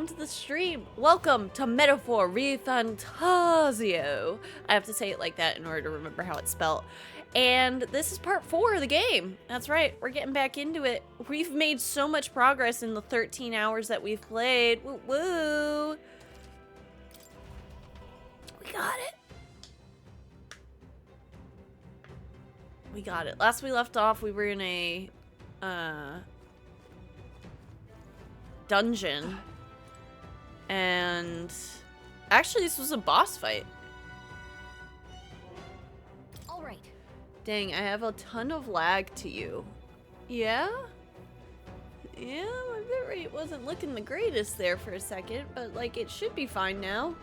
to the stream. Welcome to Metaphor re Fantazio. I have to say it like that in order to remember how it's spelled. And this is part 4 of the game. That's right, we're getting back into it. We've made so much progress in the 13 hours that we've played. Woo woo! We got it. We got it. Last we left off, we were in a dungeon. And actually this was a boss fight. All right. Dang, I have a ton of lag to you. Yeah? Yeah, my bitrate wasn't looking the greatest there for a second, but like it should be fine now.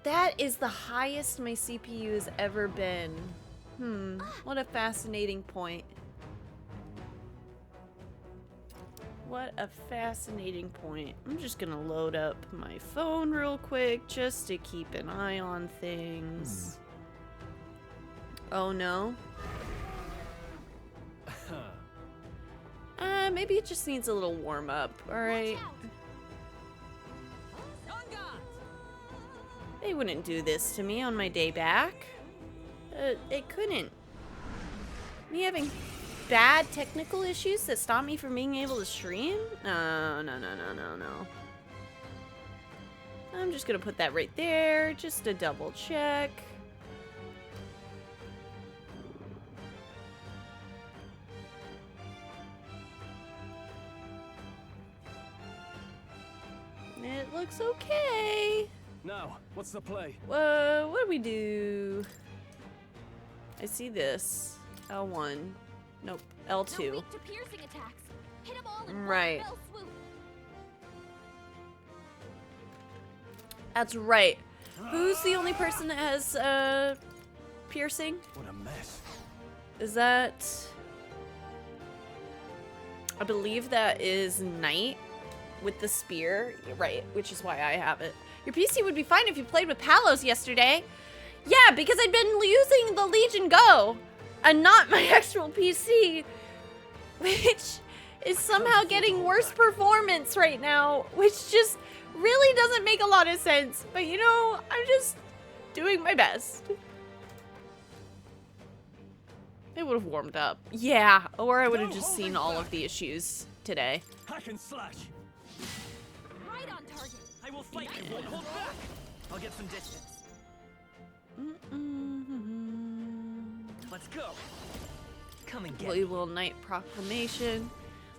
That is the highest my CPU has ever been. What a fascinating point. What a fascinating point. I'm just gonna load up my phone real quick just to keep an eye on things. Oh no. Maybe it just needs a little warm up, alright? They wouldn't do this to me on my day back. It couldn't. Me having bad technical issues that stop me from being able to stream? No. I'm just gonna put that right there, just to double check. It looks okay. Now, what's the play? What do we do? I see this. L1. Nope. L2. They're weak to piercing attacks. Hit 'em all in Right. one fell swoop. That's right. Who's the only person that has piercing? What a mess. Is that... I believe that is Knight with the spear. Right, which is why I have it. Your PC would be fine if you played with Palos yesterday. Yeah, because I'd been using the Legion Go and not my actual PC, which is somehow getting worse performance right now, which just really doesn't make a lot of sense. But you know, I'm just doing my best. It would have warmed up. Yeah, or I would have just seen all of the issues today. Hack and slash. Right on target. I will fight you. Won't hold back. I'll get some distance. Let's go. Come and get Holy Will Knight Proclamation.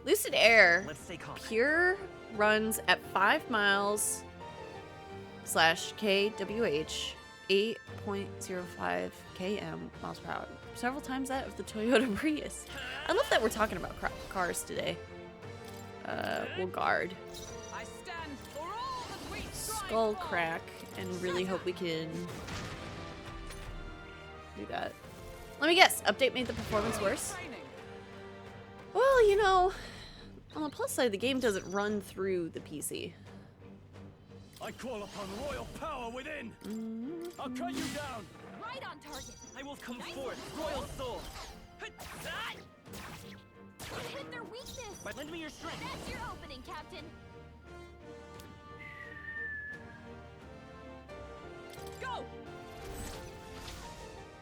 Lucid Air. Let's stay calm. Pure runs at 5 miles / kWh 8.05 km miles per hour. Several times that of the Toyota Prius. I love that we're talking about cars today. We'll guard. I stand for all that we Skull crack and really hope we can do that. Let me guess, update made the performance worse? Well, you know, on the plus side, the game doesn't run through the PC. I call upon royal power within. I'll cut you down. Right on target. I will come forth, royal soul. You hit their weakness. Lend me your strength. That's your opening, Captain. Go.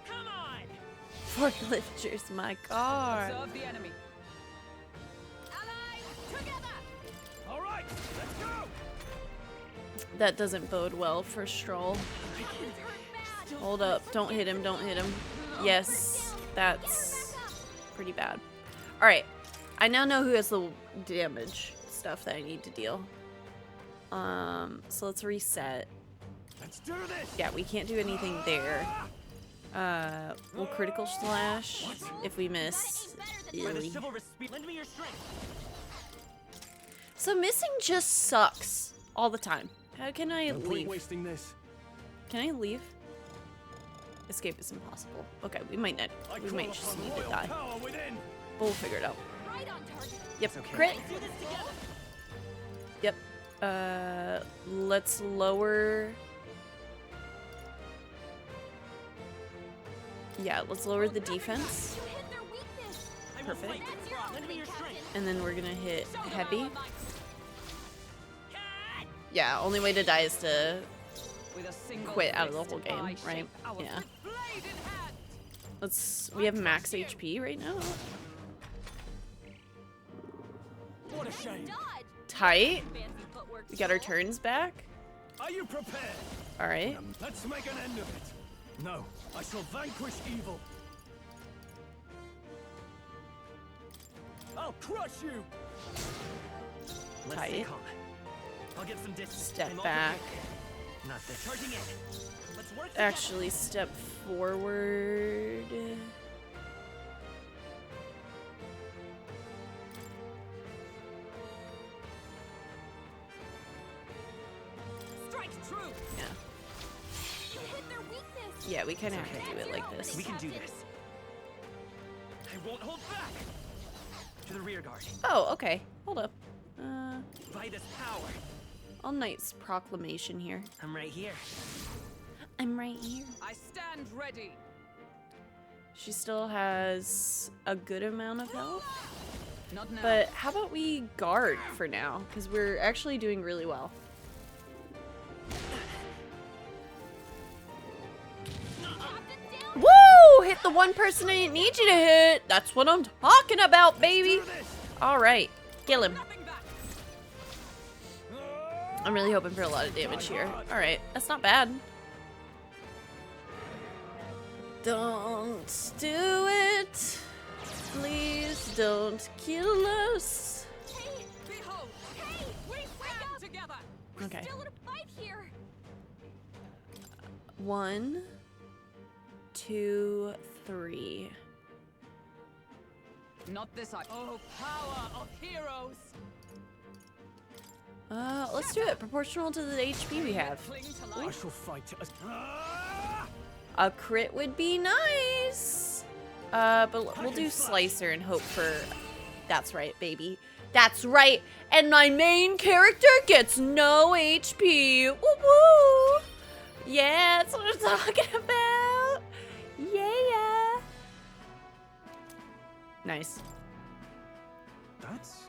Come on. Forklifter's my car. Observe the enemy. Allies, together. All right, let's go. That doesn't bode well for Stroll. Captain's hurt bad. Hold up, don't hit him, don't hit him. Yes, that's pretty bad. Alright, I now know who has the damage stuff that I need to deal. So let's reset. Let's do this. Yeah, we can't do anything there. We'll critical slash if we miss. By the Ew. chivalrous speed, lend me your strength. So missing just sucks all the time. How can I No point leave? wasting this. Can I leave? Escape is impossible. Okay, we might not. I We call might just upon need to royal die. power within. But we'll figure it out. Right on target. Yep. okay. Crit. Do this together. Yep. Let's lower. Yeah, let's lower the defense. You hit their weakness. I will Perfect. fight. That's your Lend me opening, your strength. Captain. And then we're gonna hit heavy. Yeah, only way to die is to With a single quit out of the fist, whole game, I right? shape our Yeah. blade in hand. We have max HP right now. What a shame. Dodge. Tight. Fancy footwork. We got our skill. turns back. Are you prepared? All right. Let's make an end of it. No, I shall vanquish evil. I'll crush you. Let's stay Tight. calm. I'll get some distance. Step I'm all back. prepared. Not this. Charging in. Let's work together. Actually, step forward. Strike true. Yeah. You hit their weakness. Yeah, we kind of have to do it like this. We can do this. I won't hold back. To the rear guard. Oh, okay. Hold up. By this power. All Knight's proclamation here. I'm right here. I'm right here. I stand ready. She still has a good amount of health. Not now. But how about we guard for now? Because we're actually doing really well. Captain down. Woo! Hit the one person I didn't need you to hit. That's what I'm talking about, baby. Do this. All right. Kill him. Nothing back. I'm really hoping for a lot of damage here. All right. That's not bad. Don't do it. Please don't kill us. Hey, Behold. hey, We wake stand up. together. Okay. Still in a fight here. 1, 2, 3. Not this I. Oh, power of heroes. Let's do it. Proportional to the HP we have. Cling to I life. shall fight as. A crit would be nice. But we'll do Slicer and hope for... That's right, baby. That's right. And my main character gets no HP. Woo woo. Yeah, that's what I'm talking about. Yeah. Nice. That's.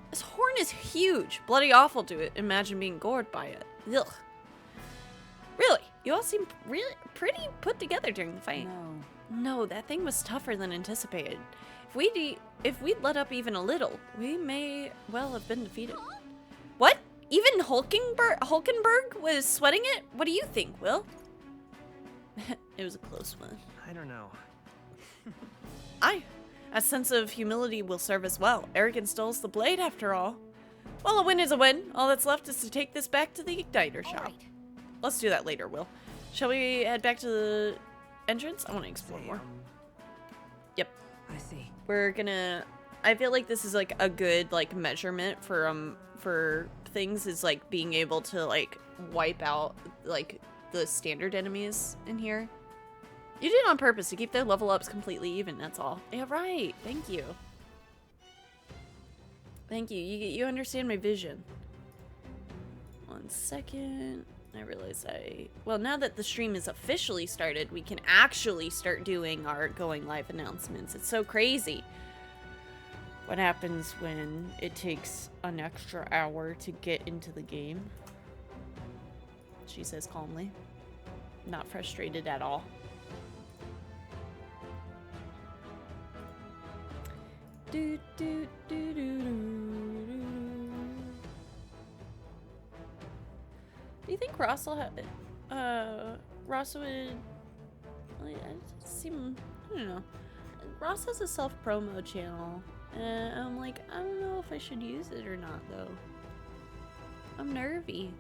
This horn is huge. Bloody awful to it. Imagine being gored by it. Ugh. Really? You all seem really pretty put together during the fight. No, that thing was tougher than anticipated. If we'd let up even a little, we may well have been defeated. What? Even Hulkenberg was sweating it? What do you think, Will? It was a close one. I don't know. A sense of humility will serve us well. Arrogance dulls the blade, after all. Well, a win is a win. All that's left is to take this back to the Igniter shop. Alright. Let's do that later, Will. Shall we head back to the entrance? I want to explore more. Yep. I see. We're gonna... I feel like this is, like, a good, like, measurement for things is, like, being able to, like, wipe out, like, the standard enemies in here. You did it on purpose to keep their level ups completely even, that's all. Yeah, right. Thank you. Thank you. You understand my vision. 1 second. I realize well, now that the stream is officially started, we can actually start doing our going live announcements. It's so crazy. What happens when it takes an extra hour to get into the game? She says calmly. Not frustrated at all. Do, do, do, do, do, do. Do you think Ross will have... Ross would... I don't know. Ross has a self-promo channel. And I'm like, I don't know if I should use it or not, though. I'm nervy.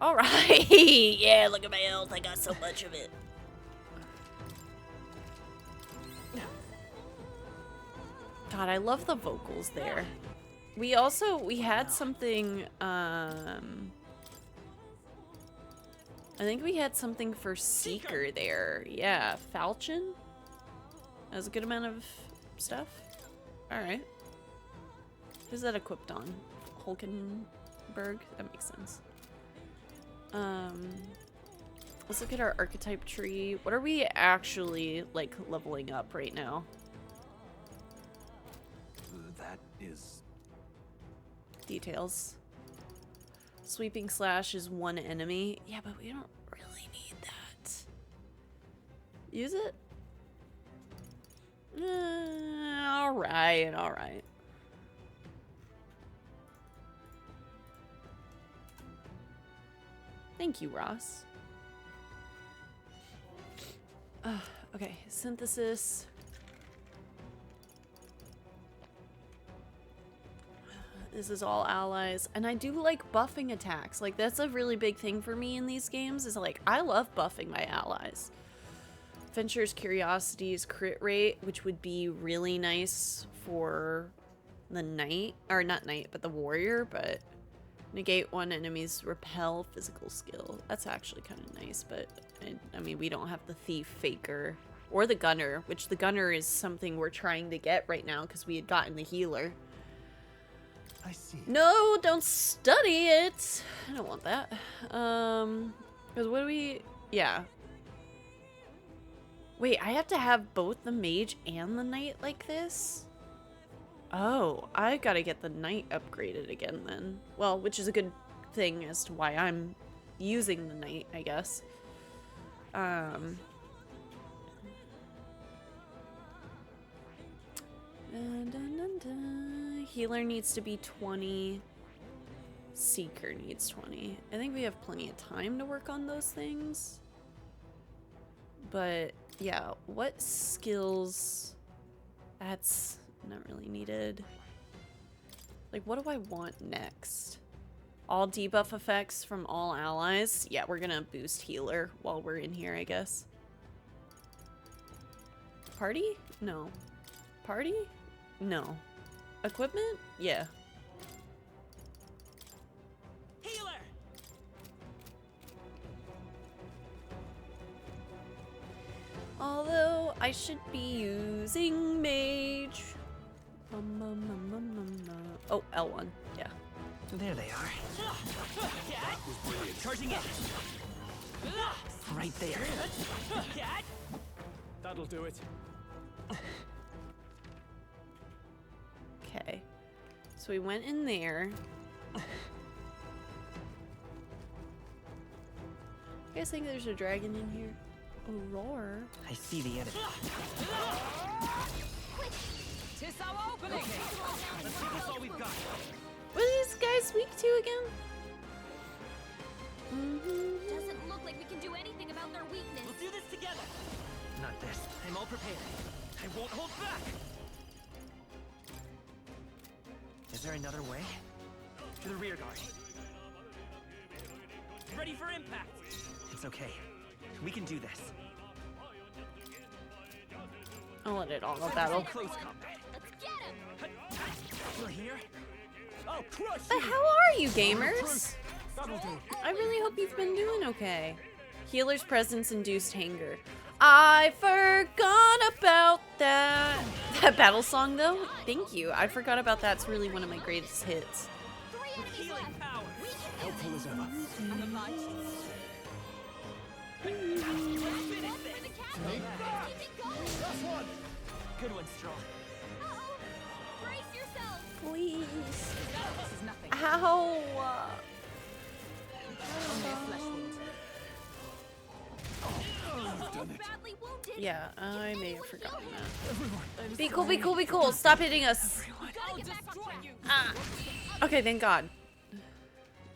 Alright! Yeah, look at my health. I got so much of it. God, I love the vocals there. We had something, I think we had something for Seeker there. Yeah, Falchion. That was a good amount of stuff. Alright. Who's that equipped on? Hulkenberg? That makes sense. Let's look at our archetype tree. What are we actually, like, leveling up right now? That is. Details. Sweeping slash is one enemy. Yeah, but we don't really need that. Use it? Alright, alright. Thank you, Ross. Okay, synthesis. This is all allies. And I do like buffing attacks. Like, that's a really big thing for me in these games, is like, I love buffing my allies. Venture's Curiosity's crit rate, which would be really nice for the knight, or not knight, but the warrior, but negate one enemy's repel physical skill. That's actually kind of nice, but I mean, we don't have the thief, faker, or the gunner, which the gunner is something we're trying to get right now because we had gotten the healer. I see. No, don't study it. I don't want that. Because what do we... Yeah. Wait, I have to have both the mage and the knight like this? Oh, I gotta get the knight upgraded again then. Well, which is a good thing as to why I'm using the knight, I guess. Dun, dun, dun, dun. Healer needs to be 20. Seeker needs 20. I think we have plenty of time to work on those things. But yeah, what skills? That's not really needed. Like, what do I want next? All debuff effects from all allies. Yeah, we're gonna boost healer while we're in here, I guess. Party? No. Party? No. Equipment? Yeah. Healer. Although I should be using mage. Oh, L1. Yeah. There they are. Charging in. Right there. That'll do it. Okay. So we went in there. You guys think there's a dragon in here? A roar? I see the enemy. Tis our opening. Let's give this all we've got. What are these guys weak to again? Doesn't look like we can do anything about their weakness. We'll do this together. Not this. I'm all prepared. I won't hold back. Is there another way? To the rear guard. Ready for impact. It's okay. We can do this. I'll let it all go battle. Close combat. Let's get him! You're here? I'll crush But you. how are you, gamers? That'll do. I really hope you've been doing okay. Healer's presence induced hanger. I forgot about that. That battle song, though? Thank you. I forgot about that. It's really one of my greatest hits. 3 enemies Healing left! power. We can do Helpful as ever. And the light. this! One for the castle! Keep it going! That's one. Good one, Straw. Uh-oh! Brace yourself! Please. This is nothing. Ow. Only a flesh wound. Oh, badly wounded! Yeah, I Can may have anyone forgotten heal that. Everyone. Be cool, be cool, be cool. Stop hitting us. We gotta get back on track. Ah. Okay, thank God.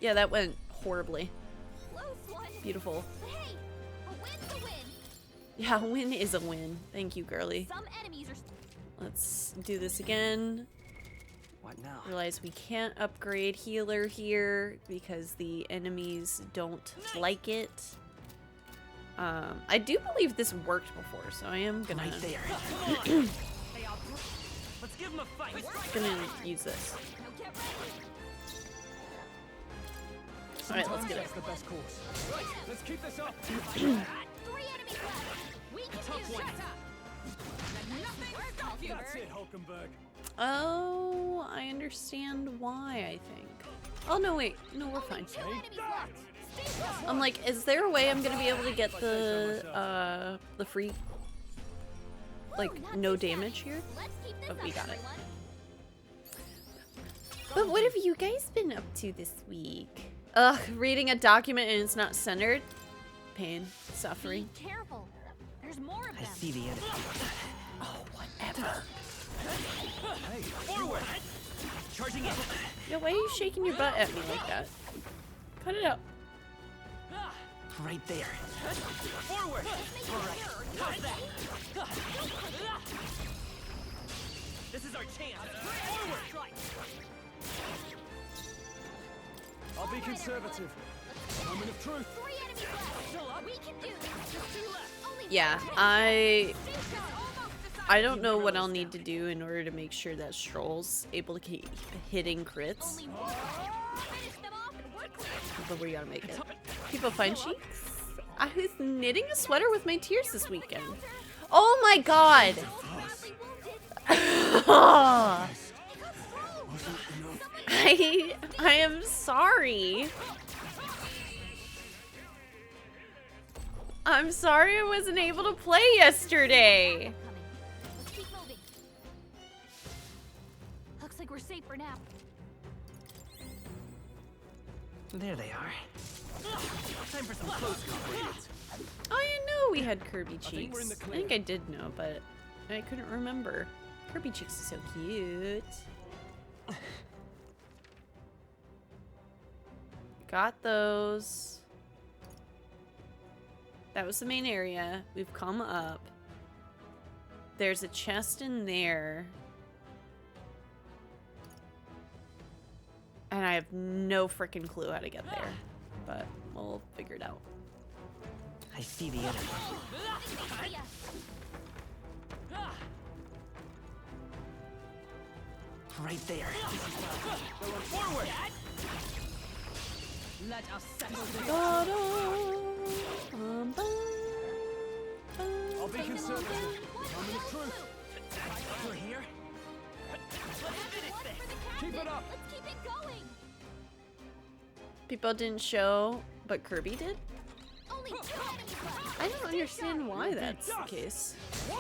Yeah, that went horribly. Close one! Beautiful. But hey, a win's a win! Yeah, a win is a win. Thank you, girly. Some enemies are... Let's do this again. What now? Realize we can't upgrade healer here because the enemies don't like it. I do believe this worked before, so I am gonna Right there. Let's give him a fight. gonna use this. Now get ready! All right, let's get it. That's the best course. Right, let's keep this up. 3 enemies left! We can tough do one. this! Nothing stop you, That's bird! it, Hulkenberg. Oh, I understand why, I think. Oh, no, wait. No, we're fine. 2 enemies left! Stay strong! I'm like, is there a way I'm gonna be able to get the free, like, Oh, no not too damage shabby. here? Let's keep this Oh, we up, got it. everyone. But what have you guys been up to this week? Ugh, reading a document and it's not centered. Pain, suffering. Be careful. There's more of I them. see the enemy. Oh, whatever. Hey, forward! Charging in. Yo, why are you shaking your butt at me like that? Cut it out. Right there. Forward! Alright, how's that? This is our chance. Forward! I'll be conservative. Moment of truth. 3 enemies left. We can do this. Only Yeah, one. I Almost don't know what I'll need to do in order to make sure that Stroll's able to keep hitting crits, Only one. Finish them off and we're clear. but we gotta make it. People find cheeks. I was knitting a sweater with my tears this weekend. Oh my god! Badly wounded. I am sorry. I'm sorry I wasn't able to play yesterday. Let's keep moving. Looks like we're safe for now. There they are. Time for some close combat. I didn't know we had Kirby think we're in cheeks. the I think I did know, but I couldn't remember. Kirby cheeks is so cute. Got those. That was the main area. We've come up. There's a chest in there. And I have no freaking clue how to get there. But we'll figure it out. I see the enemy. See ya. Right there. Forward! Let us settle this. I'll be conservative. Moment of truth. You're here? Keep it up. Let's keep it going. People didn't show, but Kirby did? Only 2 enemies left. I don't understand why that's the case. Took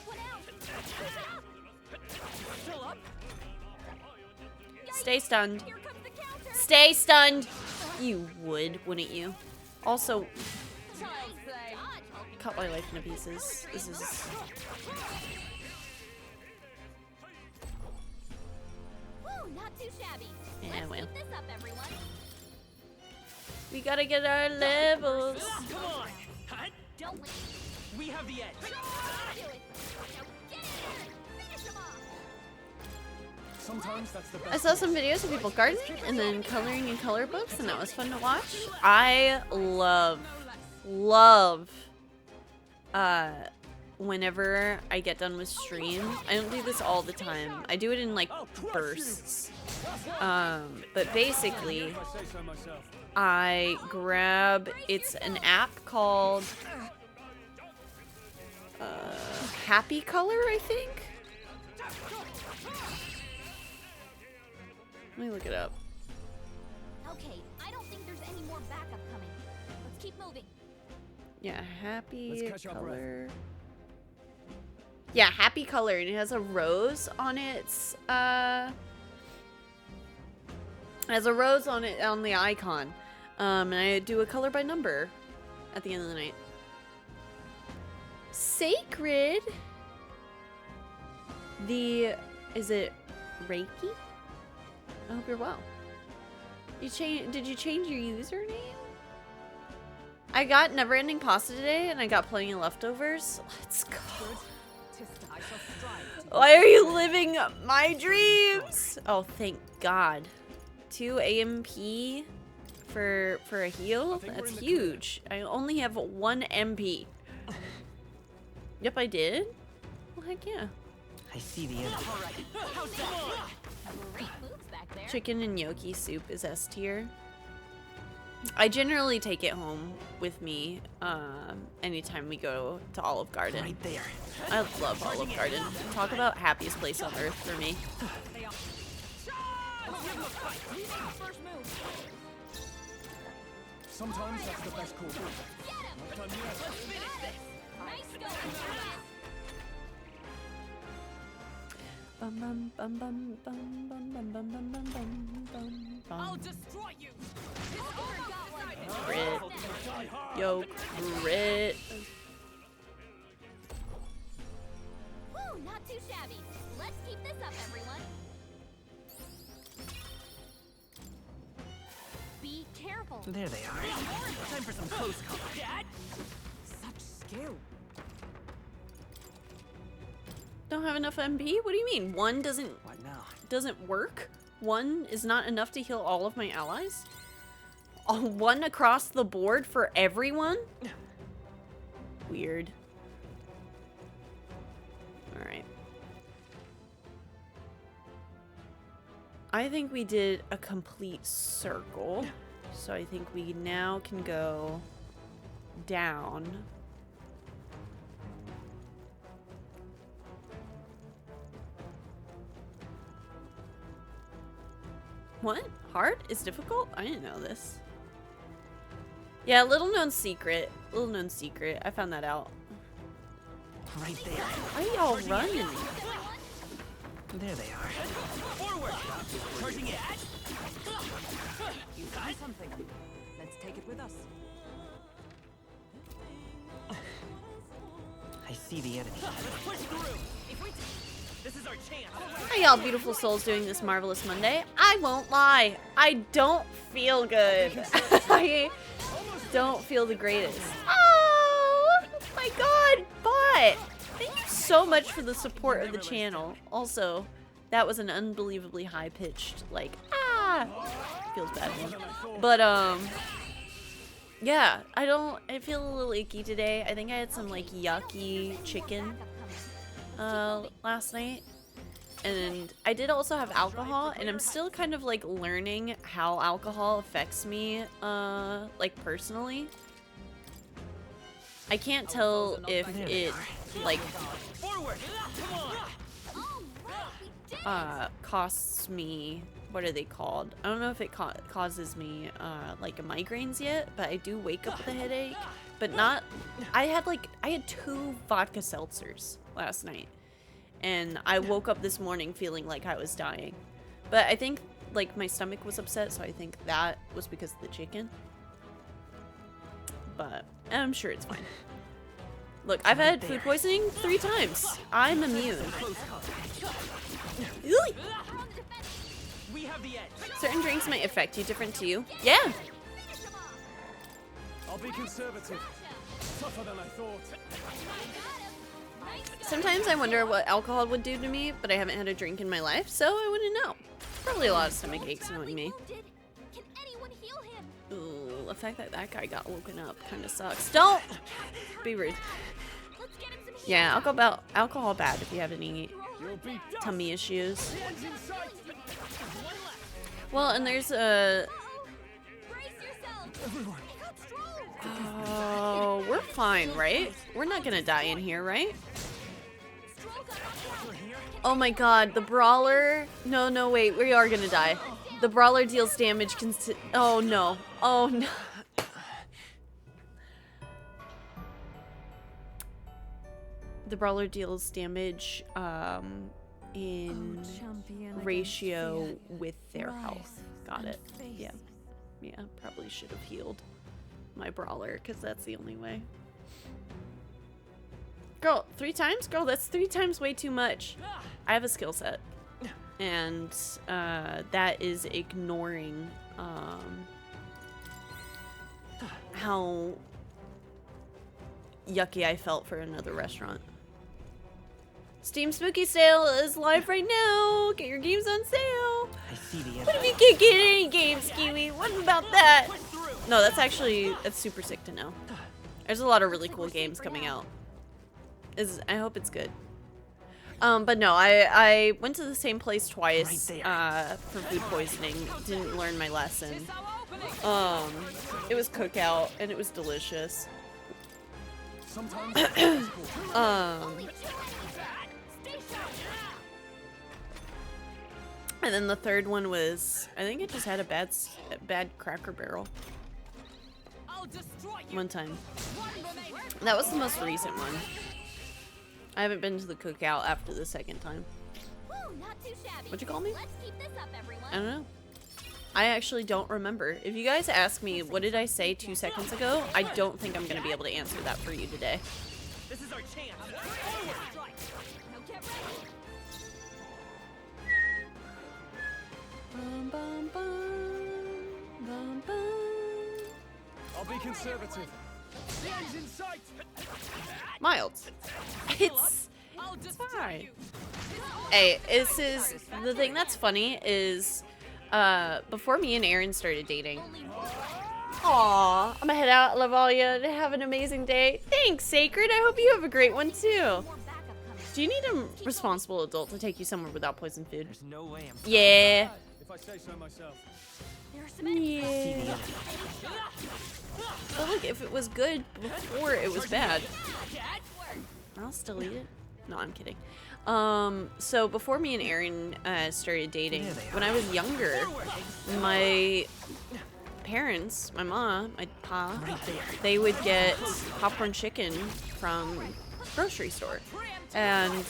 one out. Still up? Stay stunned. Here comes the counter. Stay stunned! You would, wouldn't you? Also, cut my life into pieces. This is... Woo, not too shabby. Yeah, Let's well. keep this up, everyone. We gotta get our levels. Come on! Hut! Don't leave. We have the edge. Do it. Now get in there. Finish them off. Sometimes that's the best. I saw some videos of people gardening and then coloring in color books, and that was fun to watch. I love whenever I get done with stream. I don't do this all the time. I do it in like bursts. But basically, If I say so myself. I grab, it's an app called Happy Color, I think. Let me look it up. Okay, I don't think there's any more backup coming. Let's keep moving. Yeah, Happy Let's catch our Color. Yeah, Happy Color, and it has a rose on its has a rose on it on the icon. And I do a color by number at the end of the night. Sacred. Is it Reiki? I hope you're well. Did you change your username? I got Neverending Pasta today, and I got plenty of leftovers. Let's go. I shall strive to Why are you living my dreams? Oh, thank God. 2 AMP for a heal? think we're That's in the huge. I only have 1 MP. Yep, I did. Well, heck yeah. I see the enemy. Great moves back there. Chicken and gnocchi soup is S tier. I generally take it home with me anytime we go to Olive Garden. Right there. I love Olive Garden. Talk about happiest place on earth for me. first move. Sometimes that's the best call. Get him. Not done yet. Nice going. Bum bum bum bum bum bum bum bum bum bum bum bum. I'll destroy you. Yo, crit. Woo, not too shabby. Let's keep this up, everyone. Be careful. There they are. Time for some close combat. Dad? Such skill. Don't have enough MB? What do you mean? One doesn't work? One is not enough to heal all of my allies? One across the board for everyone? Weird. Alright. I think we did a complete circle. So I think we now can go down. What? Hard is difficult? I didn't know this. Yeah, little known secret. Little known secret. I found that out. Right there. Why are y'all running? There they are. Forward! Charging it. You found something. Let's take it with us. I see the enemy. Let's push through. If we this is our chance. How y'all beautiful souls doing this marvelous Monday? I won't lie. I don't feel good. I don't feel the greatest. Oh my god, but thank you so much for the support of the channel. Also, that was an unbelievably high-pitched, like, feels bad one. But, yeah, I feel a little icky today. I think I had some, like, yucky chicken, last night. And I did also have alcohol, and I'm still kind of, like, learning how alcohol affects me, like, personally. I can't tell if it, like, costs me, what are they called? I don't know if it causes me, like, migraines yet, but I do wake up with a headache. But not, I had 2 vodka seltzers last night. And I woke up this morning feeling like I was dying. But I think, like, my stomach was upset, so I think that was because of the chicken. But I'm sure it's fine. Look, I've had food poisoning 3 times. I'm immune. We have the edge. Certain drinks might affect you different to you. Yeah. I'll be conservative. Tougher than I thought. Sometimes I wonder what alcohol would do to me, but I haven't had a drink in my life, so I wouldn't know. Probably a lot of stomach aches knowing me. Can anyone heal him? Ooh, the fact that that guy got woken up kind of sucks. Don't be rude. Let's get him some heat. Yeah, alcohol bad if you have any tummy issues. Well, and there's a... Brace yourself. It got strong. Oh, we're fine, right? We're not gonna die in here, right? Oh my god, the brawler... No, wait, we are gonna die. The brawler deals damage oh no. Oh no. The brawler deals damage, in ratio with their health. Got it. Yeah. Yeah, probably should have healed my brawler, because that's the only way. Girl, 3 times? Girl, that's 3 times way too much. I have a skill set. And that is ignoring how yucky I felt for another restaurant. Steam Spooky Sale is live right now. Get your games on sale. I see the enemy. What if you can't get any games, Kiwi? What about that? No, that's super sick to know. There's a lot of really cool games coming out. I hope it's good. But no, I went to the same place twice for food poisoning. Didn't learn my lesson. It was cookout and it was delicious. And then the third one was, I think it just had a bad Cracker Barrel. One time. That was the most recent one. I haven't been to the cookout after the second time. Woo, not too shabby. What'd you call me? Let's keep this up, everyone. I don't know. I actually don't remember. If you guys ask me, what did I say 2 seconds ago? I don't think I'm going to be able to answer that for you today. This is our chance. Now get ready. Bum, bum, bum, bum, bum. I'll be conservative. The end's in sight. Mild. It's fine. Hey, this is the thing that's funny is before me and Aaron started dating. Aw, I'm gonna head out. Love all you. Have an amazing day. Thanks, Sacred. I hope you have a great one too. More backup coming. Do you need a responsible adult to take you somewhere without poison food? There's no way I'm. Yeah. If I say so myself. There are some enemies. Yeah. But look, if it was good before it was bad, I'll still eat it. No, I'm kidding. So before me and Aaron started dating, when I was younger, my parents, my mom, my pa, they would get popcorn chicken from grocery store. And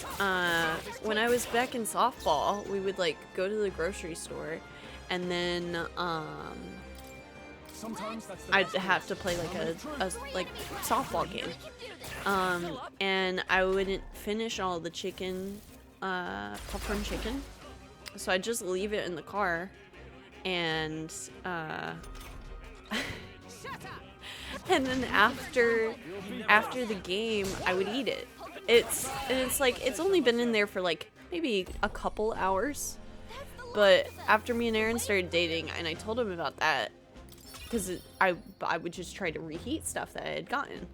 when I was back in softball, we would like go to the grocery store, and then Sometimes that's the I'd best have to play like a like softball game. And I wouldn't finish all the chicken, popcorn chicken, so I'd just leave it in the car, and and then after the game, I would eat it. It's like it's only been in there for like maybe a couple hours, but after me and Aaron started dating, and I told him about that, because I would just try to reheat stuff that I had gotten.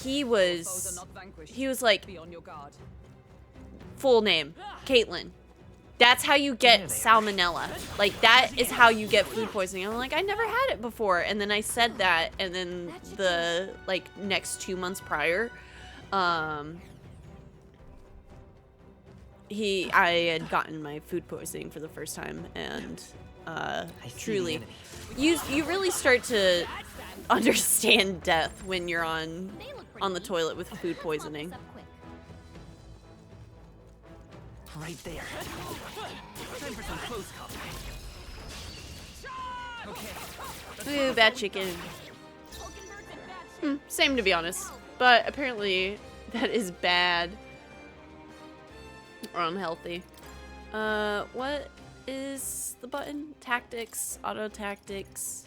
He was like, Be on your guard. full name, Caitlin. That's how you get salmonella. Like, that is how you get food poisoning. I'm like, I never had it before. And then I said that, and then the, like, next 2 months prior, I had gotten my food poisoning for the first time, and, truly, you really start to understand death when you're on the toilet with food poisoning. Right there. Time for some close call. Okay. Ooh, bad chicken. Same, to be honest. But apparently that is bad or unhealthy. What is the button? Tactics, auto tactics.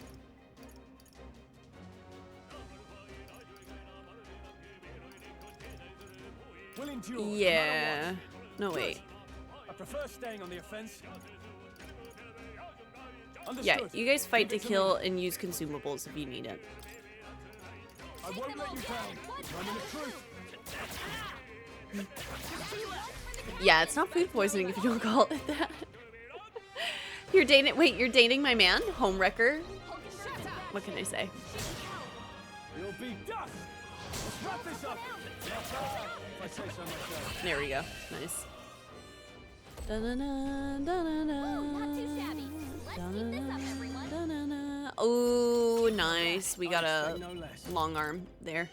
We'll endure, no matter Yeah. what. No, wait. I prefer staying on the offense. Yeah, Understood. you guys fight to Leave it kill me. and use consumables if you need it. I won't let you down. Running the truth. Yeah, it's not food poisoning if you don't call it that. You're dating. Wait, you're dating my man, Homewrecker. What can I say? You'll be dust. Let's wrap this up. If I say so myself. There we go. Nice. Da-na-na, da-na-na, Not too shabby. Let's keep this up, everyone. da-na-na. Oh, nice. We got a Say no less. long arm there.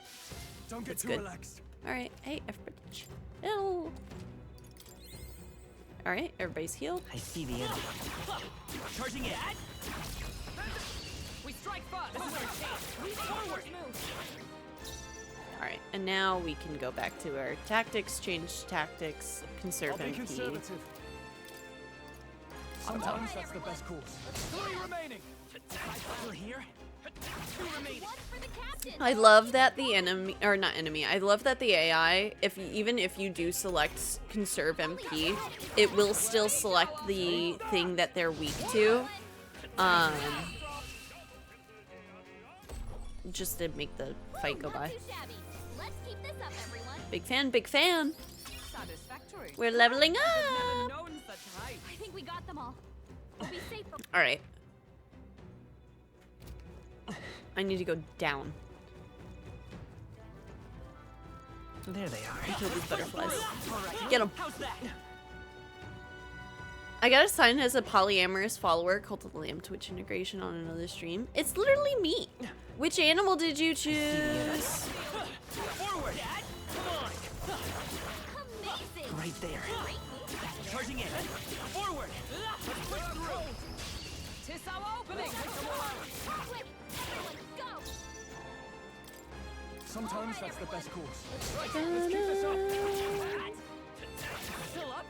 Don't get That's too good. relaxed. All right. Hey, everybody chill. All right, everybody's healed. I see the enemy. Charging in. We strike first. This is our chance. Forward. All right, and now we can go back to our tactics, change tactics, conserve I'll be MP. conservative. Sometimes that's the best course. 3 remaining. Still here? 2 remaining. One for the captain. I love that the enemy, or not enemy, I love that the AI, even if you do select conserve MP, it will still select the thing that they're weak to. Just to make the fight go by. Not too shabby. Let's keep this up, everyone. Big fan, big fan. Satisfactory. We're leveling Never up. known such height. I think we got them all. We'll be safe for All right. I need to go down There they are. and kill these butterflies. Alright. Get them. How's that? I got assigned as a polyamorous follower, Cult of the Lamb Twitch integration on another stream. It's literally me. Which animal did you choose? Forward. Come on. amazing. Right there. Great move. Charging in. Forward. Let's push through. Tis our opening! Quick, everyone, go! Sometimes that's the best course. Right, let's keep this up. Still up?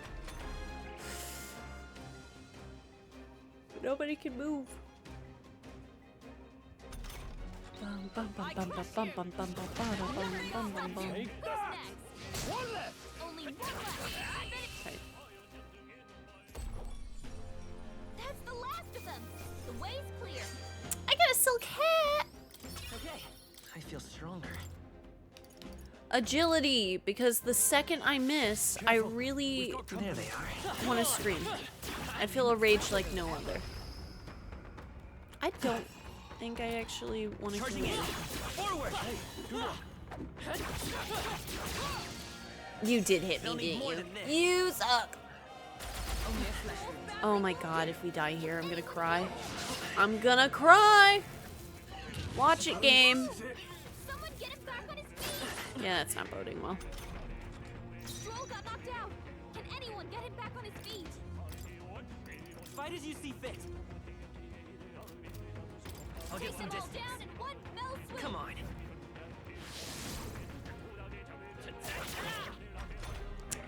Nobody can move. Bum, bum, bum, bum, bum, bum, bum, bum, bum, bum, bum, bum, bum. Take Who's that! next? One left! Only one left. Okay. That's the last of them. The way's clear. I got a silk hat. Okay, I feel stronger. Agility, because the second I miss, I really There they are. want to scream. I feel a rage like no other. I don't think I actually want to Charging in. kill Forward. you. You did hit me, They'll need didn't more you? than this. You suck. Only a flesh wound. Oh my god, if we die here, I'm gonna cry. I'm gonna cry! Watch it, game. Someone get him back on his feet. Yeah, that's not boding well. Stroll got knocked out. Can anyone get him back on his feet? Fight as you see fit. I'll get Take some them all distance. down in one fell swoop. Come on.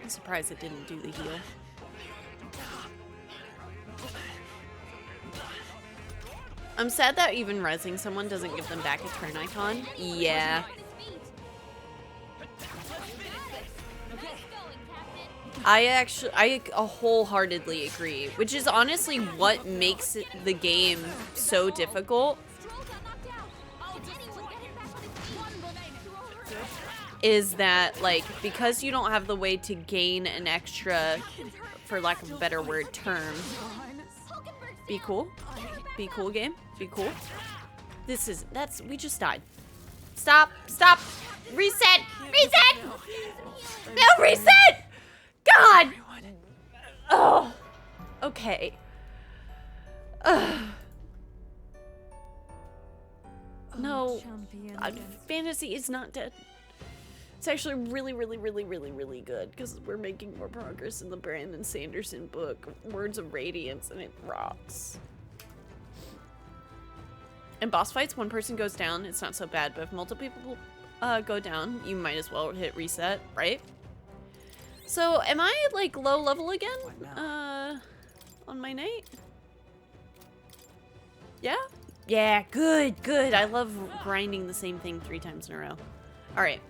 I'm surprised it didn't do the heal. I'm sad that even rezzing someone doesn't give them back a turn icon. Yeah. On his feet. Nice going, Captain. I wholeheartedly agree, which is honestly what makes the game so difficult. Stroll got knocked out. Can anyone get him back on his feet? One remaining. Is that like because you don't have the way to gain an extra, for lack of a better word, term. Hulkenberg's Be down. cool. Get her back Be up. cool, game. Be cool. We just died. Stop. Stop. Reset. Reset. No, reset. God. Oh. Okay. No. Fantasy is not dead. It's actually really, really, really, really, really good because we're making more progress in the Brandon Sanderson book, Words of Radiance, and it rocks. In boss fights, one person goes down, it's not so bad, but if multiple people go down, you might as well hit reset, right? So, am I, like, low level again? On my night? Yeah? Yeah, good, good. I love grinding the same thing 3 times in a row. Alright.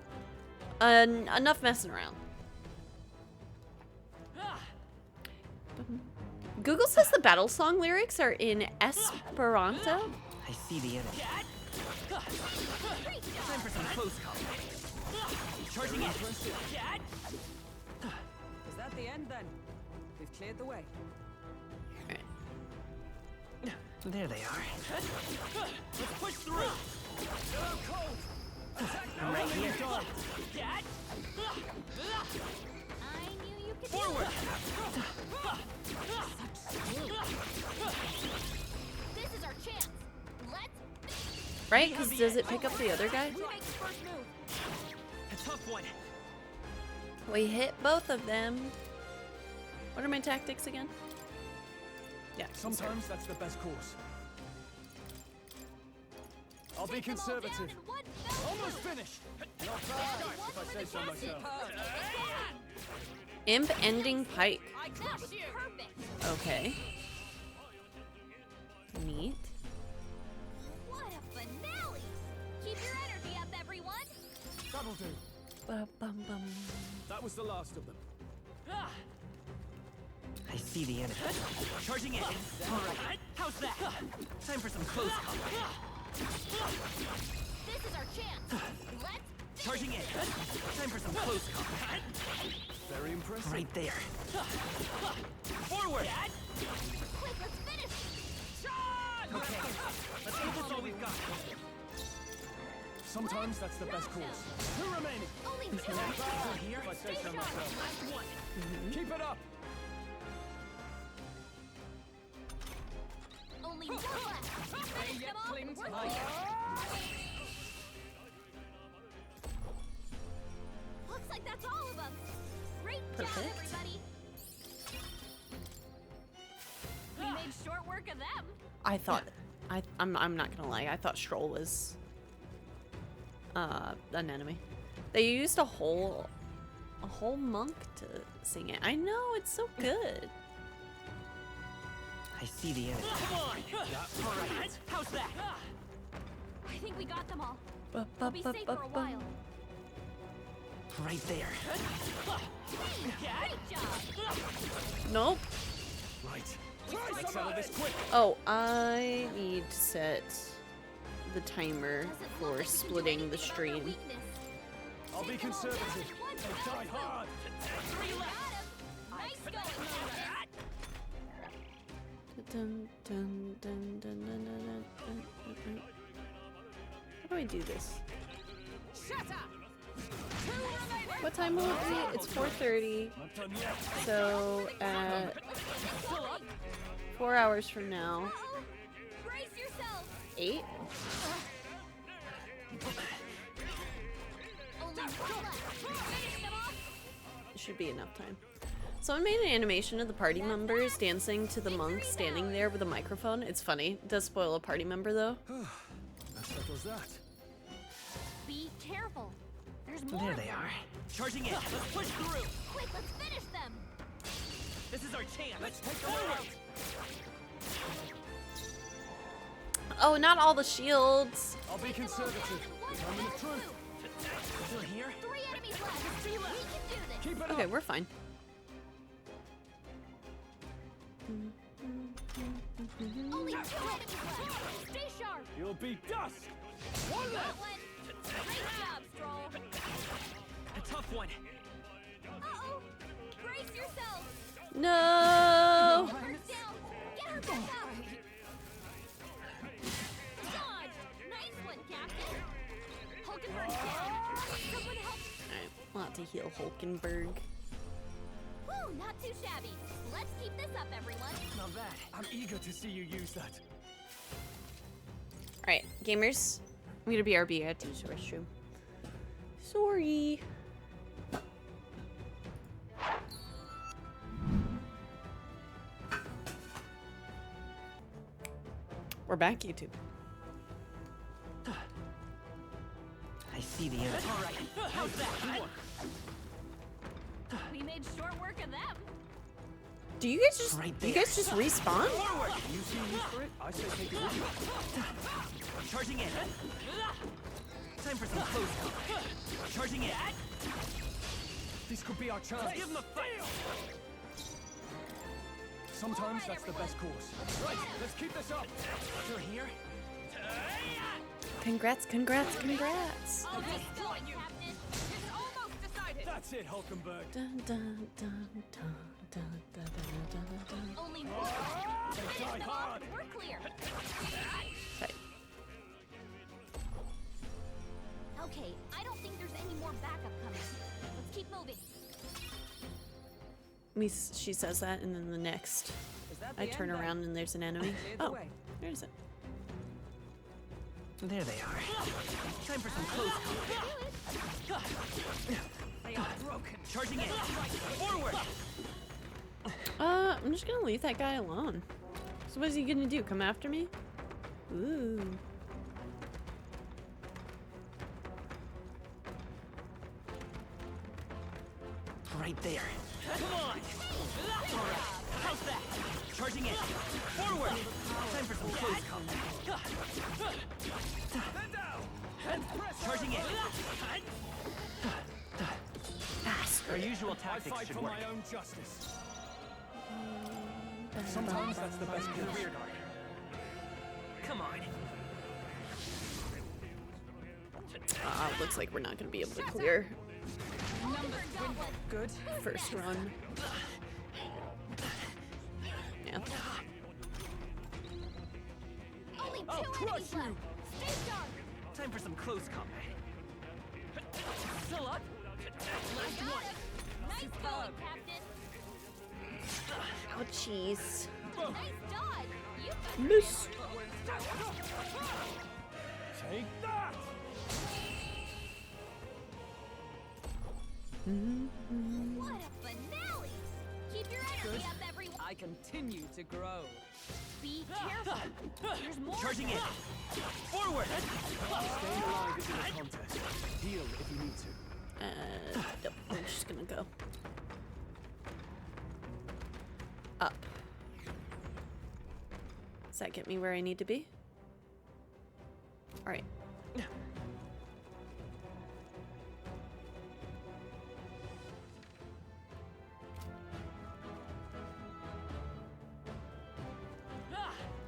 Enough messing around. Google says the battle song lyrics are in Esperanto. I see the enemy. Time for some close combat. Charging in. Is that the end then? We've cleared the way. There they are. Let's push through! Go cold! I'm right here. I knew you could Forward. This is our chance. Let's Right? Because does it pick up the other guy? who makes first move. A tough one. We hit both of them. What are my tactics again? Yeah. Sometimes that's the best course. I'll be Take them all down conservative. in one fell Almost swoop. finished! Not bad, if I say so myself. Imp ending pike. That was perfect. Okay. Neat. What a finale! Keep your energy up, everyone. That'll do. Ba-bum-bum. That was the last of them. I see the enemy. Charging in. All right. How's that? Time for some close combat. This is our chance. Let's Charging in. Time for some close combat. Very impressive. Right there. Forward. quick. Let's finish. Okay. Let's give this all we've got. Sometimes that's the best course. 2 remaining. Only 2. Not bad, if I say so myself. Last one. Keep it up. Only 1 left. Finish them off. cling to We're life. clear. Looks like that's all of them. Great job, Perfect. everybody. We made short work of them. I thought, I'm not gonna lie, I thought Stroll was an enemy. They used a whole monk to sing it. I know, it's so good. I see the enemy. Come on! Alright, how's that? I think we got them all. I'll be safe for a while. Right there. Great job. Nope. Right. Let's settle this quick. Oh, I need to set the timer for splitting the stream. I'll be conservative. They die hard. Nice going. Dun, dun, dun, dun, dun, dun, dun, dun, dun. How do I do this? What time will it be? It's 4:30. Not done yet. So at 4 hours from now, Brace yourself. 8. Only one left. Finish them off. Should be enough time. Someone made an animation of the party members dancing to the monk standing there with a microphone. It's funny. It does spoil a party member though. That settles that. Be careful. There's more. There of they them. are. Charging in. Let's push through. Quick, let's finish them. This is our chance. Let's take Forward. Oh, not all the shields. I'll be conservative. Moment of truth. Still here? 3 enemies left. We can do this. Keep it Okay, up. we're fine. Only 2 enemies left. Stay sharp. You'll be dust. One Got left. one. Great job, Stroll. A tough one. Uh-oh. Brace yourself. No. Her down. Get her back up. Dodge. Nice one, Captain. Hulkenberg down. Someone help. Alright, we'll have to heal Hulkenberg. Whew, not too shabby. Let's keep this up, everyone. Not bad. I'm eager to see you use that. Alright, gamers. I'm gonna BRB. I have to use the restroom. Sorry. We're back, YouTube. I see the enemy. Alright, how's that? We made short work of them. Do you guys just Right do you there. guys just respawn? Forward! You see a use for it? I say take it with you. Charging in. Time for some close combat. Charging in. This could be our chance. Let's give him a fight. Sometimes that's the best course. Right, let's keep this up. Still here? Congrats, congrats, congrats. I'll destroy you, Captain. It's almost decided. That's it, Hulkenberg. Dun, dun, dun, dun, dun, dun, dun, dun, dun. Only one left. They Finish die them hard. off. We're clear. Right. Okay, I don't think there's any more backup coming. Let's keep moving. She says that, and then the next, Is that I the turn end, then? around and there's an enemy. Clear the Oh, way. there's it. There they are. Time for some close combat. They are broken. Charging in. Forward! I'm just gonna leave that guy alone. So what is he gonna do? Come after me? Ooh. Right there. Come on! Alright, how's that? Charging in. Forward! Time for some close combat. Head down. And press Charging in. Our usual I tactics fight should for work. my own justice. Sometimes that's the best course. Rear guard. Come on. Looks like we're not gonna be able to clear Good. first run. Yeah. Only 2 I'll crush enemies you. left. Stay sharp. Time for some close combat. Still up? Last one. Nice going, Captain. Oh, jeez. Nice dodge. You Miss. Take that. What a finale! Keep your energy up, everyone. I continue to grow. Be careful. There's more. Charging in. Forward. Staying alive isn't a contest. Heal if you need to. Nope, I'm just gonna go up. Does that get me where I need to be? All right.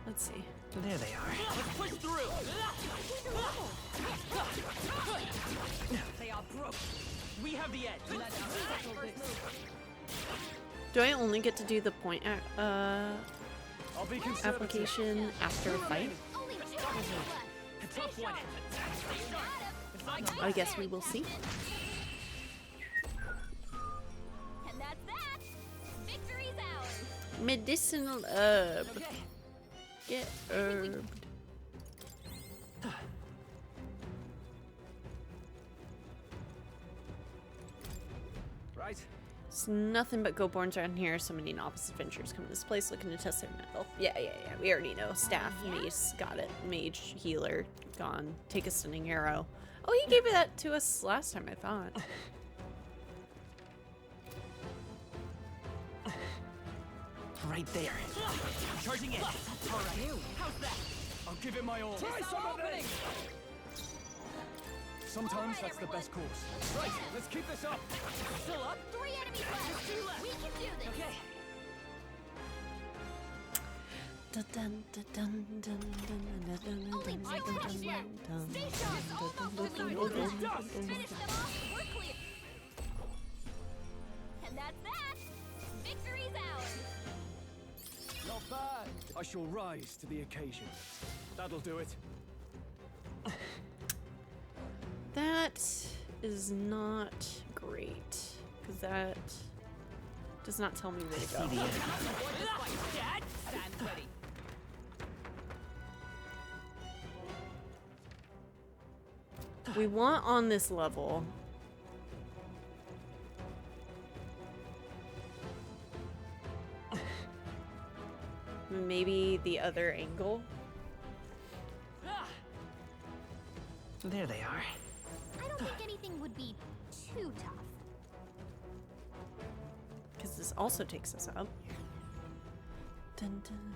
Let's see. There they are. Let's push through. They are broke. We have the edge. Do I only get to do the point I'll be conservative. application after a fight? Only 2 enemies left. A tough one. I guess we will see. And that's that. Victory's ours. Medicinal herb. Okay. Get herbed. Right? It's nothing but go-borns around here. So many novice adventurers come to this place looking to test their mettle. Yeah. We already know. Staff, mace, got it. Mage, healer, gone. Take a stunning arrow. Oh, he gave that to us last time, I thought. Right there. Charging in. All right. How's that? I'll give it my all. Try some of this! Sometimes that's the best course. Right, let's keep this up. Still up? 3 enemies left. We can do this. Okay. Only 2 left. Stay sharp. Almost over. Finish them off. We're clear. And that's that. Victory's ours. Not bad. I shall rise to the occasion. That'll do it. That is not great, because that does not tell me where to go. Dad, stand ready. We want on this level. Maybe the other angle. There they are. I don't think anything would be too tough. Because this also takes us up. Dun, dun.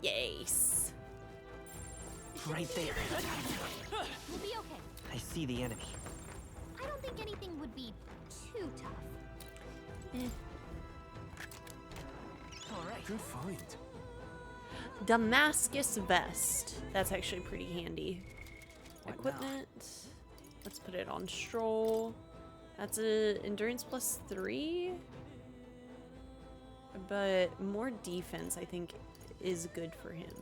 Yes. Right there. We'll be okay. I see the enemy. I don't think anything would be too tough. All right. Good find. Damascus vest. That's actually pretty handy. What Equipment. Let's put it on stroll. That's a endurance +3. But more defense, I think, is good for him.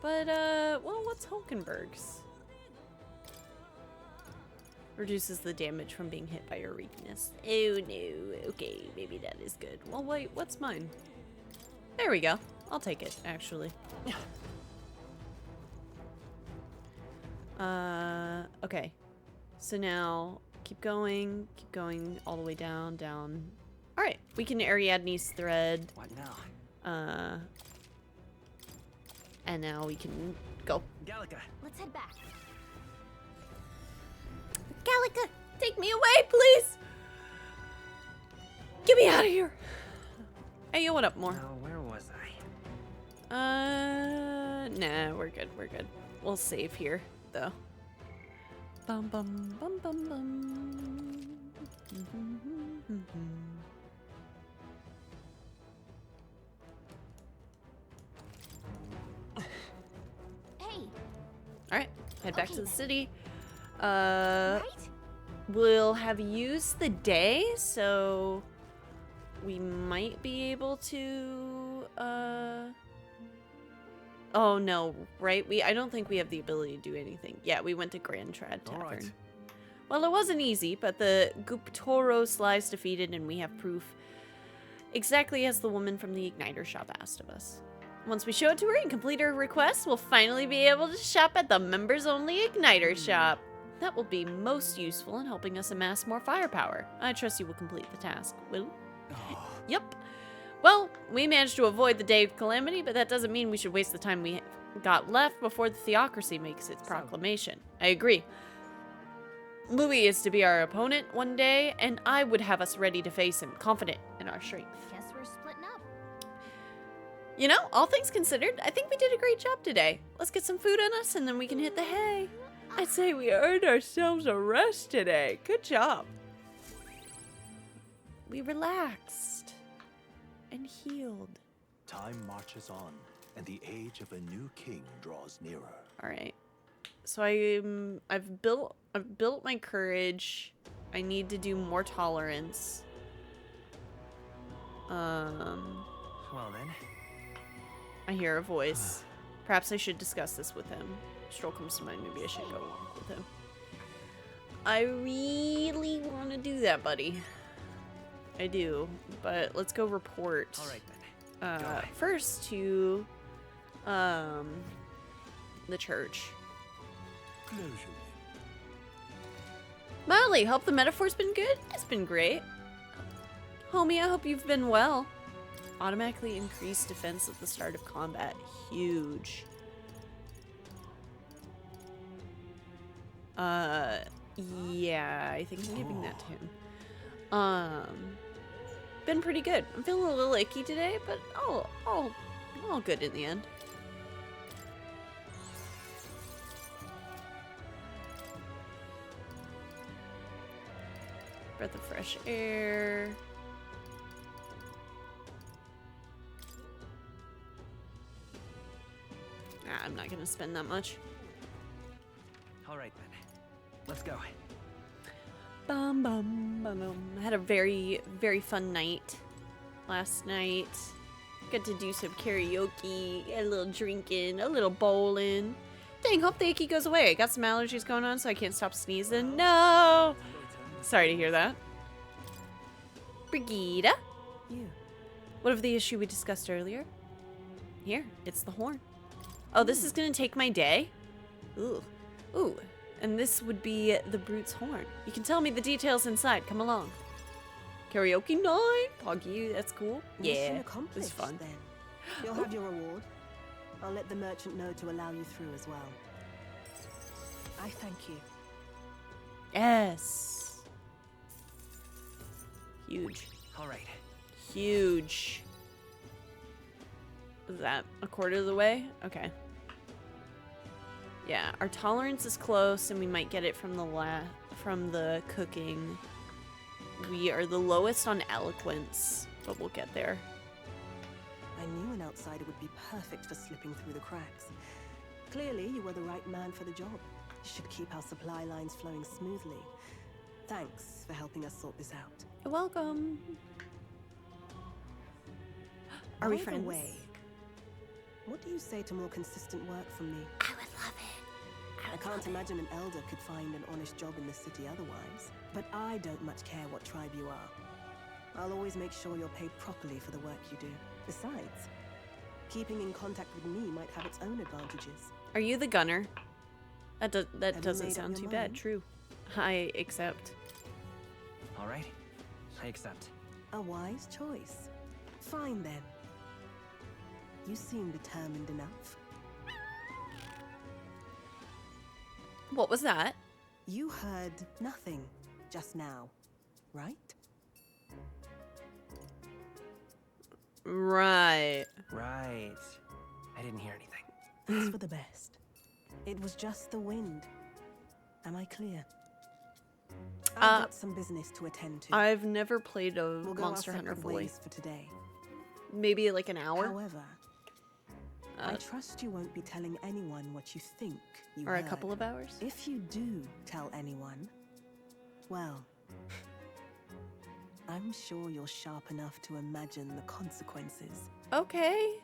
But, well, what's Hulkenberg's? Reduces the damage from being hit by your weakness. Oh no. Okay, maybe that is good. Well, wait, what's mine? There we go. I'll take it, actually. Okay. So now, keep going all the way down. Alright, we can Ariadne's thread. What now? And now we can go. Gallica. Let's head back. Gallica, take me away, please! Get me out of here! Hey, yo, what up, more? Now, where was I? Nah, we're good. We'll save here, though. Bum bum bum bum bum. Hey, Alright, head back to the then. city. right? We'll have used the day, so we might be able to, oh no, right? I don't think we have the ability to do anything. Yeah, we went to Grand Trad Tavern. All right. Well, it wasn't easy, but the Guptoros lies defeated, and we have proof exactly as the woman from the Igniter shop asked of us. Once we show it to her and complete her request, we'll finally be able to shop at the members-only Igniter shop. That will be most useful in helping us amass more firepower. I trust you will complete the task. Will? Yep. Well, we managed to avoid the day of calamity, but that doesn't mean we should waste the time we got left before the theocracy makes its proclamation. I agree. Louis is to be our opponent one day, and I would have us ready to face him, confident in our strength. Guess we're splitting up. You know, all things considered, I think we did a great job today. Let's get some food on us, and then we can hit the hay. I'd say we earned ourselves a rest today. Good job. We relaxed and healed. Time marches on, and the age of a new king draws nearer. All right. So I've built my courage. I need to do more tolerance. Well then. I hear a voice. Perhaps I should discuss this with him. Stroll comes to mind. Maybe I should go along with him. I really want to do that, buddy. I do. But let's go report. All right then. First to the church. Molly, hope the metaphor's been good. It's been great. Homie, I hope you've been well. Automatically increase defense at the start of combat. Huge. Yeah, I think I'm giving that to him. Been pretty good. I'm feeling a little icky today, but all good in the end. Breath of fresh air. I'm not gonna spend that much. All right then. Let's go. Bum bum bum bum. I had a very, very fun night last night. Got to do some karaoke, a little drinking, a little bowling. Dang, hope the icky goes away. I got some allergies going on, so I can't stop sneezing. No! Sorry to hear that. Brigida? You. What of the issue we discussed earlier? Here, it's the horn. Oh, this is gonna take my day? Ooh. Ooh. And this would be the brute's horn. You can tell me the details inside. Come along. Karaoke night? Poggy, that's cool. Mission Yeah, it's accomplished, fun. then. You'll have your reward. I'll let the merchant know to allow you through as well. I thank you. Yes. Huge. All right. Huge. Is that a quarter of the way? Okay. Yeah, our tolerance is close, and we might get it from the cooking. We are the lowest on eloquence, but we'll get there. I knew an outsider would be perfect for slipping through the cracks. Clearly, you were the right man for the job. You should keep our supply lines flowing smoothly. Thanks for helping us sort this out. You're welcome. Are we By the friends? way, what do you say to more consistent work from me? I would love it. I can't imagine an elder could find an honest job in the city otherwise. But I don't much care what tribe you are. I'll always make sure you're paid properly for the work you do. Besides, keeping in contact with me might have its own advantages. Are you the gunner? That Have you doesn't made up sound your too bad. mind? True. I accept. All right. I accept. A wise choice. Fine then. You seem determined enough. What was that? You heard nothing just now, right? Right. Right. I didn't hear anything. That's for the best. It was just the wind. Am I clear? I've got some business to attend to. I've never played a We'll go our Monster Hunter separate fully. ways for today. Maybe like an hour However, I trust you won't be telling anyone what you think you or a heard. couple of hours. If you do tell anyone, well, I'm sure you're sharp enough to imagine the consequences. Okay.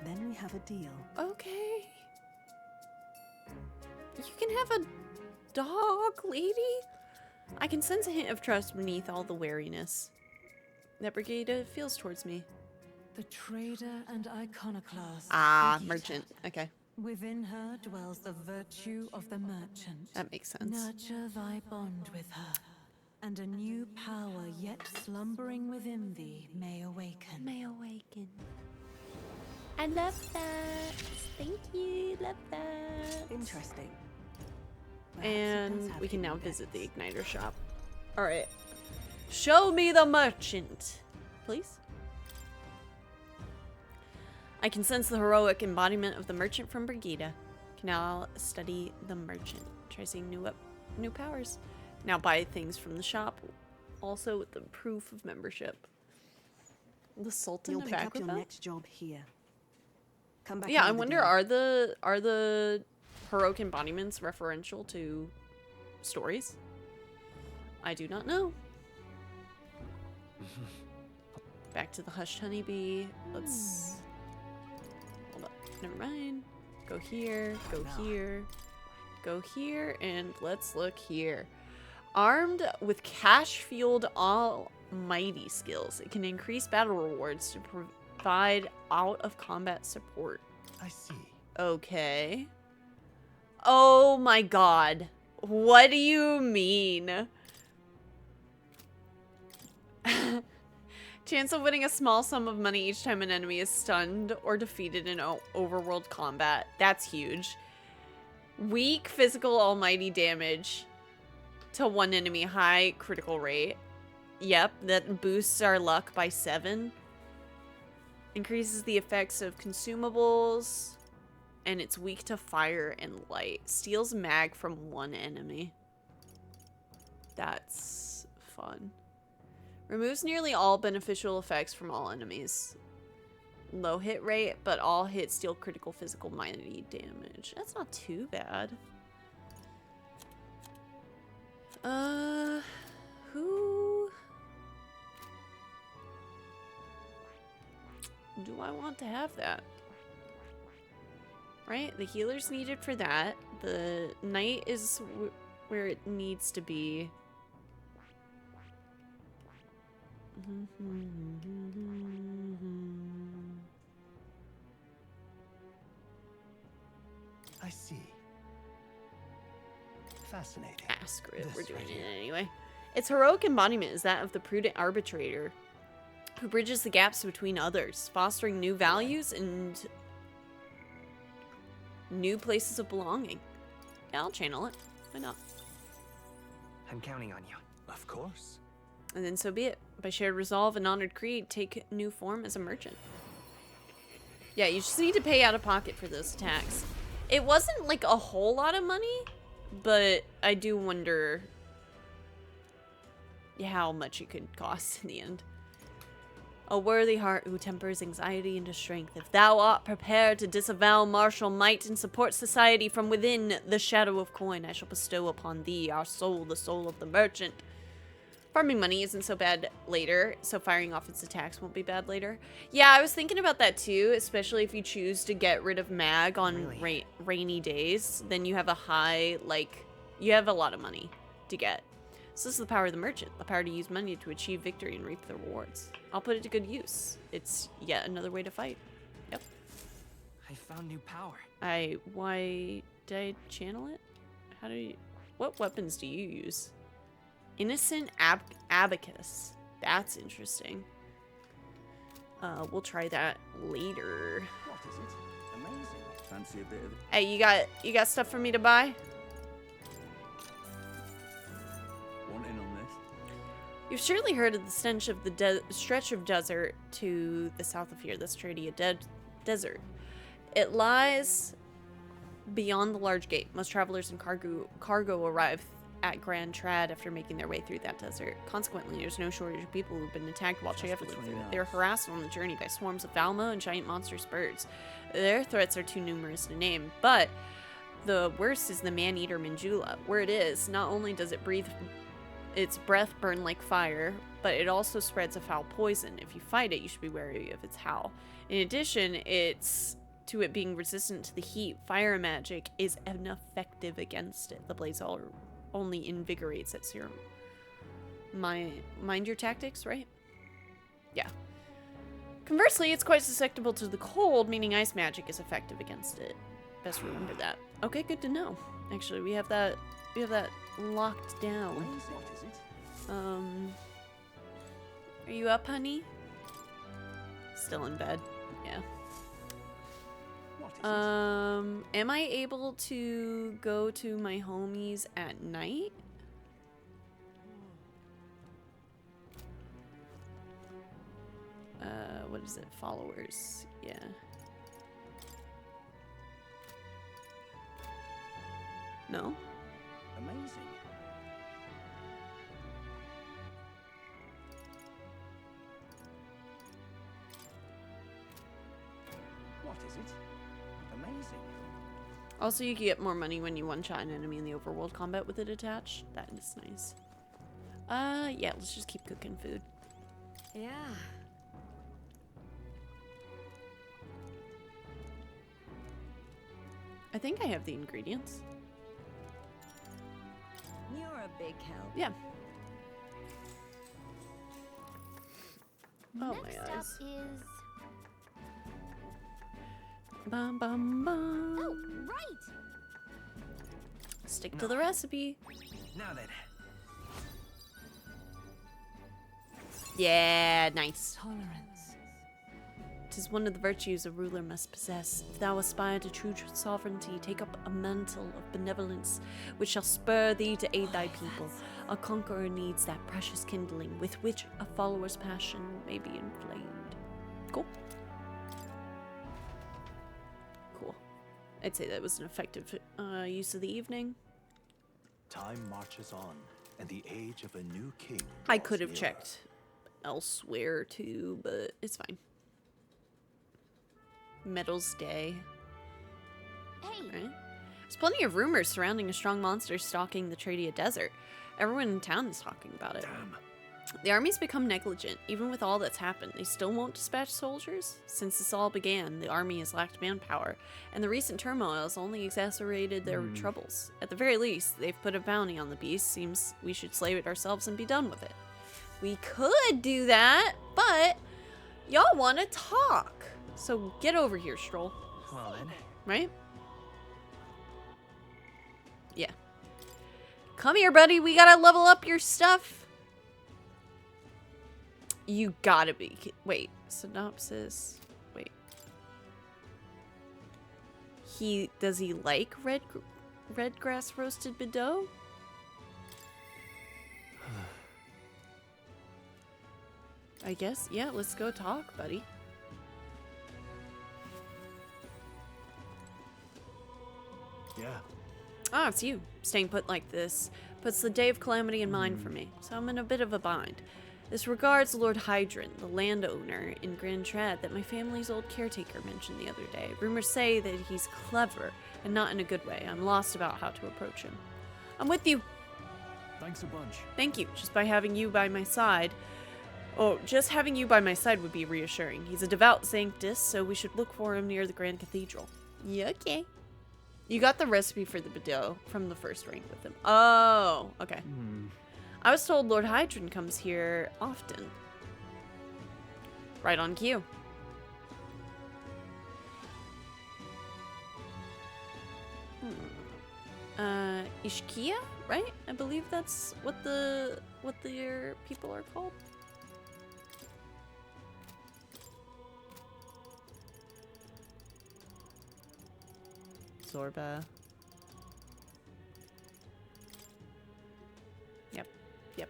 Then we have a deal. Okay. You can have a dog, lady? I can sense a hint of trust beneath all the wariness that Brigida feels towards me. The trader and iconoclast. Ah, Brigida. merchant. Okay. Within her dwells the virtue of the merchant. That makes sense. Nurture thy bond with her. And a new power yet slumbering within thee may awaken. May awaken. I love that. Thank you. Love that. Interesting. Perhaps it does And have we can now hidden visit the depths. Igniter shop. Alright. Show me the merchant, please. I can sense the heroic embodiment of the merchant from Brigida. Can now study the merchant. Try seeing new powers. Now buy things from the shop. Also with the proof of membership. The Sultan You'll of pick up your Agrabah? next job here. Come back. Yeah, I another wonder, day. are the heroic embodiments referential to stories? I do not know. Back to the hushed honeybee. Let's hold up. Never mind. Go here. Go here. Go here, and let's look here. Armed with cash-fueled almighty skills, it can increase battle rewards to provide out-of-combat support. I see. Okay. Oh my god. What do you mean? Chance of winning a small sum of money each time an enemy is stunned or defeated in overworld combat. That's huge. Weak physical almighty damage to one enemy, high critical rate. Yep, that boosts our luck by 7. Increases the effects of consumables. And it's weak to fire and light. Steals mag from one enemy. That's fun. Removes nearly all beneficial effects from all enemies. Low hit rate, but all hits deal critical physical mighty damage. That's not too bad. Who do I want to have that? Right? The healer's needed for that. The knight is where it needs to be. I see. Fascinating. Ask her if This we're doing right it here. anyway. Its heroic embodiment is that of the prudent arbitrator who bridges the gaps between others, fostering new values and new places of belonging. Yeah, I'll channel it. Why not? I'm counting on you. Of course. And then so be it. By shared resolve and honored creed, take new form as a merchant. Yeah, you just need to pay out of pocket for those attacks. It wasn't like a whole lot of money, but I do wonder how much it could cost in the end. A worthy heart who tempers anxiety into strength. If thou art prepared to disavow martial might and support society from within the shadow of coin, I shall bestow upon thee our soul, the soul of the merchant. Farming money isn't so bad later, so firing off its attacks won't be bad later. Yeah, I was thinking about that too, especially if you choose to get rid of mag on rainy days. Then you have a high, you have a lot of money to get. So this is the power of the merchant, the power to use money to achieve victory and reap the rewards. I'll put it to good use. It's yet another way to fight. Yep. I found new power. Why did I channel it? How do you, what weapons do you use? Innocent abacus. That's interesting. We'll try that later. What is it? Amazing. Fancy a bit of it? Hey, you got stuff for me to buy? Want in on this? You've surely heard of the stench of the stretch of desert to the south of here, the Stradia Desert. It lies beyond the large gate. Most travelers and cargo arrive at Grand Trad after making their way through that desert. Consequently, there's no shortage of people who've been attacked while traveling through it. They are harassed on the journey by swarms of Valmo and giant monstrous birds. Their threats are too numerous to name, but the worst is the man-eater Manjula. Where it is, not only does it breathe its breath burn like fire, but it also spreads a foul poison. If you fight it, you should be wary of its howl. In addition, to it being resistant to the heat, fire magic is ineffective against it. The blaze only invigorates its serum. Mind your tactics, right? Yeah. Conversely, it's quite susceptible to the cold, meaning ice magic is effective against it. Best remember that. Okay, good to know. Actually, we have that locked down. What is it? Are you up, honey? Still in bed. Yeah. What is Am I able to go to my homies at night? What is it? Followers. Yeah. No? Amazing. What is it? Amazing. Also, you can get more money when you one-shot an enemy in the overworld combat with it attached. That is nice. Yeah, let's just keep cooking food. Yeah. I think I have the ingredients. You're a big help. Yeah. Oh, my Next up eyes. is... Bum, bum, bum. Oh, right! Stick to the recipe. Now then. Yeah, nice. Tolerance. 'Tis one of the virtues a ruler must possess. If thou aspire to true sovereignty, take up a mantle of benevolence, which shall spur thee to aid thy people. A conqueror needs that precious kindling with which a follower's passion may be inflamed. Cool. Cool. I'd say that was an effective use of the evening. Time marches on, and the age of a new king. I draws could have nearer. checked elsewhere too, but it's fine. Medals Day. Hey, Right? There's plenty of rumors surrounding a strong monster stalking the Tradia Desert. Everyone in town is talking about it. Damn. The army's become negligent. Even with all that's happened, they still won't dispatch soldiers? Since this all began, the army has lacked manpower, and the recent turmoil has only exacerbated their troubles. At the very least, they've put a bounty on the beast. Seems we should slay it ourselves and be done with it. We could do that, but y'all want to talk. So get over here, Stroll. Well then. Right? Yeah. Come here, buddy. We gotta level up your stuff. You gotta be. Wait. Synopsis. Wait. Does he like red grass roasted Bidot? I guess. Yeah, let's go talk, buddy. Yeah. Ah, it's you. Staying put like this puts the day of calamity in mind for me, so I'm in a bit of a bind. This regards Lord Hydrant, the landowner in Grand Trad that my family's old caretaker mentioned the other day. Rumors say that he's clever, and not in a good way. I'm lost about how to approach him. I'm with you. Thanks a bunch. Thank you. Just by having you by my side. Oh, just having you by my side would be reassuring. He's a devout sanctus, so we should look for him near the Grand Cathedral. Yeah, okay. You got the recipe for the Bidot from the first rank with him. Oh, okay. I was told Lord Hydrant comes here often. Right on cue. Ishkia, right? I believe that's what their people are called. Zorba. Yep. Yep.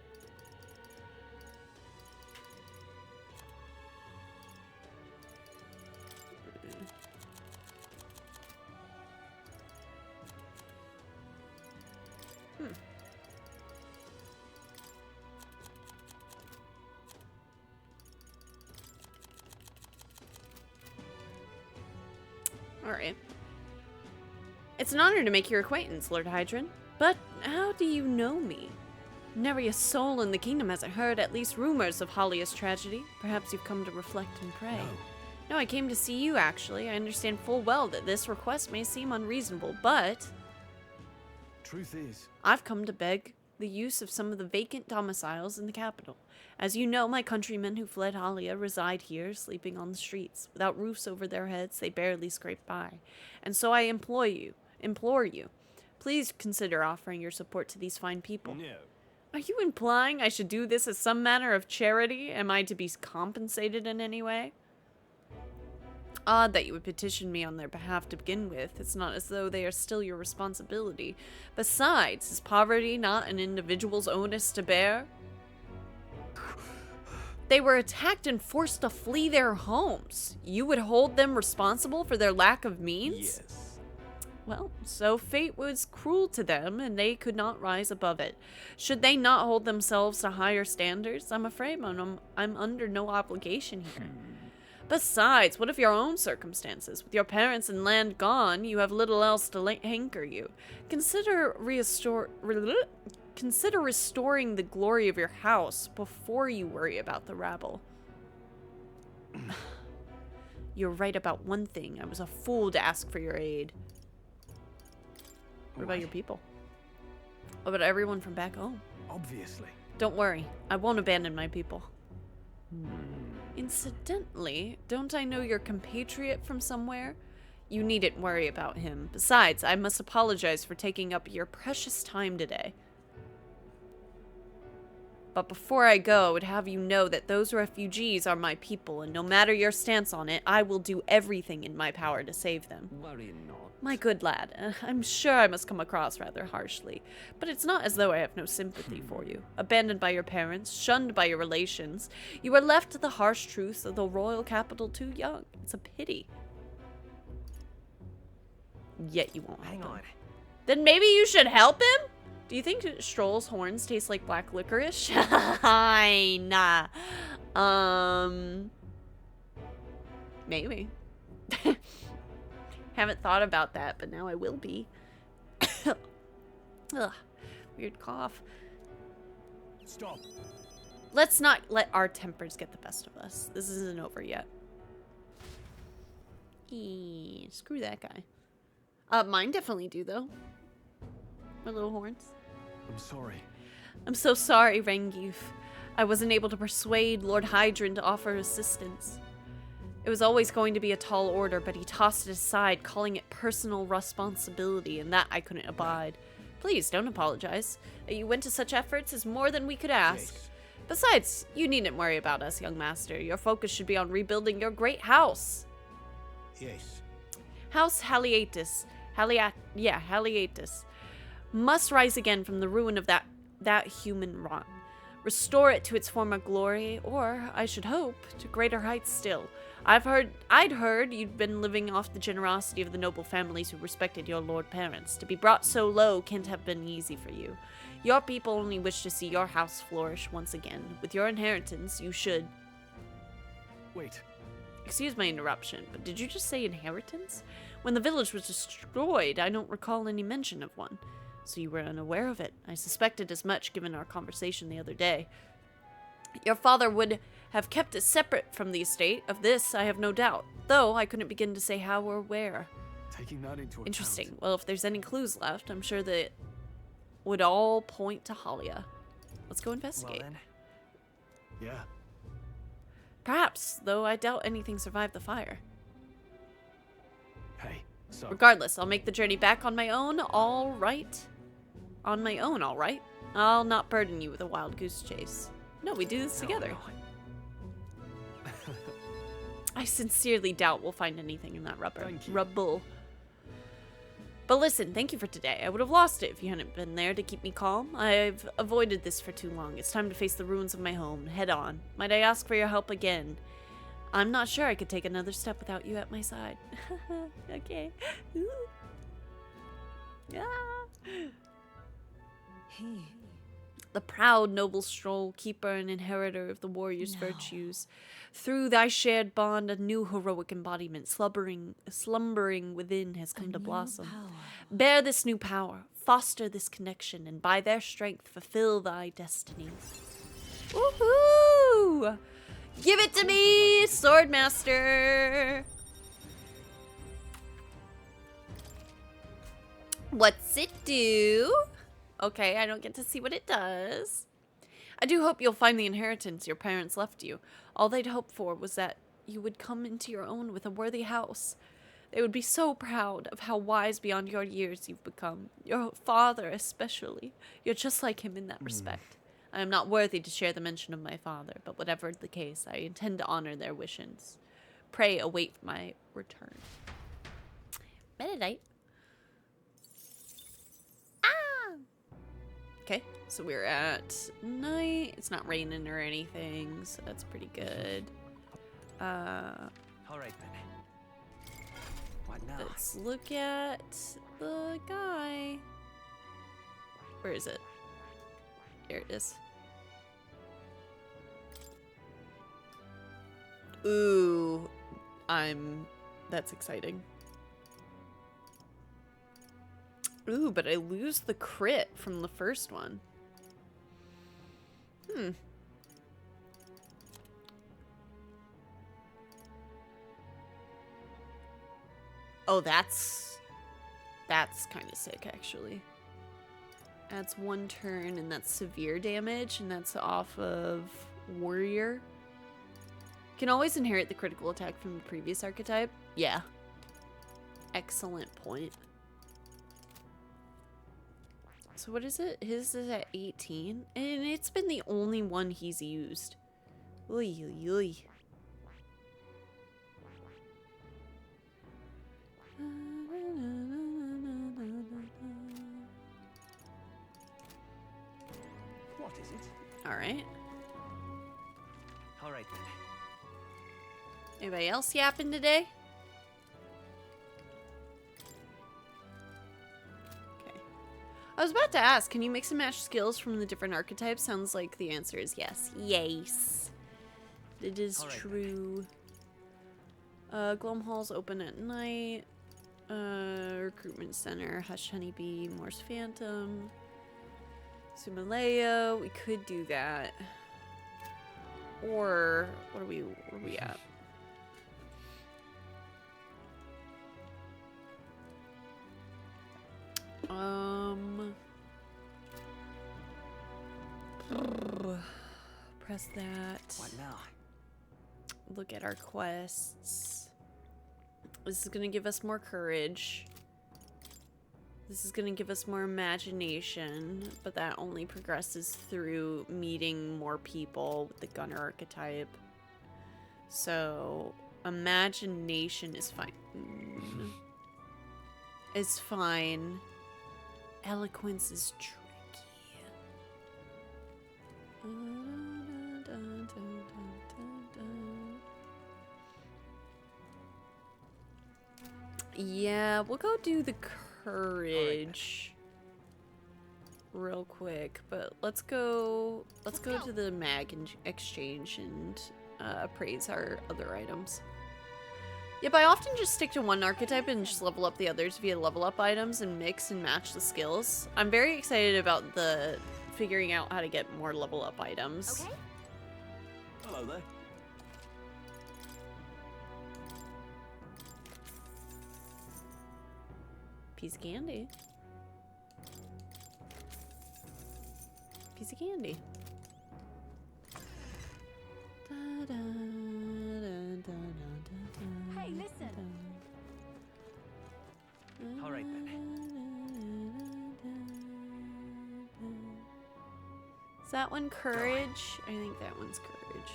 All right. It's an honor to make your acquaintance, Lord Hydrant. But how do you know me? Never a soul in the kingdom hasn't heard at least rumors of Halia's tragedy. Perhaps you've come to reflect and pray. No, I came to see you, actually. I understand full well that this request may seem unreasonable, but Truth is, I've come to beg the use of some of the vacant domiciles in the capital. As you know, my countrymen who fled Halia reside here, sleeping on the streets. Without roofs over their heads, they barely scrape by. And so I implore you, please consider offering your support to these fine people. no. Are you implying I should do this as some manner of charity? Am I to be compensated in any way? Odd that you would petition me on their behalf to begin with. It's not as though they are still your responsibility. Besides, is poverty not an individual's onus to bear? They were attacked and forced to flee their homes. You would hold them responsible for their lack of means? Yes. Well, so fate was cruel to them, and they could not rise above it. Should they not hold themselves to higher standards? I'm afraid I'm under no obligation here. Besides, what of your own circumstances? With your parents and land gone, you have little else to hanker you. Consider restoring the glory of your house before you worry about the rabble. You're right about one thing. I was a fool to ask for your aid. What about your people? What about everyone from back home? Obviously. Don't worry. I won't abandon my people. Incidentally, don't I know your compatriot from somewhere? You needn't worry about him. Besides, I must apologize for taking up your precious time today. But before I go, I would have you know that those refugees are my people, and no matter your stance on it, I will do everything in my power to save them. Worry not. My good lad, I'm sure I must come across rather harshly, but it's not as though I have no sympathy for you. Abandoned by your parents, shunned by your relations, you are left to the harsh truths of the royal capital too young. It's a pity. Yet you won't Hang help on. him. Then maybe you should help him? Do you think Stroll's horns taste like black licorice? Nah. Maybe. Haven't thought about that, but now I will be. Ugh, weird cough. Stop. Let's not let our tempers get the best of us. This isn't over yet. Screw that guy. Mine definitely do, though. My little horns. I'm sorry. I'm so sorry, Rangif. I wasn't able to persuade Lord Hydron to offer assistance. It was always going to be a tall order, but he tossed it aside, calling it personal responsibility, and that I couldn't abide. Please, don't apologize. That you went to such efforts is more than we could ask. Yes. Besides, you needn't worry about us, young master. Your focus should be on rebuilding your great house. Yes. House Haliatus. Haliatus. Must rise again from the ruin of that human rot. Restore it to its former glory, or, I should hope, to greater heights still. I'd heard you'd been living off the generosity of the noble families who respected your lord parents. To be brought so low can't have been easy for you. Your people only wish to see your house flourish once again. With your inheritance, you should... Wait. Excuse my interruption, but did you just say inheritance? When the village was destroyed, I don't recall any mention of one. So you were unaware of it. I suspected as much given our conversation the other day. Your father would have kept it separate from the estate. Of this, I have no doubt. Though, I couldn't begin to say how or where. Taking that into account. Interesting. Well, if there's any clues left, I'm sure that would all point to Halia. Let's go investigate. Well then. Yeah. Perhaps, though I doubt anything survived the fire. Hey, so... Regardless, I'll make the journey back on my own, all right? On my own, all right? I'll not burden you with a wild goose chase. No, we do this together. No. I sincerely doubt we'll find anything in that Thank you. rubble. But listen, thank you for today. I would have lost it if you hadn't been there to keep me calm. I've avoided this for too long. It's time to face the ruins of my home, head on. Might I ask for your help again? I'm not sure I could take another step without you at my side. Okay. Ooh. Ah. He. The proud noble Stroll, keeper and inheritor of the warrior's virtues. Through thy shared bond, a new heroic embodiment slumbering within has come to blossom. Bear this new power, foster this connection, and by their strength fulfill thy destiny. Woohoo! Give it to me, Swordmaster! What's it do? Okay, I don't get to see what it does. I do hope you'll find the inheritance your parents left you. All they'd hoped for was that you would come into your own with a worthy house. They would be so proud of how wise beyond your years you've become. Your father especially. You're just like him in that respect. I am not worthy to share the mention of my father, but whatever the case, I intend to honor their wishes. Pray await my return. Metadite. Ah! Okay, so we're at night. It's not raining or anything, so that's pretty good. All right then. What now? Let's look at the guy. Where is it? Here it is. Ooh, that's exciting. Ooh, but I lose the crit from the first one. Oh, that's kind of sick, actually. That's 1 turn, and that's severe damage, and that's off of warrior. Can always inherit the critical attack from the previous archetype. Yeah. Excellent point. So what is it? His is at 18, and it's been the only one he's used. Oy, oy, oy. What is it? All right. All right then. Anybody else yapping today? Okay. I was about to ask, can you mix and match skills from the different archetypes? Sounds like the answer is yes. Yes. It is true. Glum Hall's open at night. Recruitment Center, Hush Honeybee, Morse Phantom. Sumaleo, we could do that. Or, where are we at? Press that. What now? Look at our quests. This is gonna give us more courage. This is gonna give us more imagination, but that only progresses through meeting more people with the gunner archetype. So, imagination is fine. Is fine. Eloquence is tricky. Yeah, we'll go do the courage real quick, but let's go to the mag exchange and appraise our other items. Yep, I often just stick to one archetype and just level up the others via level up items and mix and match the skills. I'm very excited about the figuring out how to get more level up items. Okay. Hello there. Piece of candy. Piece of candy. Hey, listen. All right then. Is that one courage? I think that one's courage.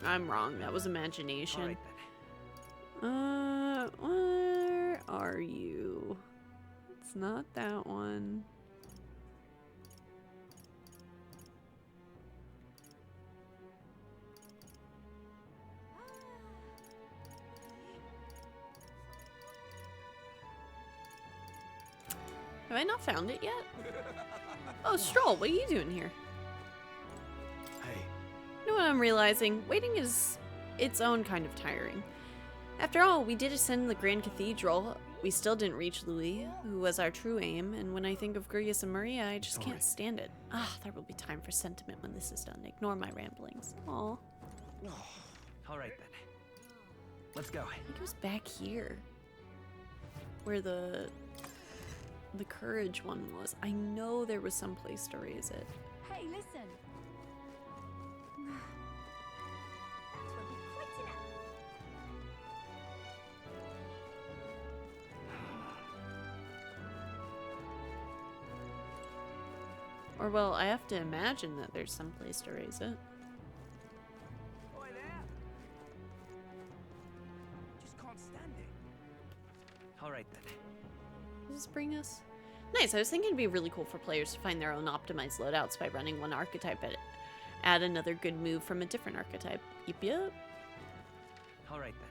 I'm wrong. That was imagination. All right then. Where are you? It's not that one. Have I not found it yet? Oh, Stroll, what are you doing here? Hey, You know what I'm realizing? Waiting is its own kind of tiring. After all, we did ascend the Grand Cathedral. We still didn't reach Louis, who was our true aim, and when I think of Grius and Maria, I just can't stand it. Ah, there will be time for sentiment when this is done. Ignore my ramblings. Aw. All right then. Let's go. I think it was back here. Where the courage one was. I know there was some place to raise it. Hey, listen. That will be quite enough. Or, well, I have to imagine that there's some place to raise it. Oi there. Just can't stand it. All right then. Does this bring us? Nice. I was thinking it'd be really cool for players to find their own optimized loadouts by running one archetype and add another good move from a different archetype. Yep. All right then.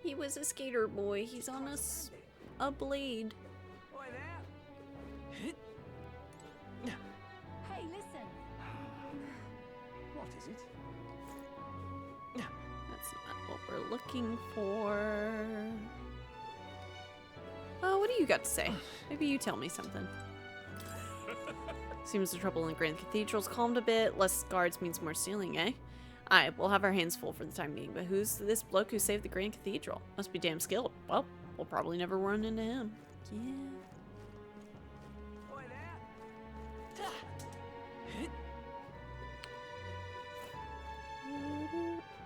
He was a skater boy. He's on a blade. Oi there. Hey, listen. What is it? That's not what we're looking for. Oh, what do you got to say? Maybe you tell me something. Seems the trouble in the Grand Cathedral's calmed a bit. Less guards means more stealing, eh? Aye, we'll have our hands full for the time being, but who's this bloke who saved the Grand Cathedral? Must be damn skilled. Well, we'll probably never run into him. Yeah. Oi there.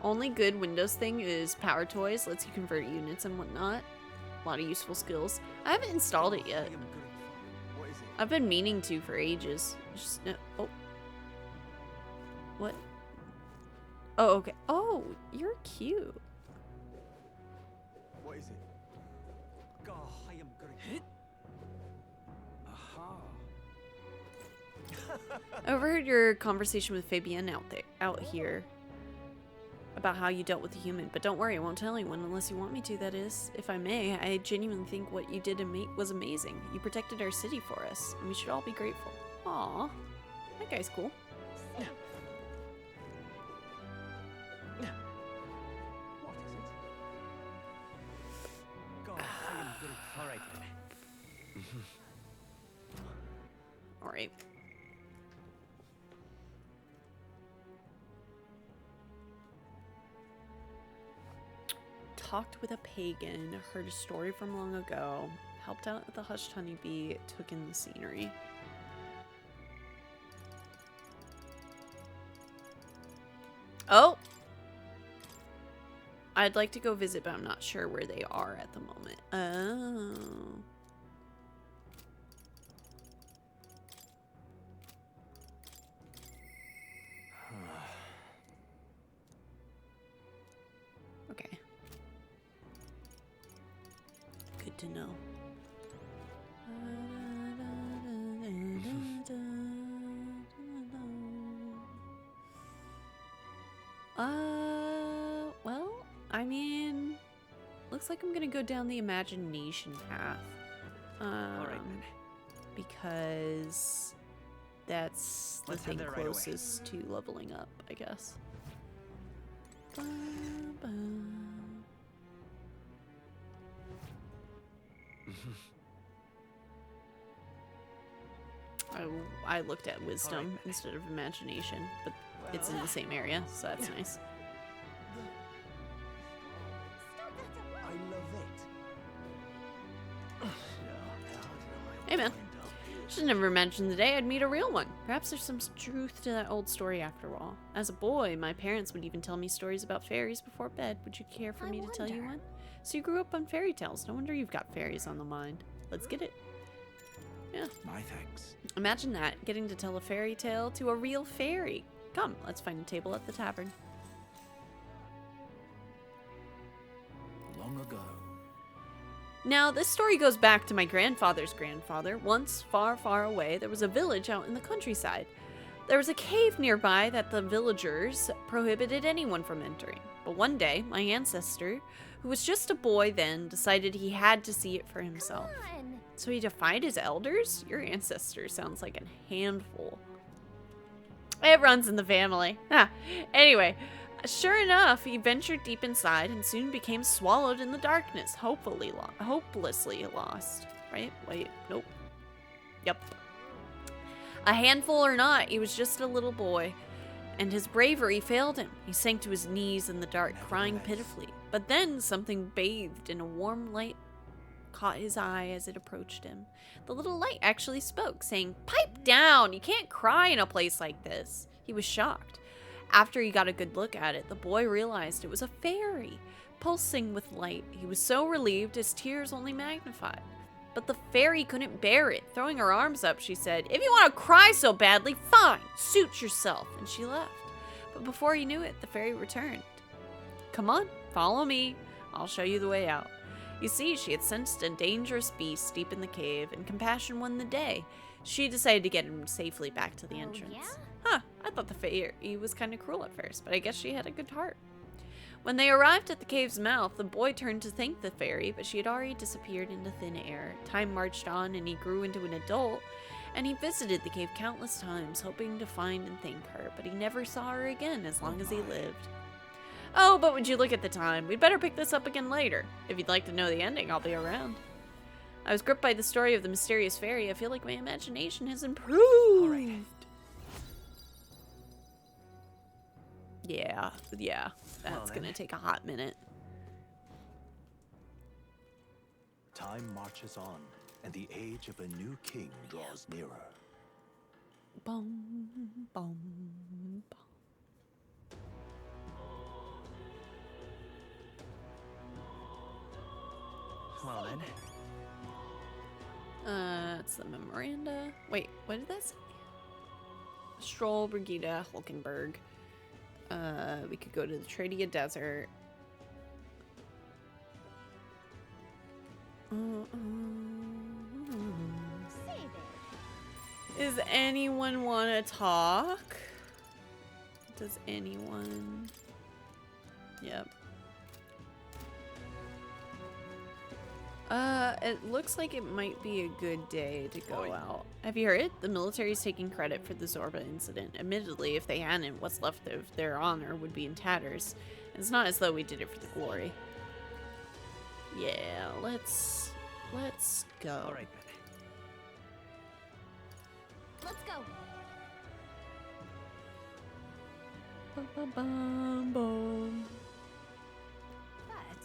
Only good Windows thing is Power Toys. Lets you convert units and whatnot. A lot of useful skills. I haven't installed it yet. What is it? I've been meaning to for ages. Just no. Oh. What? Oh, okay. Oh, you're cute. What is it? God, I am good. Aha. I overheard your conversation with Fabienne out here about how you dealt with the human, but don't worry, I won't tell anyone unless you want me to, that is. If I may, I genuinely think what you did was amazing. You protected our city for us, and we should all be grateful. Aw, that guy's cool. What is it? God, I am good. All right then. Alright. Talked with a pagan, heard a story from long ago, helped out at the hushed honeybee, took in the scenery. Oh! I'd like to go visit, but I'm not sure where they are at the moment. Oh. Okay. Good to know. Well, I mean, looks like I'm gonna go down the imagination path. All right then. Because that's the Let's head thing there right away. closest to leveling up, I guess. I looked at wisdom instead of imagination, but it's in the same area, so that's nice. I love it. Hey man, should never imagine the day I'd meet a real one. Perhaps there's some truth to that old story after all. As a boy, my parents would even tell me stories about fairies before bed. Would you care for I me to tell you wonder. one? So you grew up on fairy tales. No wonder you've got fairies on the mind. Let's get it. Yeah. My thanks. Imagine that, getting to tell a fairy tale to a real fairy. Come, let's find a table at the tavern. Long ago, Now, this story goes back to my grandfather's grandfather. Once, far, far away, there was a village out in the countryside. There was a cave nearby that the villagers prohibited anyone from entering. But one day, my ancestor, who was just a boy then, decided he had to see it for himself. Come on. So he defied his elders? Your ancestor sounds like a handful. It runs in the family. Anyway, sure enough, he ventured deep inside and soon became swallowed in the darkness, hopelessly lost. Right? Wait, nope. Yep. A handful or not, he was just a little boy, and his bravery failed him. He sank to his knees in the dark, crying pitifully. But then something bathed in a warm light caught his eye as it approached him. The little light actually spoke, saying, "Pipe down! You can't cry in a place like this." He was shocked. After he got a good look at it, the boy realized it was a fairy, pulsing with light. He was so relieved his tears only magnified. But the fairy couldn't bear it. Throwing her arms up, she said, "If you want to cry so badly, fine, suit yourself." And she left. But before he knew it, the fairy returned. "Come on, follow me. I'll show you the way out." You see, she had sensed a dangerous beast deep in the cave, and compassion won the day. She decided to get him safely back to the entrance. Yeah? Huh, I thought the fairy was kind of cruel at first, but I guess she had a good heart. When they arrived at the cave's mouth, the boy turned to thank the fairy, but she had already disappeared into thin air. Time marched on, and he grew into an adult, and he visited the cave countless times, hoping to find and thank her, but he never saw her again as long as he lived. Oh, but would you look at the time? We'd better pick this up again later. If you'd like to know the ending, I'll be around. I was gripped by the story of the mysterious fairy. I feel like my imagination has improved. Yeah, that's gonna take a hot minute. Time marches on, and the age of a new king draws nearer. Boom, boom, boom. Well then. It's the memoranda. Wait, what did that say? Stroll, Brigida, Hulkenberg. We could go to the Tradia Desert. Does anyone want to talk? Does anyone? Yep. It looks like it might be a good day to go out. Have you heard? The military's taking credit for the Zorba incident. Admittedly, if they hadn't, what's left of their honor would be in tatters. It's not as though we did it for the glory. Yeah, let's go. All right then. Let's go. Ba-ba-bum-bum.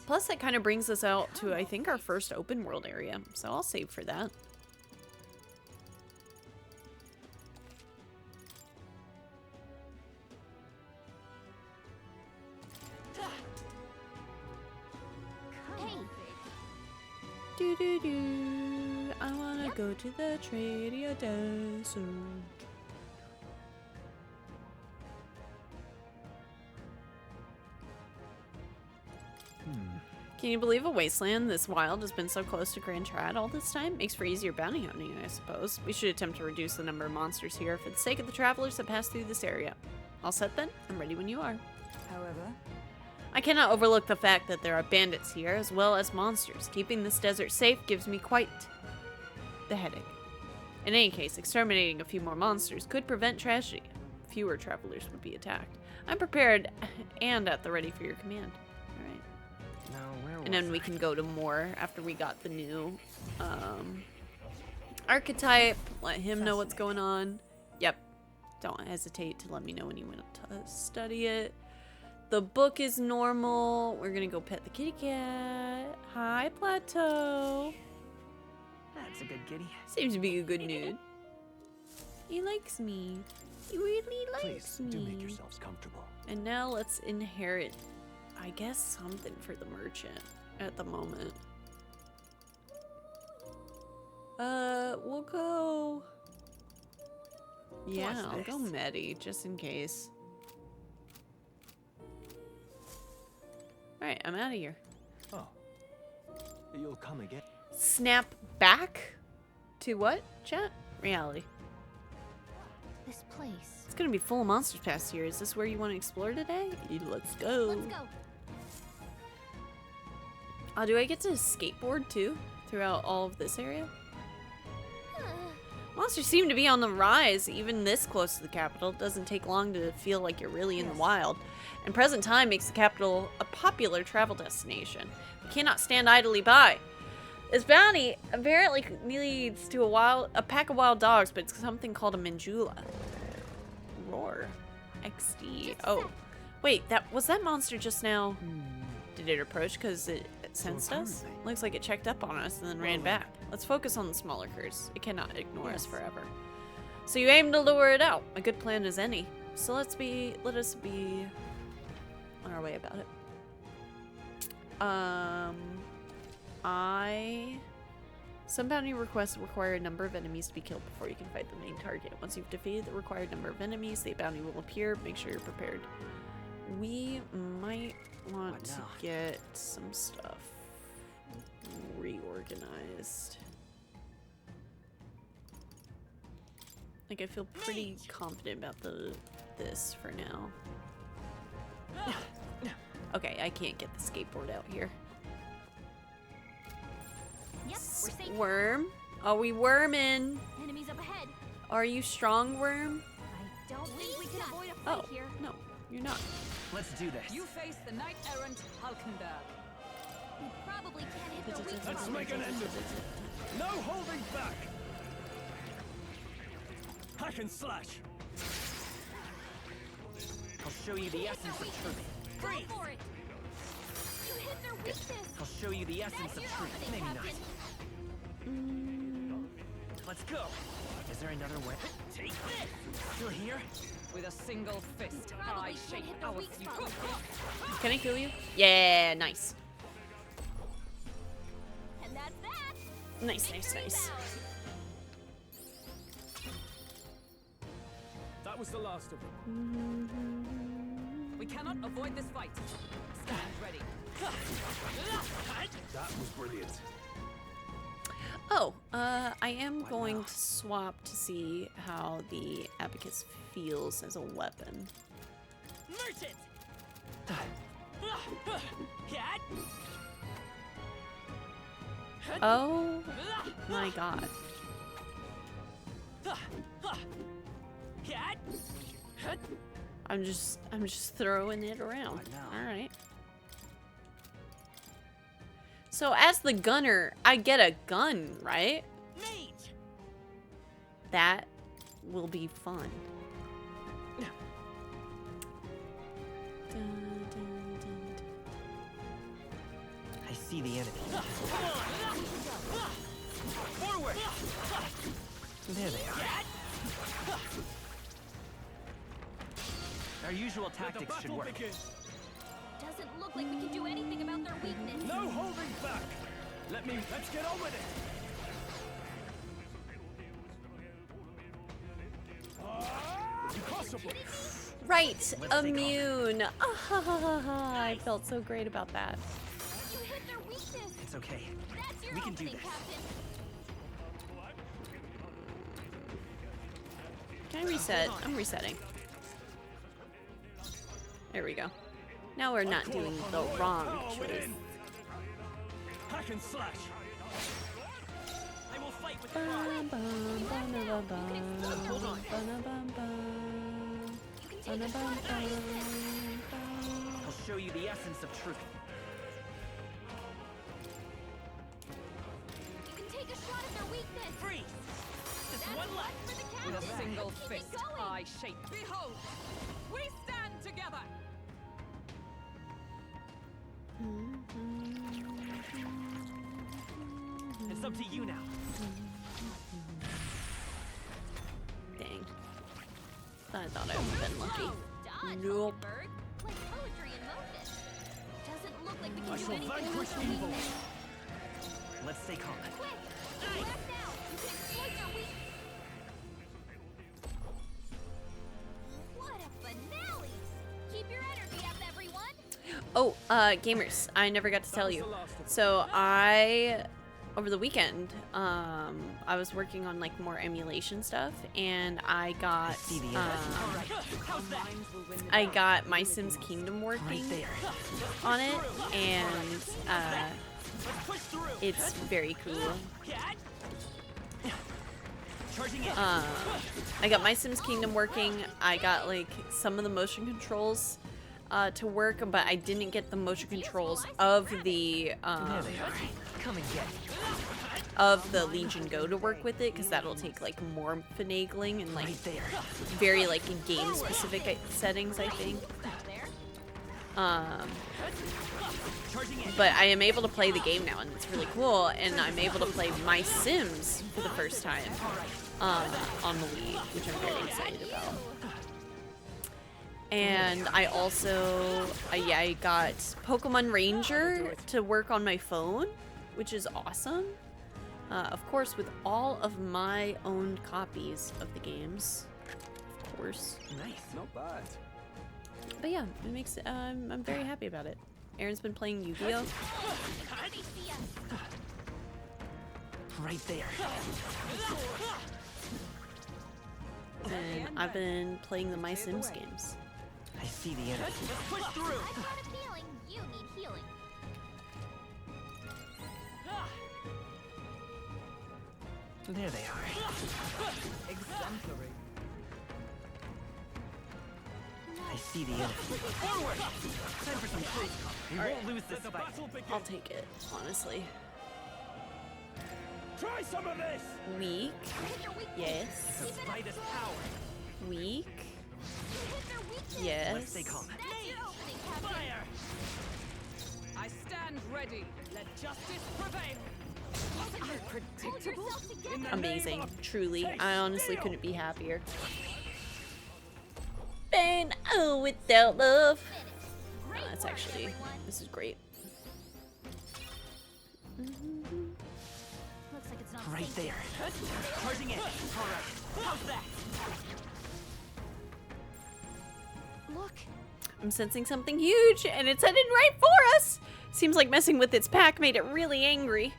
Plus, that kind of brings us out to, I think, our first open world area. So I'll save for that. Hey. Do-do-do. I wanna go to the Tradia Desert. Can you believe a wasteland this wild has been so close to Grand Trad all this time? Makes for easier bounty hunting, I suppose. We should attempt to reduce the number of monsters here for the sake of the travelers that pass through this area. All set then? I'm ready when you are. However, I cannot overlook the fact that there are bandits here as well as monsters. Keeping this desert safe gives me quite the headache. In any case, exterminating a few more monsters could prevent tragedy. Fewer travelers would be attacked. I'm prepared and at the ready for your command. Alright. Now, where And then we can go to more after we got the new archetype. Let him know what's going on. Yep. Don't hesitate to let me know when you want to study it. The book is normal. We're gonna go pet the kitty cat. Hi, Plateau. That's a good kitty. Seems to be a good dude. He likes me. He really likes Please, me. do make yourselves comfortable. And now let's inherit, I guess, something for the merchant at the moment. We'll go. Yeah, I'll go Medi, just in case. Alright, I'm out of here. Oh, you'll come again. Snap back to what, chat? Reality. This place. It's gonna be full of monsters past here. Is this where you want to explore today? Let's go. Let's go. Do I get to skateboard too throughout all of this area? Monsters seem to be on the rise, even this close to the capital. It doesn't take long to feel like you're really in the wild. And present time makes the capital a popular travel destination. We cannot stand idly by. This bounty apparently leads to a pack of wild dogs, but it's something called a Manjula. Roar. XD. Oh. Wait, was that monster just now? Did it approach because it sensed us? Looks like it checked up on us and then ran back. Let's focus on the smaller curs. It cannot ignore us forever. So you aim to lure it out. A good plan as any. So let us be on our way about it. Some bounty requests require a number of enemies to be killed before you can fight the main target. Once you've defeated the required number of enemies, the bounty will appear. Make sure you're prepared. We might want to get some stuff reorganized. Like, I feel pretty confident about this for now. Okay, I can't get the skateboard out here. Yep, we're safe. Worm? Are we worming? Enemies up ahead. Are you strong, Worm? I don't think we can avoid a fight Oh, here. no, you're not. Let's do this. You face the knight errant Halkenberg. We probably can't hit their weak Let's spot. make an end of it. No holding back. Hack and slash. I'll show you the essence of truth. Go for it. You hit their weakness. I'll show you the essence That's of your truth. opening, Maybe not. Captain. Let's go. Is there another way? Take this. Still here? With a single fist, Probably I can't shape hit their our weak future. spot. Can I kill you? Yeah, nice. And that's that. Nice. Victory's ours. That was the last of them. We cannot avoid this fight. Stand ready. That was brilliant. Oh, I am going to swap to see how the abacus feels as a weapon. Merchant! Oh my god. I'm just throwing it around. Alright. So as the gunner, I get a gun, right? Mage! That will be fun. I see the enemy. Forward! There they are. Our usual Let the tactics should battle work. begin. Doesn't look like we can do anything about their weakness. No holding back. Let's get on with it. Impossible. Right, immune. I felt so great about that. You hit their weakness. It's okay. That's your We can do opening, this. Captain. Can I reset? I'm resetting. There we go. Now we're not doing the wrong choice. Hack and slash. I will fight with the rod. I'll show you the essence of truth. You can take a shot at their weakness. Freeze! Just That's one left. for the With captain. a single Keep it fist, going. I shape. Behold, we stand together. It's up to you now. Dang. I thought I would have been lucky. Dodge, Nope. Hulkenberg. Like poetry in motion. Doesn't look like we can I do shall anything vanquish with their evil. weakness. Let's stay calm. Quick! Left now! You can exploit their weakness! What a finale! Keep your energy up, everyone! Oh, gamers, I never got to tell you. So over the weekend, I was working on like more emulation stuff, and I got, See the enemy. All right. How's that? Minds will win the I battle. got My Sims Kingdom working Right there. on it, and Let's push through. it's very cool. Charging in. I got My Sims Kingdom working. I got like some of the motion controls to work, but I didn't get the motion controls of the There they are. Come and get it. of the Legion Go to work with it, because that'll take like more finagling and like Right there. very like game specific settings, I think. Out there. But I am able to play the game now, and it's really cool. And I'm able to play My Sims for the first time on the Wii, which I'm very excited about. And I also, I got Pokemon Ranger to work on my phone, which is awesome. Of course, with all of my owned copies of the games, of course. Nice. Not bad. But yeah, it makes I'm very happy about it. Aaron's been playing Yu-Gi-Oh. Right there. And I've been playing the My Sims games. I see the enemy. I've got a feeling you need healing. There they are. Exemplary. I see the enemy. Forward! Time for some close call. We won't lose this The fight. battle begins. I'll take it, honestly. Try some of this. Weak. Hit their weakness. Yes. The brightest power. Weak. Hit their weakness. Yes. Let's stay calm. That's your opening, Captain. Fire! I stand ready. Let justice prevail. Hold yourself together. Amazing. Truly. I honestly couldn't be happier. Pain, oh, without love. Great That's work, actually, everyone. this is great. Looks like it's not Right safe. there. Charging in. Alright. How's that? Look. I'm sensing something huge, and it's headed right for us. Seems like messing with its pack made it really angry.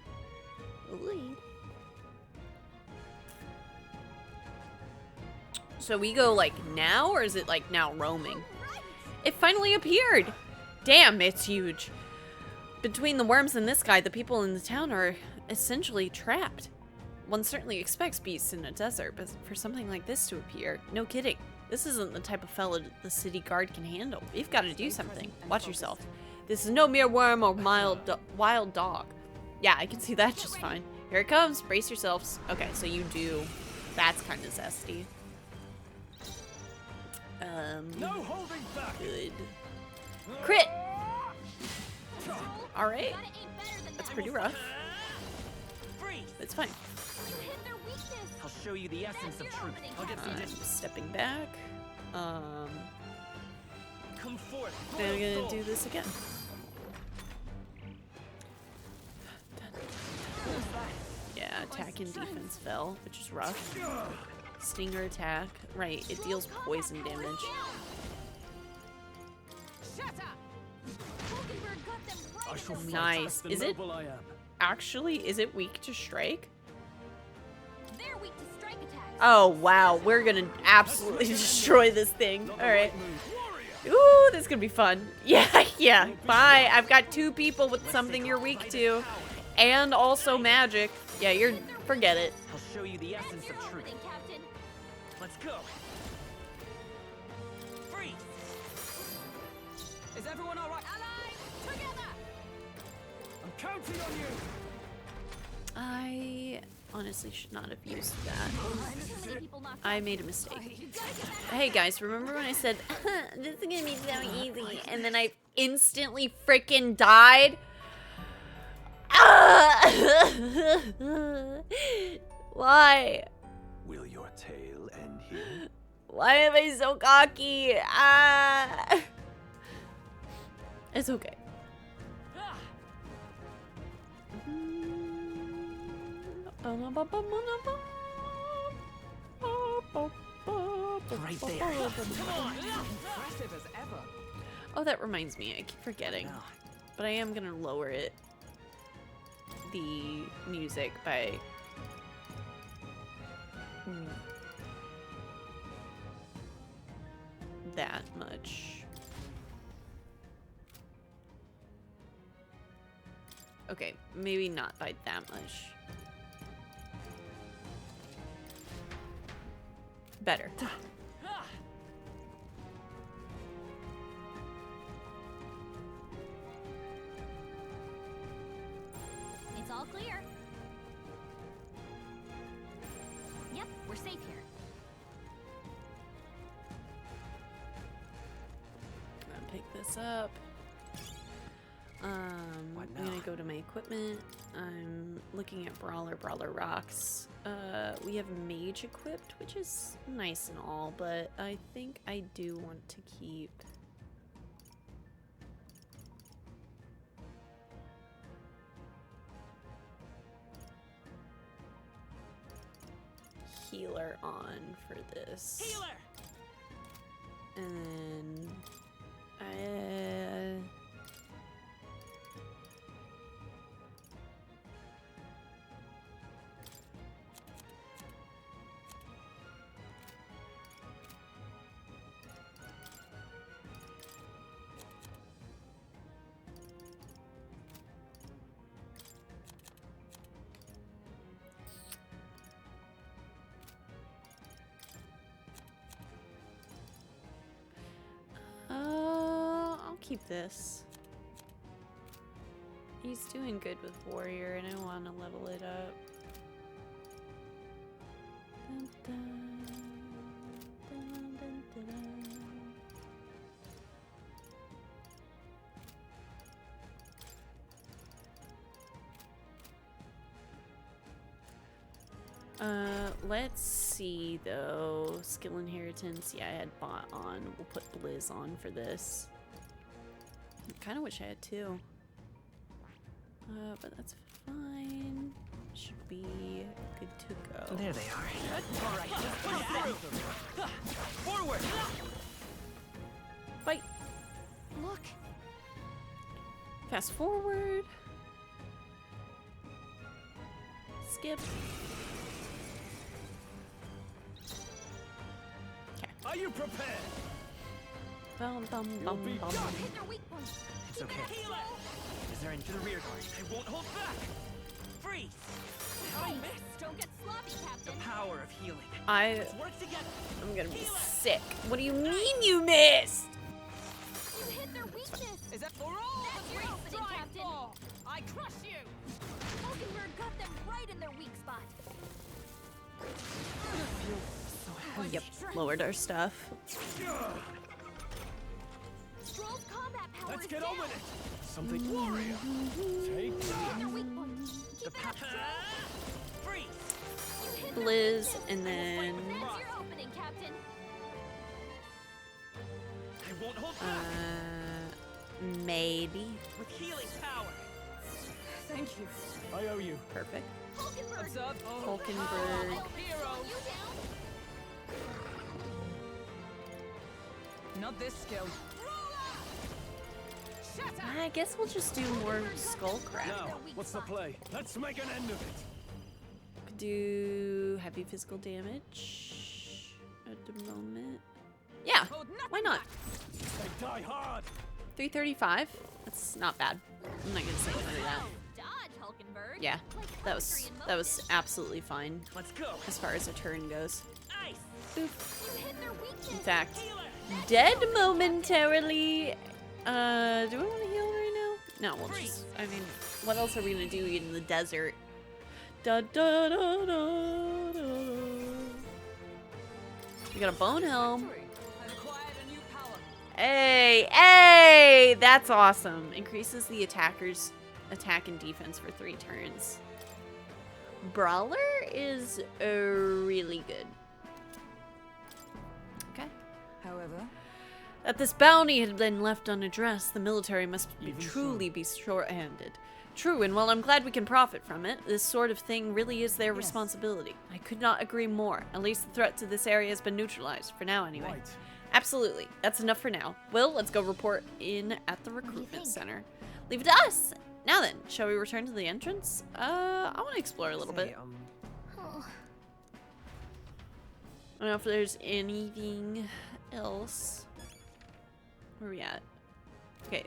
Ooh. So we go like now, or is it like now roaming? It finally appeared. Damn, it's huge. Between the worms and this guy, the people in the town are essentially trapped. One certainly expects beasts in a desert, but for something like this to appear, no kidding. This isn't the type of fellow the city guard can handle. We've got to do something. Watch yourself. This is no mere worm or wild dog. Yeah, I can see that just fine. Here it comes. Brace yourselves. Okay, so you do. That's kind of zesty. No holding back. Good. Crit! Alright. Gotta aim better than That's that. pretty rough. Freeze! It's fine. You hit their weakness. I'll show you the essence of truth. I'll get some I'm distance. stepping back. Come forth. Then I'm gonna do this again. Yeah, attack and defense fell, which is rough. Stinger attack. Right, it deals poison damage. Shut up. Hulkenberg got them right I in shall the fight Nice. as the Is it- noble I am. Actually, is it weak to strike? They're weak to strike attacks. Oh, wow. We're gonna absolutely destroy this thing. Not the Alright. right move. Ooh, this is gonna be fun. Yeah, yeah. Bye. I've got two people with something you're weak to. And also magic. Yeah, you're... Forget it. I'll show you the essence That's your of truth. opening, Captain. Let's go. Freeze! Is everyone all right? Allies, together. I'm counting on you. I honestly should not have used that. Too many people knocked I out. made a mistake. You gotta get back. Hey guys, remember when I said, this is gonna be so easy, and then I instantly freaking died? Ah! Why? Will your tale end here? Why am I so cocky? Ah! It's okay. Right there. Impressive as ever. Oh, that reminds me. I keep forgetting. But I am gonna lower it. The music by... that much. Okay, maybe not by that much. Better. It's all clear. Yep, we're safe here. I'll pick this up. I'm gonna go to my equipment. I'm looking at Brawler Rocks. We have Mage equipped, which is nice and all, but I think I do want to keep Healer on for this. Healer! And I'll keep this. He's doing good with Warrior, and I want to level it up. Dun, dun, dun, dun, dun, dun. Let's see though. Skill inheritance. Yeah, I had bot on. We'll put Blizz on for this. I kind of wish I had two. But that's fine. Should be good to go. There they are. All right, let's push through. Forward. Fight. Look, Fast forward. Skip. Are you prepared? Bum bum bum be bum. done. hit their weak point. It's okay. As they're into the rear guard, I won't hold back. Freeze. I missed. Don't get sloppy, The Captain. power of healing. I'm Work together. gonna be sick. What do you mean you missed? You hit their weakness. Is that for all That's that your we opening, strive Captain. for? I crush you. Hulkenberg got them right in their weak spot. Yep, lowered our stuff. Stroll's combat power Let's is get down. on with it. Something warrior. Take Hit that. their weak point. Keep it up, Stroll. Freeze. You hit their Blizz, weakness. and then That's your opening, Captain. I won't hold back. maybe. With healing power. Thank you. I owe you. Perfect. Hulkenberg. Observe. Hulkenberg. Hero. You down? Not this skill. I guess we'll just do more skull crap. Now, what's the play? Let's make an end of it. Could do heavy physical damage at the moment. Yeah, why not? They die hard. 335. That's not bad. I'm not gonna say no to that. Dodge, Hulkenberg. Yeah, Like that poetry was in motion. absolutely fine Let's go. as far as a turn goes. Ice. Boop. You hit their weakness. In fact, Healer. dead momentarily. Do I want to heal right now? No, we'll just. I mean, what else are we gonna do in the desert? Da da da da da. We got a bone helm. I've acquired a new power. Hey, that's awesome. Increases the attacker's attack and defense for 3 turns. Brawler is really good. Okay. However, That this bounty had been left unaddressed, the military must Even truly be short-handed. True, and while I'm glad we can profit from it, this sort of thing really is their responsibility. I could not agree more. At least the threat to this area has been neutralized, for now anyway. Right. Absolutely. That's enough for now. Will, let's go report in at the recruitment center. Leave it to us! Now then, shall we return to the entrance? I want to explore a little bit. Oh, I don't know if there's anything else. Where are we at? Okay.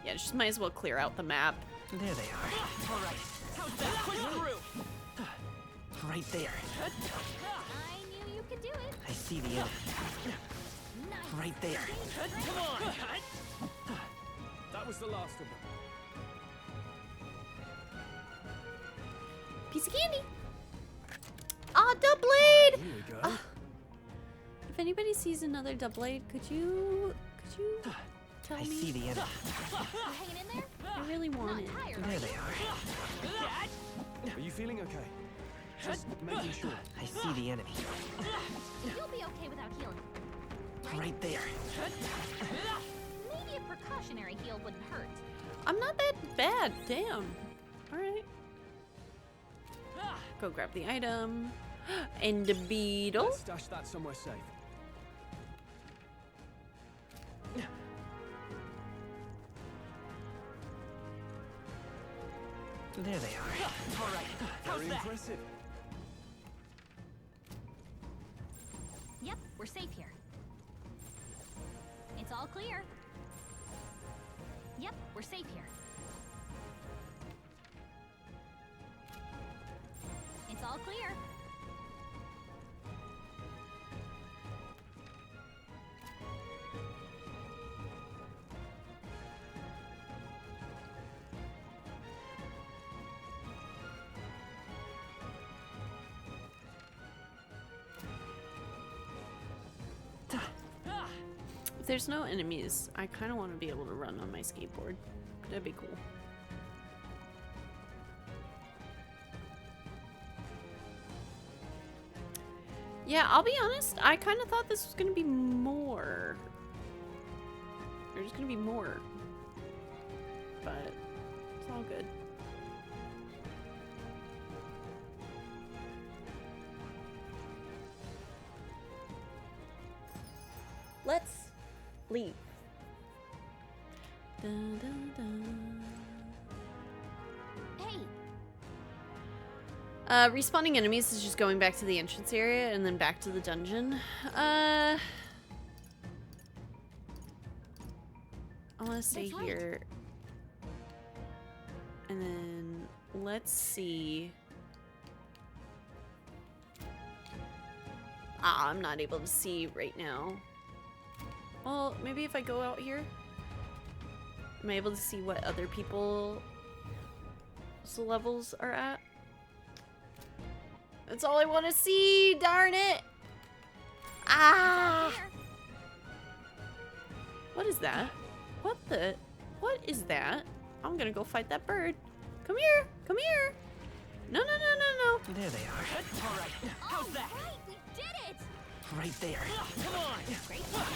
Yeah, just might as well clear out the map. There they are. All right. How's that? Push through. Right there. I knew you could do it. I see the end. Nice. Right there. Come on. That was the last of them. Piece of candy! Ah, Doubleblade! Here we go. Ah. If anybody sees another Doubleblade, could you tell I me? see the enemy. You hanging in there? I really want Not it. tired, There are they you? are. Are you feeling okay? Just making sure. I see the enemy. You'll be okay without healing. Right there. Maybe a precautionary heal wouldn't hurt. I'm not that bad. Damn. All right. Go grab the item. And the beetle. Let's stash that somewhere safe. There they are. All right. How's Very that? impressive. Yep, we're safe here. It's all clear. Yep, we're safe here. It's all clear. If there's no enemies, I kind of want to be able to run on my skateboard. That'd be cool. Yeah, I'll be honest. I kind of thought this was going to be more. There's going to be more. But it's all good. Let's leave. Dun, dun, dun. Hey, Respawning enemies is just going back to the entrance area and then back to the dungeon. I want to stay That's right. here. And then let's see. Ah, I'm not able to see right now. Well, maybe if I go out here, am I able to see what other people's levels are at? That's all I want to see, darn it! Ah! here. What is that? What is that? I'm gonna go fight that bird. Come here! Come here! No, no, no, no, no. There they are. All right. How's that? Right, we did it! Right there. Come on. Great job.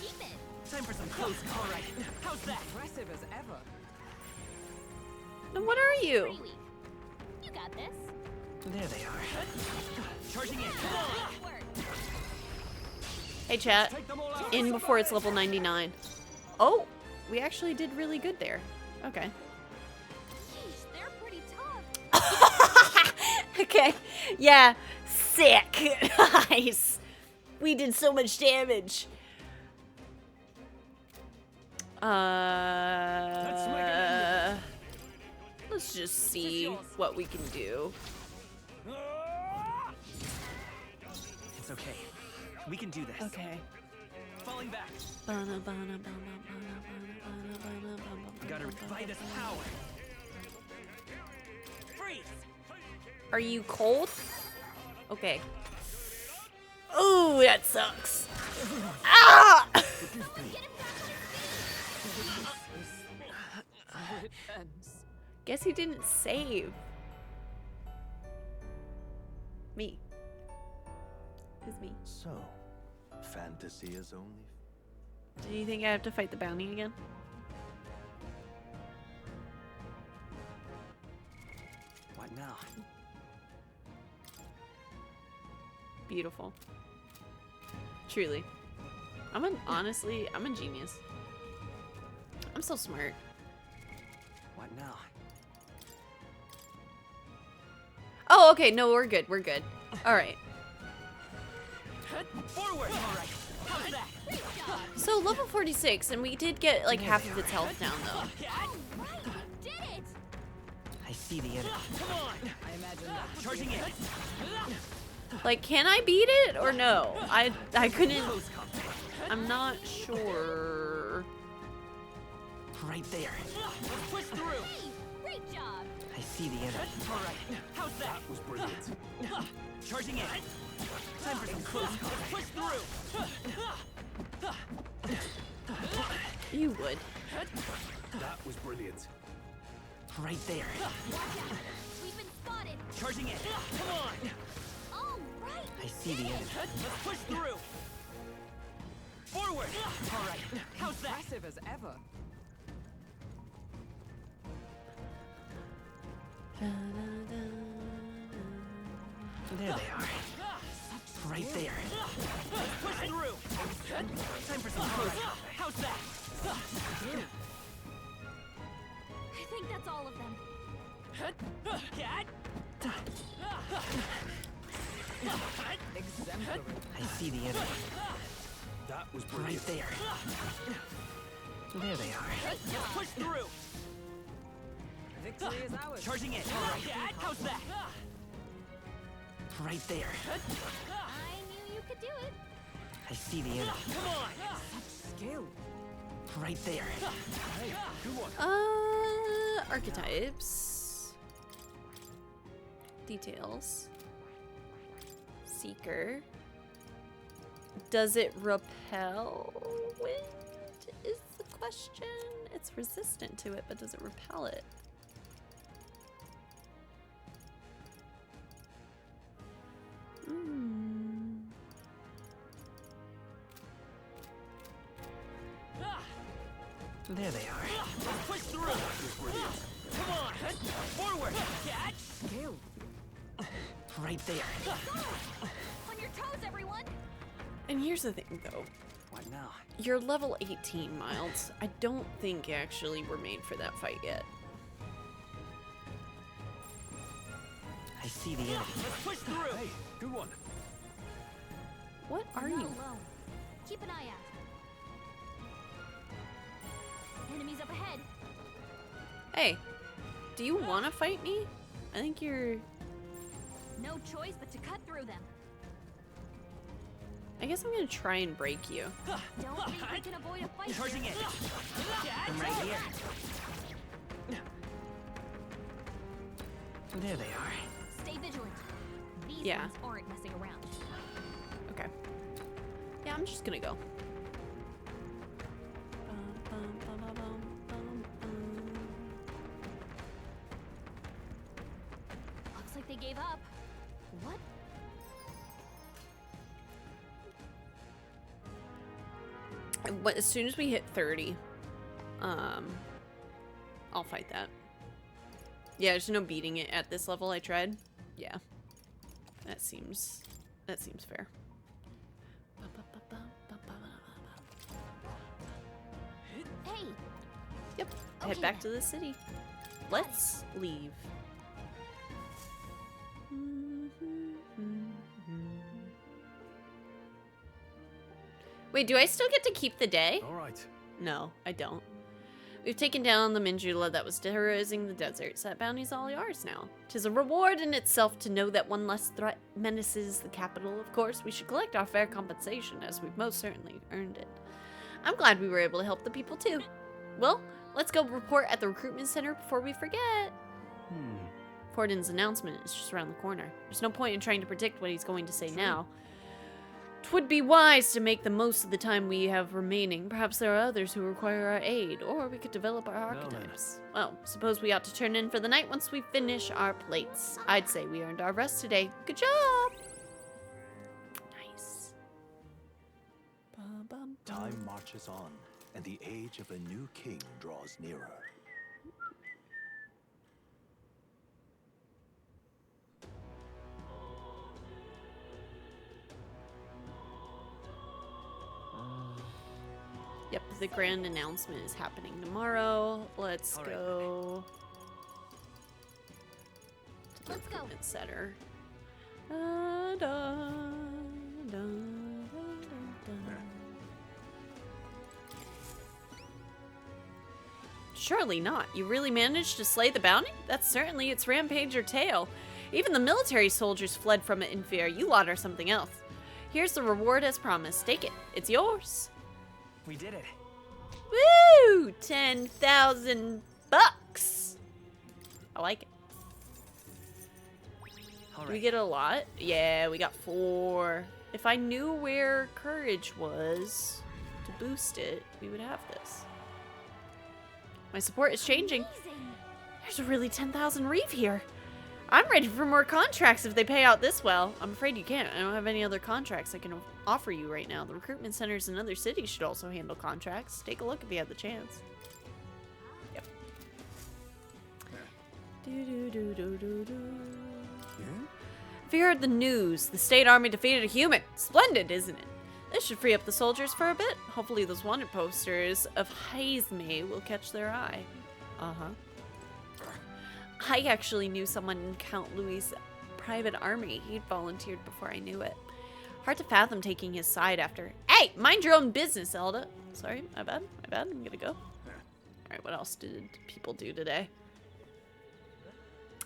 Keep it. Time for some close. All right. How's that? Impressive as ever. Then what are you? Pretty weak. You got this. There they are. Charging in. Come on. Nice work. Hey, chat. Take them all out. In before it's level 99. Oh, we actually did really good there. Okay. Yeesh, they're pretty tough. Okay. Yeah. Sick. Nice. We did so much damage. Let's just see what we can do. It's okay. We can do this. Okay. Falling back. Gotta buy this power. Freeze. Are you cold? Okay. Ooh, that sucks. Ah! Guess he didn't save. Me. It's me. So, fantasy is only. Do you think I have to fight the bounty again? What now? Beautiful. Truly. Honestly, I'm a genius. I'm so smart. What now? Oh, okay. No, we're good. We're good. All right. Forward. All right. How's that? So level 46, and we did get like half of its health down though. Right, we did it! I see the enemy. Come on. I imagine that. Charging in. Like, can I beat it or no? I couldn't. I'm not sure. Right there. Push through. Hey, great job! I see the enemy. All right. How's that? Was brilliant. Charging in. Time for some close calls. Push through. You would. That was brilliant. Right there. We've been spotted. Charging in. Come on. All right. I see the enemy. Let's push through. Forward. All right. How's that? Impressive as ever. There they are. Right there. Let's push through. Time for some close. How's that? I think that's all of them. Cat. Exemplary. I see the enemy. That was Right brilliant. there. There they are. Let's push through. Victory is ours. Charging in. All right. Cat. How's that? Right there. I knew you could do it. I see the enemy. Come on. Skill. Right there. Hey, good one. Archetypes. Details. Seeker. Does it repel wind? Is the question. It's resistant to it, but does it repel it? There they are. Let's push through. Come on. Forward. Catch. Skill. Right there. On your toes, everyone. And here's the thing, though. What now? You're level 18, Miles. I don't think actually we're made for that fight yet. I see the enemy. Let's push through. Hey, good one. What are Not you? alone. Keep an eye out. Enemies up ahead. Hey, do you want to fight me? I think you're... No choice but to cut through them. I guess I'm gonna try and break you. Don't think we can avoid a fight. Charging in. here. I'm right here. There they are. Stay vigilant. These Yeah. ones aren't messing around. Okay. Yeah, I'm just gonna go. Looks like they gave up. What? But as soon as we hit 30, I'll fight that. Yeah, there's no beating it at this level. I tried. Yeah, that seems fair. Hey, Yep. Head Okay. back to the city. Let's leave. Wait, do I still get to keep the day? All right. No, I don't. We've taken down the Minjula that was terrorizing the deserts. That bounty's all yours now. 'Tis a reward in itself to know that one less threat menaces the capital. Of course, we should collect our fair compensation, as we've most certainly earned it. I'm glad we were able to help the people, too. Well, let's go report at the recruitment center before we forget. Fortin's announcement is just around the corner. There's no point in trying to predict what he's going to say now. 'Twould be wise to make the most of the time we have remaining. Perhaps there are others who require our aid, or we could develop our archetypes. Well, suppose we ought to turn in for the night once we finish our plates. I'd say we earned our rest today. Good job! Nice. Time marches on, and the age of a new king draws nearer. Yep, the grand announcement is happening tomorrow. Let's All right. go to the Let's go. recruitment center. Da, da, da, da, da. Surely not. You really managed to slay the bounty? That's certainly its rampage or tale. Even the military soldiers fled from it in fear. You lot are something else. Here's the reward as promised. Take it. It's yours. We did it. Woo! 10,000 bucks. I like it. All Do we right. get a lot? Yeah, we got 4. If I knew where courage was to boost it, we would have this. My support is changing. Amazing. There's a really 10,000 reef here. I'm ready for more contracts if they pay out this well. I'm afraid you can't. I don't have any other contracts I can offer you right now. The recruitment centers in other cities should also handle contracts. Take a look if you have the chance. Yep. Have you heard the news? The state army defeated a human. Splendid, isn't it? This should free up the soldiers for a bit. Hopefully those wanted posters of Heisme will catch their eye. Uh-huh. I actually knew someone in Count Louis' private army. He'd volunteered before I knew it. Hard to fathom taking his side after. Hey, mind your own business, Elda. Sorry, my bad. I'm gonna go. Alright, what else did people do today?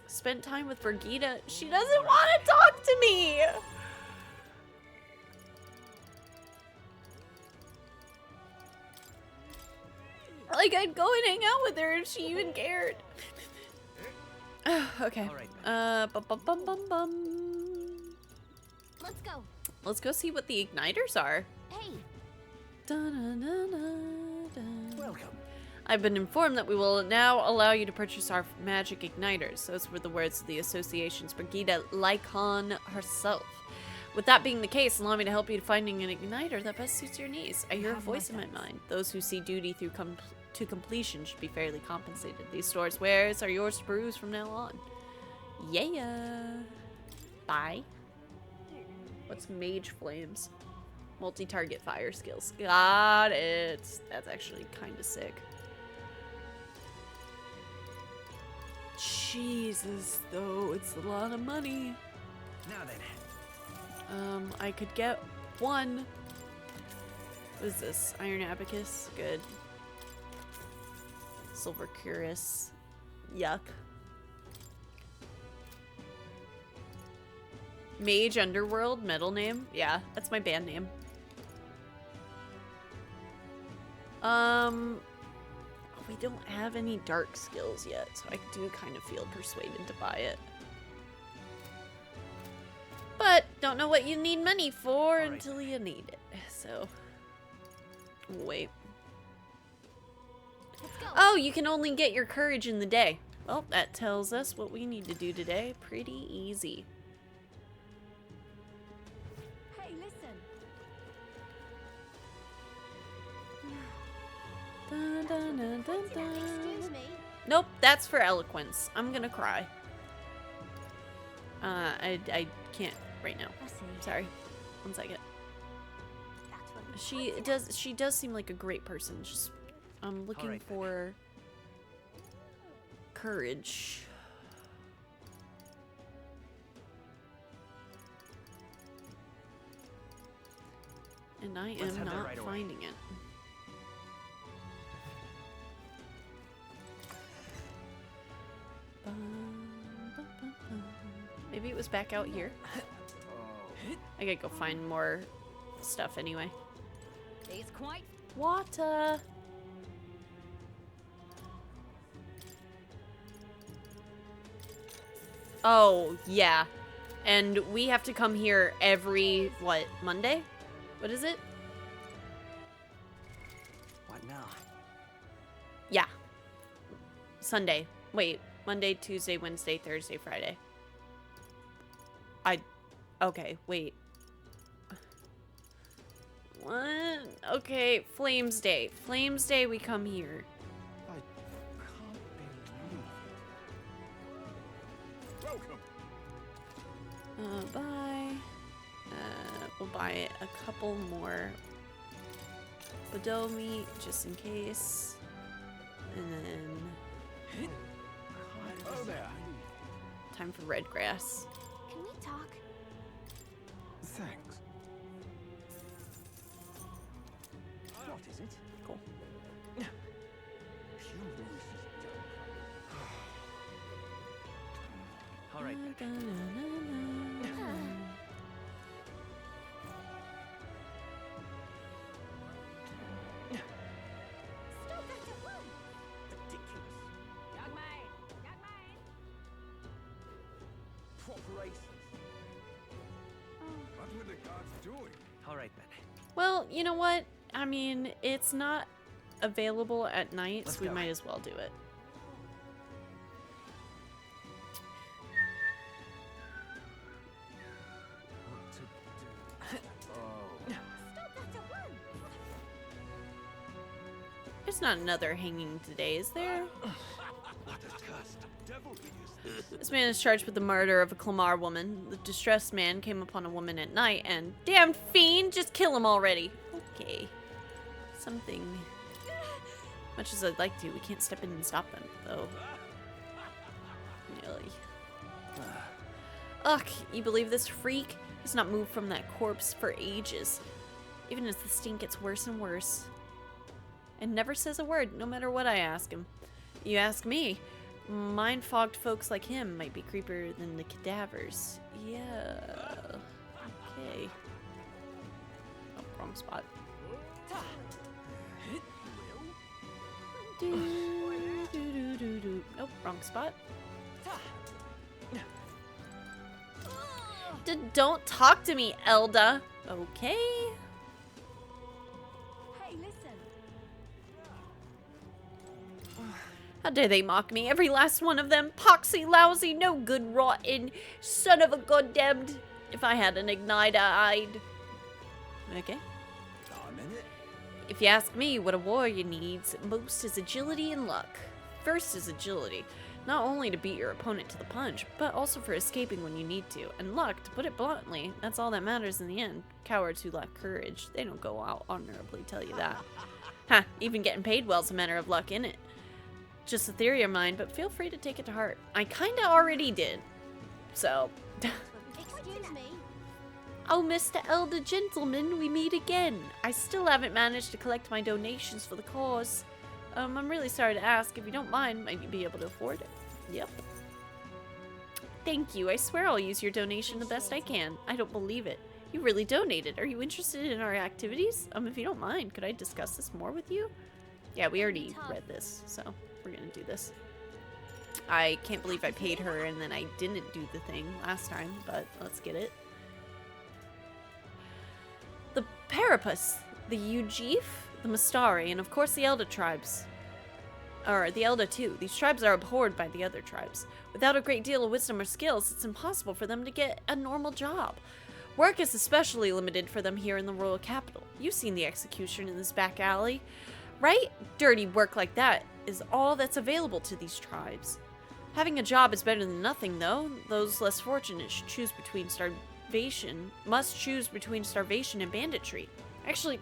Spent time with Birgitta. She doesn't want to talk to me! Like, I'd go and hang out with her if she even cared. Okay. Bum. Let's go. Let's go see what the igniters are. Hey. Welcome. I've been informed that we will now allow you to purchase our magic igniters. Those were the words of the association's Birgitta Lycon herself. With that being the case, allow me to help you finding an igniter that best suits your needs. I hear a voice in my mind. Those who see duty through to completion should be fairly compensated. These stores' wares are yours to peruse from now on. Yeah. Bye. What's Mage Flames? Multi-target fire skills. Got it. That's actually kind of sick. Jesus, though, it's a lot of money. Now then. I could get one. What is this? Iron Abacus? Good. Silver Cuirass. Yuck. Mage Underworld, metal name? Yeah, that's my band name. We don't have any dark skills yet, so I do kind of feel persuaded to buy it. But don't know what you need money for until you need it, so wait. Let's go. Oh, you can only get your courage in the day. Well, that tells us what we need to do today. Pretty easy. Hey, listen. Dun, dun, dun, dun, dun. Excuse me. Nope, that's for eloquence. I'm gonna cry. I can't right now. I see. Sorry. 1 second. That's what we She does seem like a great person. Just I'm looking Alright, then. for courage. And I Let's am have that not right away. finding it. Maybe it was back out here. I gotta go find more stuff anyway. It's quite. Water. Oh, yeah. And we have to come here every, what, Monday? What is it? What now? Yeah. Sunday. Wait, Monday, Tuesday, Wednesday, Thursday, Friday. Okay, wait. What? Okay, Flames Day. Flames Day, we come here. I can't believe it. Welcome. Buy. We'll buy a couple more Bordeaux meat, just in case. And then... Oh there. time for red grass. Can we talk? Thanks. What is it? Cool. All right then. Stop that to run. Ridiculous. Young man. Young man. Proper racist. What were the gods doing? All right then. Well, you know what? I mean, it's not available at night, Let's so we go. might as well do it. What to do? Oh. Stop, that's a worm. There's not another hanging today, is there? What a cursed devil he is this. This man is charged with the murder of a Clamar woman. The distressed man came upon a woman at night and... Damn fiend! Just kill him already! Okay. Something... Much as I'd like to, we can't step in and stop them, though. Really. Ugh, you believe this freak? He's not moved from that corpse for ages. Even as the stink gets worse and worse. And never says a word, no matter what I ask him. You ask me, mind-fogged folks like him might be creepier than the cadavers. Yeah. Okay. Oh, wrong spot. Nope, wrong spot. Don't talk to me, Elda. Okay. Hey, listen. How dare they mock me? Every last one of them. Poxy, lousy, no good, rotten, son of a goddamned. If I had an igniter, I'd... Okay. I'm in it. If you ask me what a warrior needs most is agility and luck. First is agility. Not only to beat your opponent to the punch, but also for escaping when you need to. And luck, to put it bluntly, that's all that matters in the end. Cowards who lack courage, they don't go out honorably, tell you that. Ha, even getting paid well's a matter of luck, innit? Just a theory of mine, but feel free to take it to heart. I kinda already did. So... Excuse me. Oh, Mr. Elder Gentleman, we meet again. I still haven't managed to collect my donations for the cause. I'm really sorry to ask. If you don't mind, might you be able to afford it? Yep. Thank you. I swear I'll use your donation the best I can. I don't believe it. You really donated. Are you interested in our activities? If you don't mind, could I discuss this more with you? Yeah, we already read this, so we're gonna do this. I can't believe I paid her and then I didn't do the thing last time, but let's get it. The Parapus, the Ujif, the Mastari, and of course the Elder tribes. Or the Elder too. These tribes are abhorred by the other tribes. Without a great deal of wisdom or skills, it's impossible for them to get a normal job. Work is especially limited for them here in the royal capital. You've seen the execution in this back alley, right? Dirty work like that is all that's available to these tribes. Having a job is better than nothing, though. Those less fortunate should choose between must choose between starvation and banditry. Actually,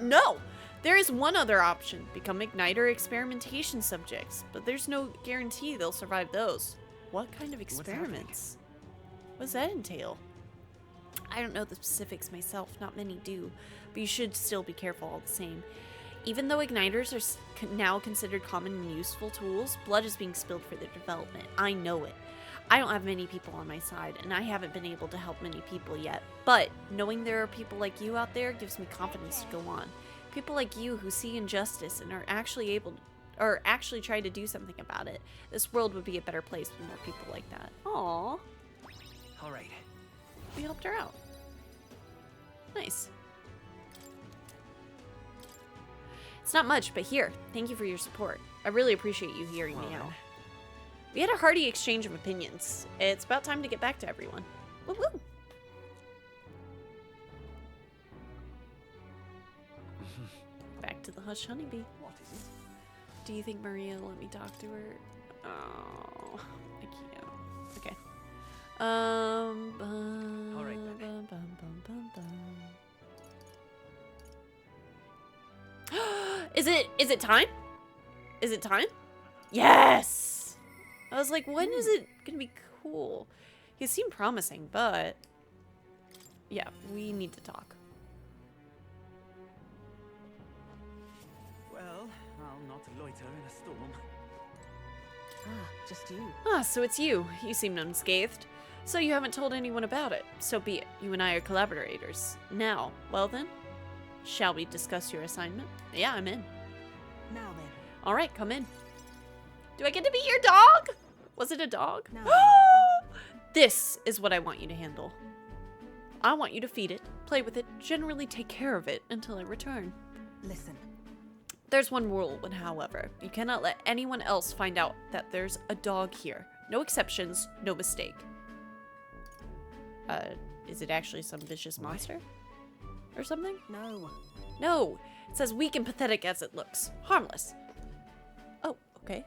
no! There is one other option. Become Igniter experimentation subjects, but there's no guarantee they'll survive those. What kind of experiments? What does that entail? I don't know the specifics myself, not many do, but you should still be careful all the same. Even though Igniters are now considered common and useful tools, blood is being spilled for their development. I know it. I don't have many people on my side, and I haven't been able to help many people yet, but knowing there are people like you out there gives me confidence to go on. People like you who see injustice and are actually try to do something about it. This world would be a better place with more people like that. Aww. All right. We helped her out. Nice. It's not much, but here, thank you for your support. I really appreciate you hearing me out. We had a hearty exchange of opinions. It's about time to get back to everyone. Woo-woo! Back to the Hush Honeybee. What is it? Do you think Maria will let me talk to her? Oh, I can't. Okay. All right, Is it time? Is it time? Yes! I was like, when is it gonna be cool? He seemed promising, but yeah, we need to talk. Well, I'll not loiter in a storm. Ah, just you. Ah, so it's you. You seemed unscathed. So you haven't told anyone about it. So be it. You and I are collaborators. Now, well then, shall we discuss your assignment? Yeah, I'm in. Now then. All right, come in. Do I get to be your dog? Was it a dog? No. This is what I want you to handle. I want you to feed it, play with it, generally take care of it until I return. Listen. There's one rule, however. You cannot let anyone else find out that there's a dog here. No exceptions, no mistake. Is it actually some vicious monster? Or something? No. No! It says weak and pathetic as it looks. Harmless. Oh, okay.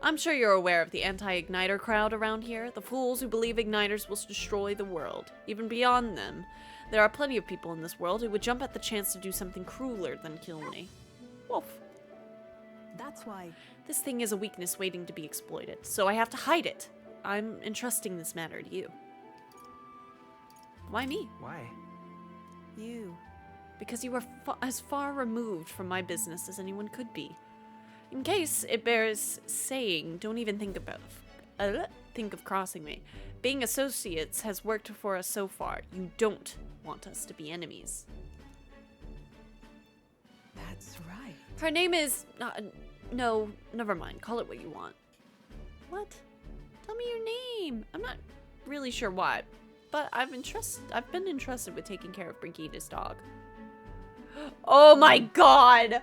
I'm sure you're aware of the anti-igniter crowd around here. The fools who believe igniters will destroy the world. Even beyond them, there are plenty of people in this world who would jump at the chance to do something crueler than kill me. Wolf. That's why. This thing is a weakness waiting to be exploited, so I have to hide it. I'm entrusting this matter to you. Why me? Why? You. Because you are as far removed from my business as anyone could be. In case it bears saying, don't even think of crossing me. Being associates has worked for us so far. You don't want us to be enemies. That's right. Her name is... no, never mind. Call it what you want. What? Tell me your name. I'm not really sure why, but I've been entrusted with taking care of Brigida's dog. Oh my god!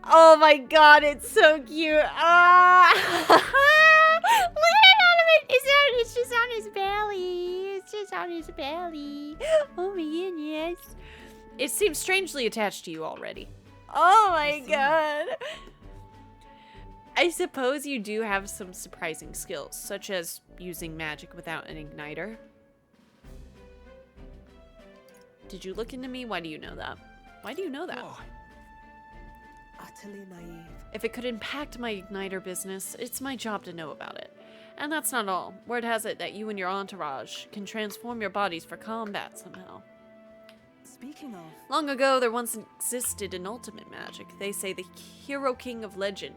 Oh my god, it's so cute. Ah! Look at it! It's just on his belly. It's just on his belly. Oh my goodness. It seems strangely attached to you already. Oh my god. I suppose you do have some surprising skills, such as using magic without an igniter. Did you look into me? Why do you know that? Why do you know that? Whoa. Utterly naive. If it could impact my igniter business, it's my job to know about it. And that's not all. Word has it that you and your entourage can transform your bodies for combat somehow. Speaking of, Long ago, there once existed an ultimate magic. They say the hero king of legend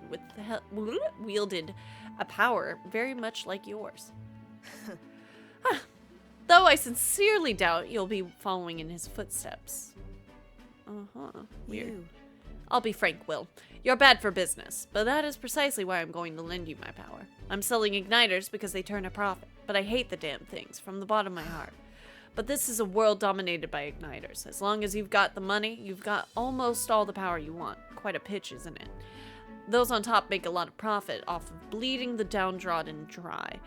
wielded a power very much like yours. Though I sincerely doubt you'll be following in his footsteps. Weird. you. I'll be frank, Will. You're bad for business, but that is precisely why I'm going to lend you my power. I'm selling igniters because they turn a profit, but I hate the damn things from the bottom of my heart. But this is a world dominated by igniters. As long as you've got the money, you've got almost all the power you want. Quite a pitch, isn't it? Those on top make a lot of profit off of bleeding the downtrodden dry.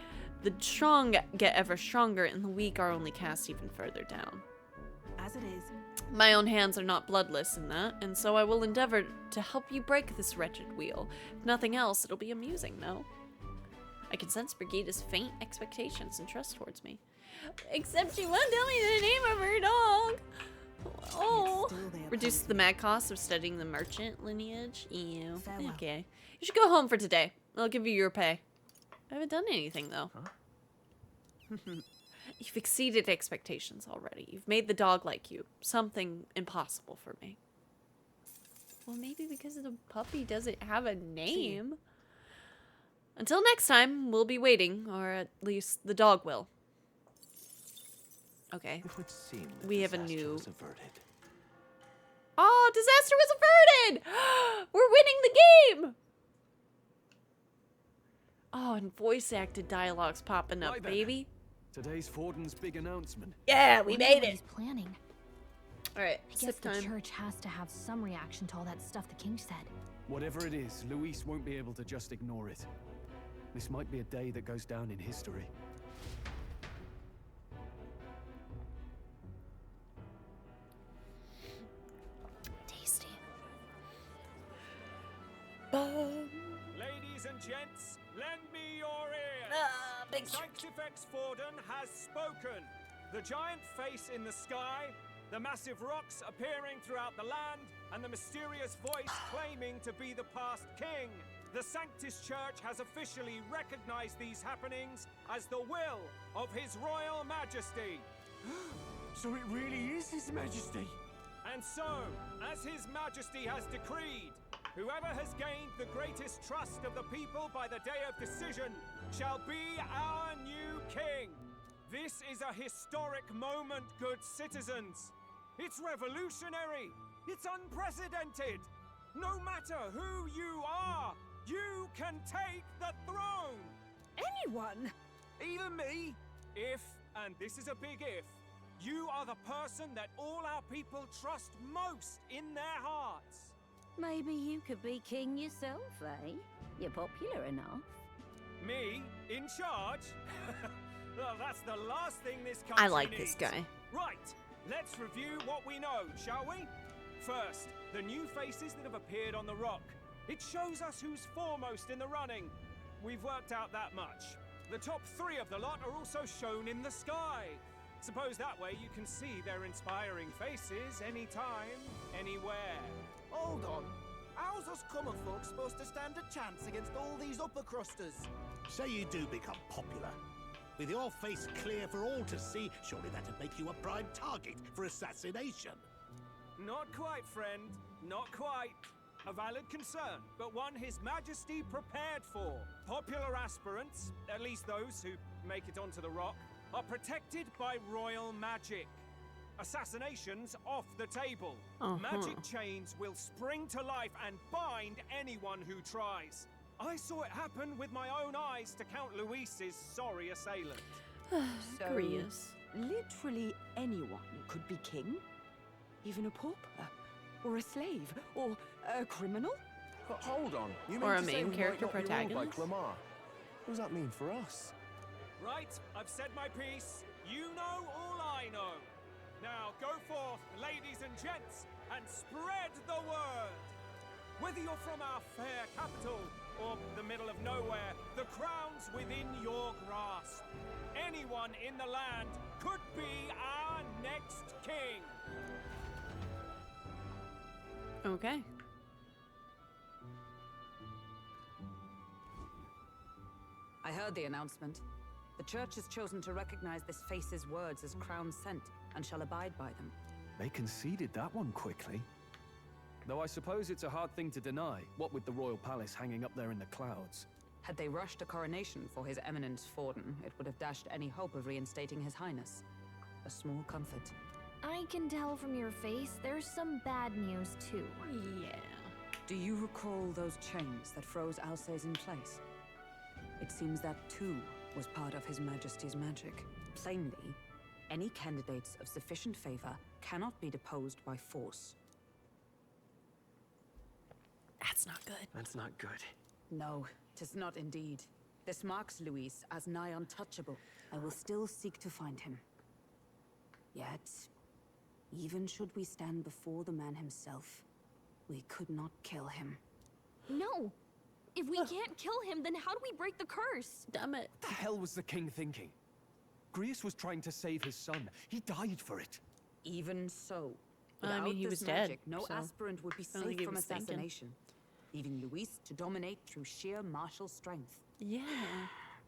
The strong get ever stronger, and the weak are only cast even further down. As it is. My own hands are not bloodless in that, and so I will endeavor to help you break this wretched wheel. If nothing else, it'll be amusing, no? I can sense Brigida's faint expectations and trust towards me. Except she won't tell me the name of her dog. Oh. Still they Reduce oppose the me. mad cost of studying the merchant lineage. Ew. Farewell. Okay. You should go home for today. I'll give you your pay. I haven't done anything, though. You've exceeded expectations already. You've made the dog like you. Something impossible for me. Well, maybe because the puppy doesn't have a name. Until next time, we'll be waiting, or at least the dog will. Okay. It would seem that We have a disaster new- was averted. Oh, disaster was averted! We're winning the game! Oh, and voice-acted dialogue's popping up, Right then. baby. Today's Forden's big announcement. Yeah, we Wonder made what it. he's planning. All right, I guess sip the time. church has to have some reaction to all that stuff the king said. Whatever it is, Luis won't be able to just ignore it. This might be a day that goes down in history. Tasty. Ladies and gents, lend me your ears. Big Sanctifex Forden has spoken. The giant face in the sky, the massive rocks appearing throughout the land, and the mysterious voice claiming to be the past king. The Sanctus Church has officially recognized these happenings as the will of His Royal Majesty. So it really is His Majesty. And so, as His Majesty has decreed, whoever has gained the greatest trust of the people by the day of decision shall be our new king. This is a historic moment, good citizens. It's revolutionary. It's unprecedented. No matter who you are, you can take the throne. Anyone? Even me. If, and this is a big if, you are the person that all our people trust most in their hearts. Maybe you could be king yourself, eh? You're popular enough. Me? In charge? Well, that's the last thing this country I like this needs. guy. Right, let's review what we know, shall we? First, the new faces that have appeared on the rock. It shows us who's foremost in the running. We've worked out that much. The top 3 of the lot are also shown in the sky. Suppose that way you can see their inspiring faces anytime, anywhere. Hold on. How's us common folk supposed to stand a chance against all these upper crusters? Say you do become popular. With your face clear for all to see, surely that'd make you a prime target for assassination. Not quite, friend. Not quite. A valid concern, but one His Majesty prepared for. Popular aspirants, at least those who make it onto the rock, are protected by royal magic. Assassinations off the table. Magic chains will spring to life and bind anyone who tries. I saw it happen with my own eyes to Count Luis's sorry assailant. So, Grius. literally anyone could be king? Even a pauper? Or a slave? Or a criminal? Hold on. You Or mean a to say main we character might not be ruled by protagonist? Clamar? What does that mean for us? Right, I've said my piece. You know all I know. Now go forth, ladies and gents, and spread the word. Whether you're from our fair capital or the middle of nowhere, the crown's within your grasp. Anyone in the land could be our next king. Okay. I heard the announcement. The church has chosen to recognize this face's words as crown sent and shall abide by them. They conceded that one quickly. Though I suppose it's a hard thing to deny, what with the royal palace hanging up there in the clouds. Had they rushed a coronation for His Eminence Forden, it would have dashed any hope of reinstating His Highness. A small comfort. I can tell from your face there's some bad news too. Yeah. Do you recall those chains that froze Alsace in place? It seems that too was part of His Majesty's magic. Plainly, any candidates of sufficient favor cannot be deposed by force. That's not good. That's not good. No, 'tis not indeed. This marks Luis as nigh untouchable. I will still seek to find him. Yet, even should we stand before the man himself, we could not kill him. No! If we can't kill him, then how do we break the curse? Damn it. What the hell was the king thinking? Grius was trying to save his son. He died for it. Even so, I without mean, he this was magic, dead, no so aspirant would be I don't think safe he from was thinking. assassination, leaving Luis to dominate through sheer martial strength. Yeah.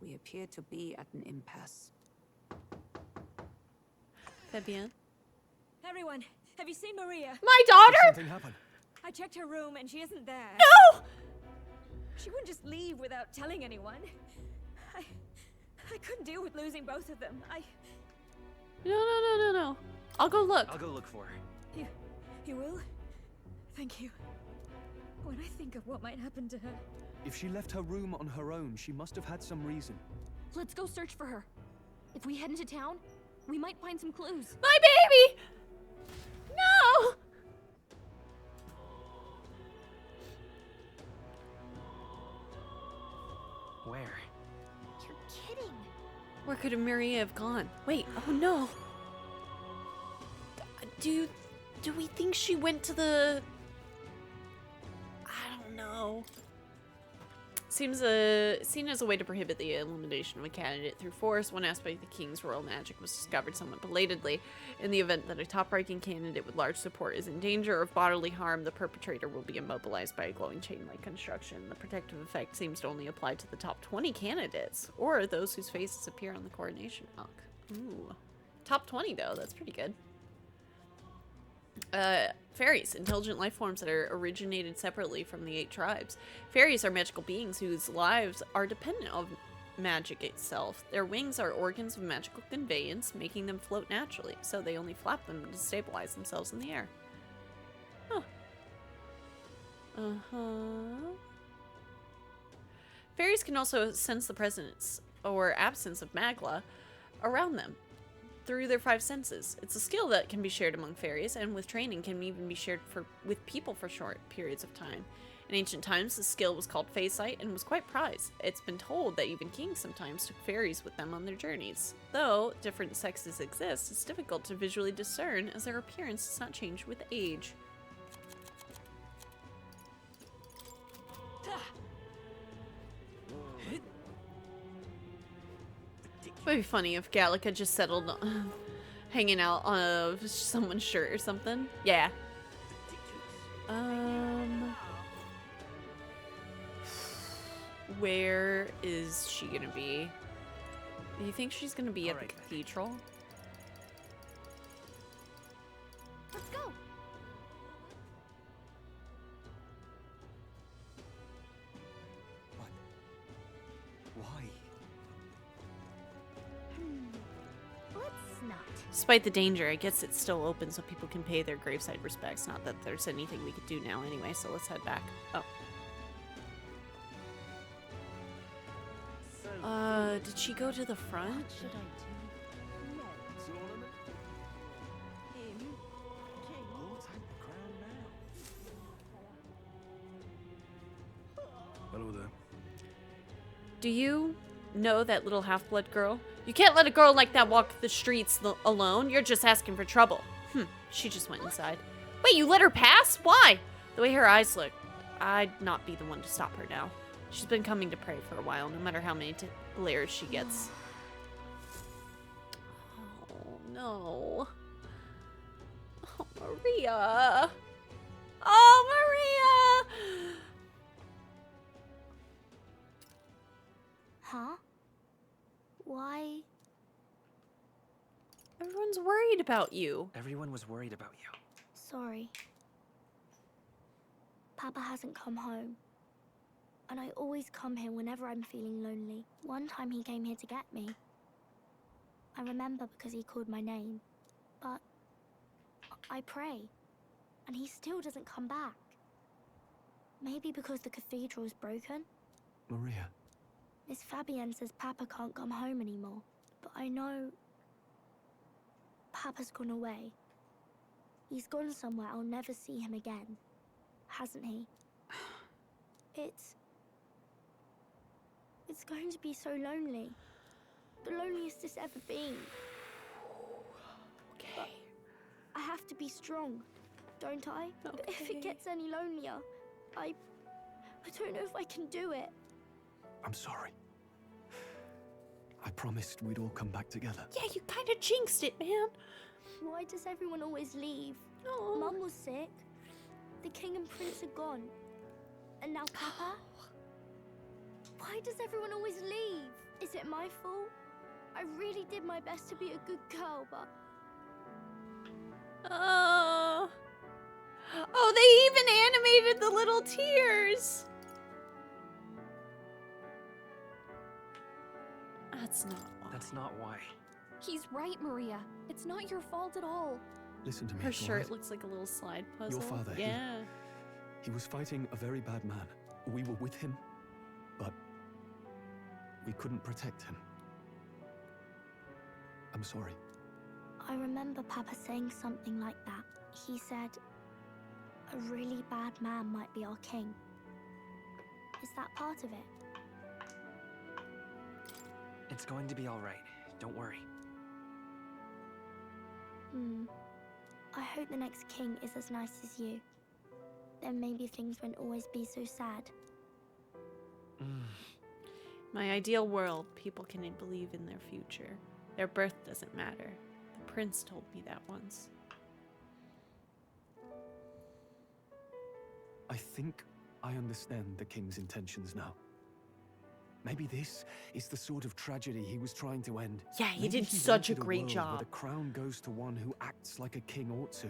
We appear to be at an impasse. Fabienne. Everyone, have you seen Maria? My daughter? Something happened. I checked her room and she isn't there. No! She wouldn't just leave without telling anyone. I couldn't deal with losing both of them. No. I'll go look. I'll go look for her. You will? Thank you. When I think of what might happen to her. If she left her room on her own, she must have had some reason. Let's go search for her. If we head into town, we might find some clues. My baby! No! Where? You're kidding. Where could Maria have gone? Wait, oh no. Do we think she went to the... I don't know. Seems seen as a way to prohibit the elimination of a candidate through force. One aspect of the king's royal magic was discovered somewhat belatedly. In the event that a top-ranking candidate with large support is in danger of bodily harm, the perpetrator will be immobilized by a glowing chain-like construction. The protective effect seems to only apply to the top 20 candidates, or those whose faces appear on the coronation rock. Ooh. Top 20, though. That's pretty good. Fairies, intelligent life forms that are originated separately from the 8 tribes. Fairies are magical beings whose lives are dependent on magic itself. Their wings are organs of magical conveyance, making them float naturally, so they only flap them to stabilize themselves in the air. Huh. Fairies can also sense the presence or absence of magla around them. through their 5 senses. It's a skill that can be shared among fairies, and with training can even be shared with people for short periods of time. In ancient times, the skill was called Faesight and was quite prized. It's been told that even kings sometimes took fairies with them on their journeys. Though different sexes exist, it's difficult to visually discern as their appearance does not change with age. It would be funny if Gallica just settled on hanging out on someone's shirt or something. Yeah. Where is she gonna be? Do you think she's gonna be at the cathedral? Let's go. Why? Let's not. Despite the danger, I guess it's still open so people can pay their graveside respects. Not that there's anything we could do now anyway, so let's head back. Oh. Did she go to the front? What should I do? Hello there. Do you know that little half-blood girl? You can't let a girl like that walk the streets alone. You're just asking for trouble. She just went inside. Wait, you let her pass? Why? The way her eyes look, I'd not be the one to stop her now. She's been coming to pray for a while, no matter how many glares she gets. Oh, no. Oh, Maria. Oh, Maria! Huh? Why? Everyone's worried about you. Everyone was worried about you. Sorry. Papa hasn't come home. And I always come here whenever I'm feeling lonely. One time he came here to get me. I remember because he called my name. But I pray, and he still doesn't come back. Maybe because the cathedral's broken? Maria. Miss Fabienne says Papa can't come home anymore. But I know Papa's gone away. He's gone somewhere I'll never see him again. Hasn't he? It's going to be so lonely. The loneliest it's ever been. Okay. But I have to be strong, don't I? Okay. But if it gets any lonelier, I don't know if I can do it. I'm sorry. I promised we'd all come back together. Yeah, you kind of jinxed it, man. Why does everyone always leave? Oh. Mum was sick. The king and prince are gone. And now Papa? Why does everyone always leave? Is it my fault? I really did my best to be a good girl, but... Oh, they even animated the little tears. That's not why. That's not why. He's right, Maria. It's not your fault at all. Listen to me. Her all shirt right? looks like a little slide puzzle. Your father, yeah. He was fighting a very bad man. We were with him, but we couldn't protect him. I'm sorry. I remember Papa saying something like that. He said, a really bad man might be our king. Is that part of it? It's going to be all right. Don't worry. I hope the next king is as nice as you. Then maybe things won't always be so sad. My ideal world, people can believe in their future. Their birth doesn't matter. The prince told me that once. I think I understand the king's intentions now. Maybe this is the sort of tragedy he was trying to end. Yeah, he Maybe did such a wanted great world job. Where the crown goes to one who acts like a king ought to.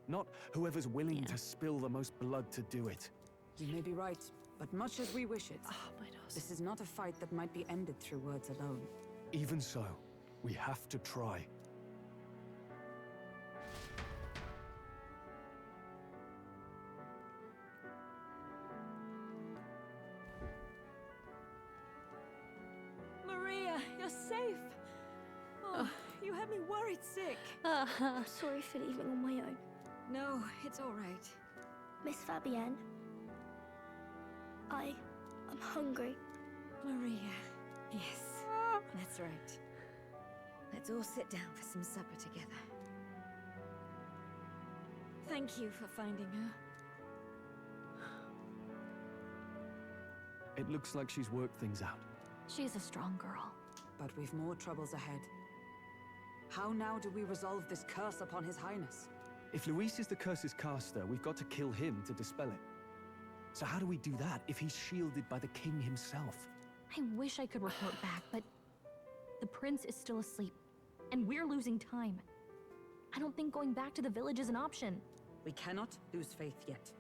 Not whoever's willing to spill the most blood to do it. You may be right, but much as we wish it, my nose. This is not a fight that might be ended through words alone. Even so, we have to try. Maria, you're safe. Oh, you have got me worried sick. Sorry for leaving on my own. No, it's all right. Miss Fabienne, I'm hungry. Maria. Yes, that's right. Let's all sit down for some supper together. Thank you for finding her. It looks like she's worked things out. She's a strong girl. But we've more troubles ahead. How now do we resolve this curse upon His Highness? If Luis is the curse's caster, we've got to kill him to dispel it. So how do we do that if he's shielded by the king himself? I wish I could report back, but the prince is still asleep, and we're losing time. I don't think going back to the village is an option. We cannot lose faith yet.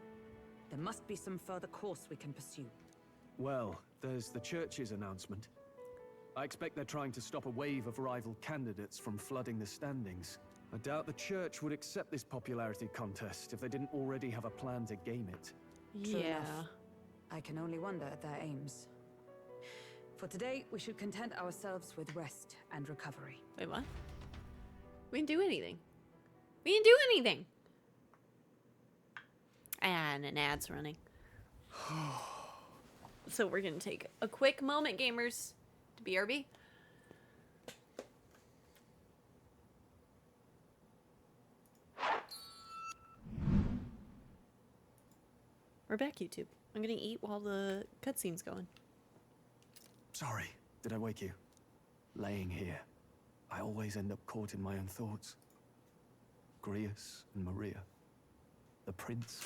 There must be some further course we can pursue. Well, there's the church's announcement. I expect they're trying to stop a wave of rival candidates from flooding the standings. I doubt the church would accept this popularity contest if they didn't already have a plan to game it. True enough. I can only wonder at their aims. For today, we should content ourselves with rest and recovery. Wait, what? We didn't do anything. We didn't do anything. And an ad's running. So we're gonna take a quick moment, gamers, to BRB. We're back, YouTube. I'm gonna eat while the cutscene's going. Sorry, did I wake you? Laying here, I always end up caught in my own thoughts. Grius and Maria. The prince.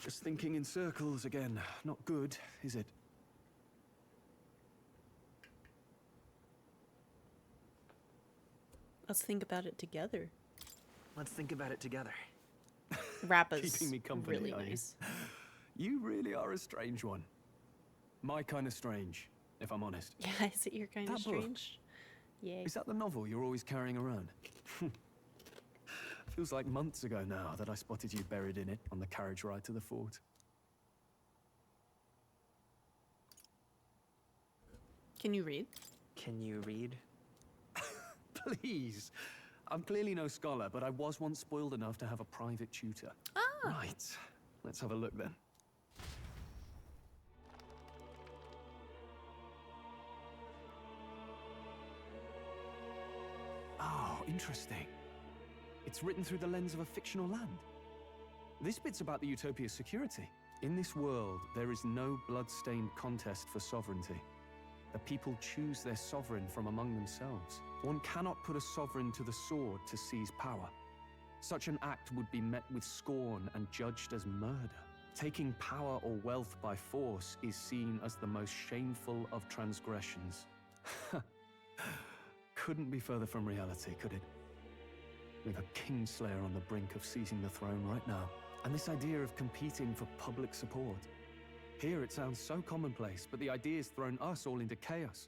Just thinking in circles again. Not good, is it? Let's think about it together. Let's think about it together. Rappa's Keeping me company, really are you? nice. You really are a strange one. My kind of strange, if I'm honest. Yeah, is it your kind of That book. strange? Yay. Is that the novel you're always carrying around? Feels like months ago now that I spotted you buried in it on the carriage ride to the fort. Can you read? Can you read? Please. I'm clearly no scholar, but I was once spoiled enough to have a private tutor. Ah. Right. Let's have a look then. Oh, interesting. It's written through the lens of a fictional land. This bit's about the Utopia's security. In this world, there is no blood-stained contest for sovereignty. The people choose their sovereign from among themselves. One cannot put a sovereign to the sword to seize power. Such an act would be met with scorn and judged as murder. Taking power or wealth by force is seen as the most shameful of transgressions. Couldn't be further from reality, could it? We've a kingslayer on the brink of seizing the throne right now. And this idea of competing for public support. Here it sounds so commonplace, but the idea's thrown us all into chaos.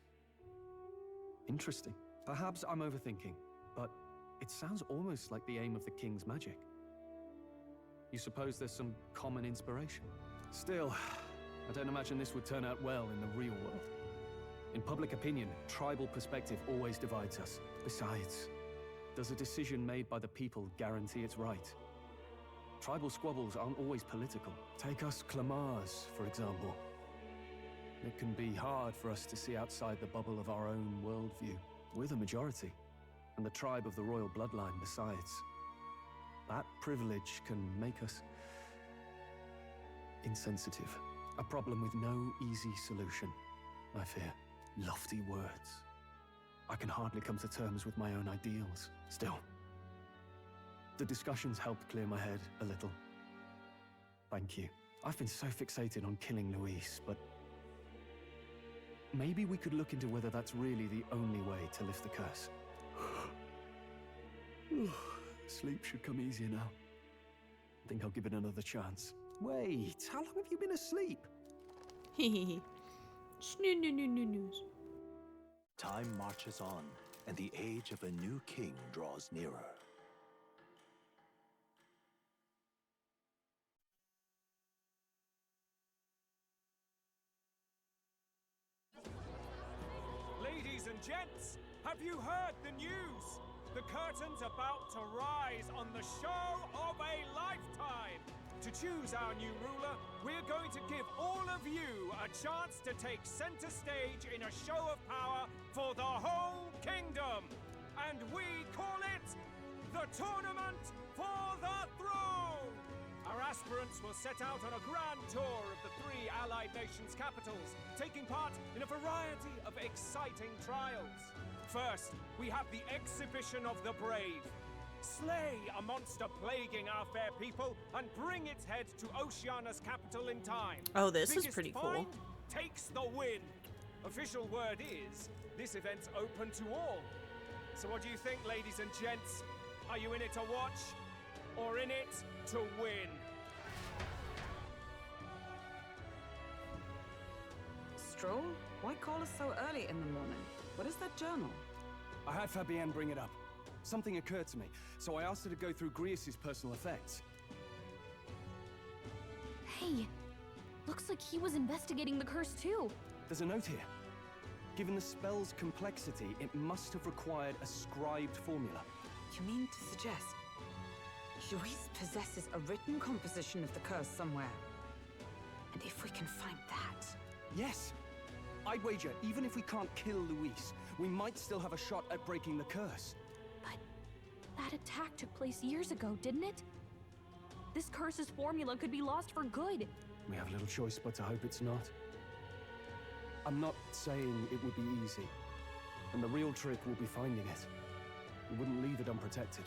Interesting. Perhaps I'm overthinking, but it sounds almost like the aim of the king's magic. You suppose there's some common inspiration? Still, I don't imagine this would turn out well in the real world. In public opinion, tribal perspective always divides us. Besides, does a decision made by the people guarantee it's right? Tribal squabbles aren't always political. Take us Clamars, for example. It can be hard for us to see outside the bubble of our own worldview. We're the majority, and the tribe of the royal bloodline besides. That privilege can make us insensitive. A problem with no easy solution, I fear. Lofty words. I can hardly come to terms with my own ideals. Still, the discussions helped clear my head a little. Thank you. I've been so fixated on killing Luis, but maybe we could look into whether that's really the only way to lift the curse. Sleep should come easier now. I think I'll give it another chance. Wait, how long have you been asleep? Hehehe. Snoo-noo-noo-noo-noos. Time marches on, and the age of a new king draws nearer. Ladies and gents, Have you heard the news? The curtain's about to rise on the show of a lifetime. To choose our new ruler, we're going to give all of you a chance to take center stage in a show of power for the whole kingdom. And we call it the Tournament for the Throne. Our aspirants will set out on a grand tour of the 3 allied nations' capitals, taking part in a variety of exciting trials. First, we have the Exhibition of the Brave. Slay a monster plaguing our fair people and bring its head to Oceania's capital in time. Oh, this is Biggest pretty cool. find takes the win. Official word is, this event's open to all. So what do you think, ladies and gents? Are you in it to watch, or in it to win? Stroll? Why call us so early in the morning? What is that journal? I had Fabienne bring it up. Something occurred to me, so I asked her to go through Grius' personal effects. Hey, looks like he was investigating the curse too. There's a note here. Given the spell's complexity, it must have required a scribed formula. You mean to suggest Luis possesses a written composition of the curse somewhere? And if we can find that... Yes! I'd wager, even if we can't kill Luis, we might still have a shot at breaking the curse. But that attack took place years ago, didn't it? This curse's formula could be lost for good. We have little choice but to hope it's not. I'm not saying it would be easy, and the real trick will be finding it. We wouldn't leave it unprotected.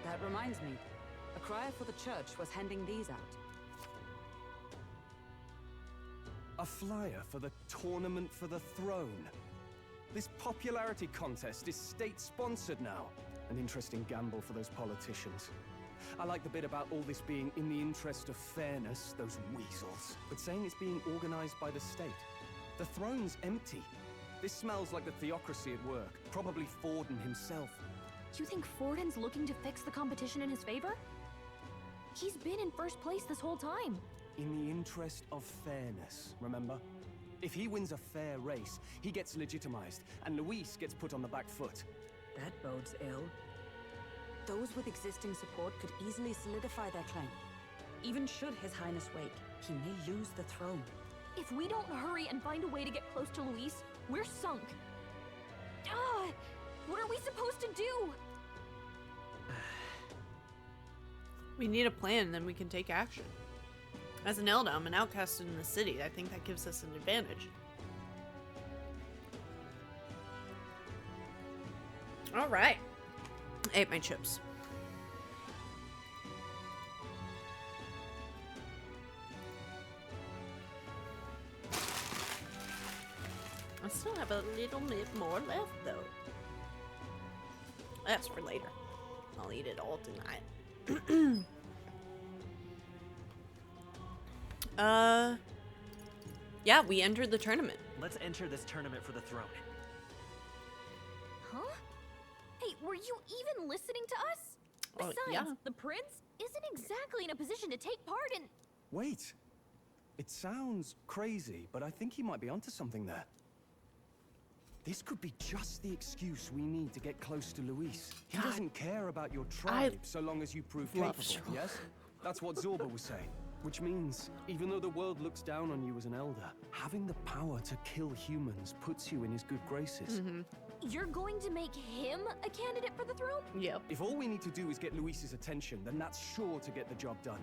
That reminds me. A crier for the church was handing these out. A flyer for the Tournament for the Throne. This popularity contest is state-sponsored now. An interesting gamble for those politicians. I like the bit about all this being in the interest of fairness, those weasels. But saying it's being organized by the state. The throne's empty. This smells like the theocracy at work. Probably Forden himself. You think Forden's looking to fix the competition in his favor? He's been in first place this whole time. In the interest of fairness, remember? If he wins a fair race, he gets legitimized, and Luis gets put on the back foot. That bodes ill. Those with existing support could easily solidify their claim. Even should His Highness wake, he may lose the throne. If we don't hurry and find a way to get close to Luis, we're sunk. What are we supposed to do? We need a plan, then we can take action. As an Eldam, an outcast in the city, I think that gives us an advantage. All right. I ate my chips. I still have a little bit more left, though. That's for later. I'll eat it all tonight. Yeah, we entered the tournament. Let's enter this tournament for the throne. Huh? Hey, were you even listening to us? Besides, yeah. the prince isn't exactly in a position to take part in... Wait. It sounds crazy, but I think he might be onto something there. This could be just the excuse we need to get close to Luis. He doesn't care about your tribe so long as you prove capable, yes? That's what Zorba was saying. Which means, even though the world looks down on you as an elder, having the power to kill humans puts you in his good graces. You're going to make him a candidate for the throne? Yep. If all we need to do is get Luis's attention, then that's sure to get the job done.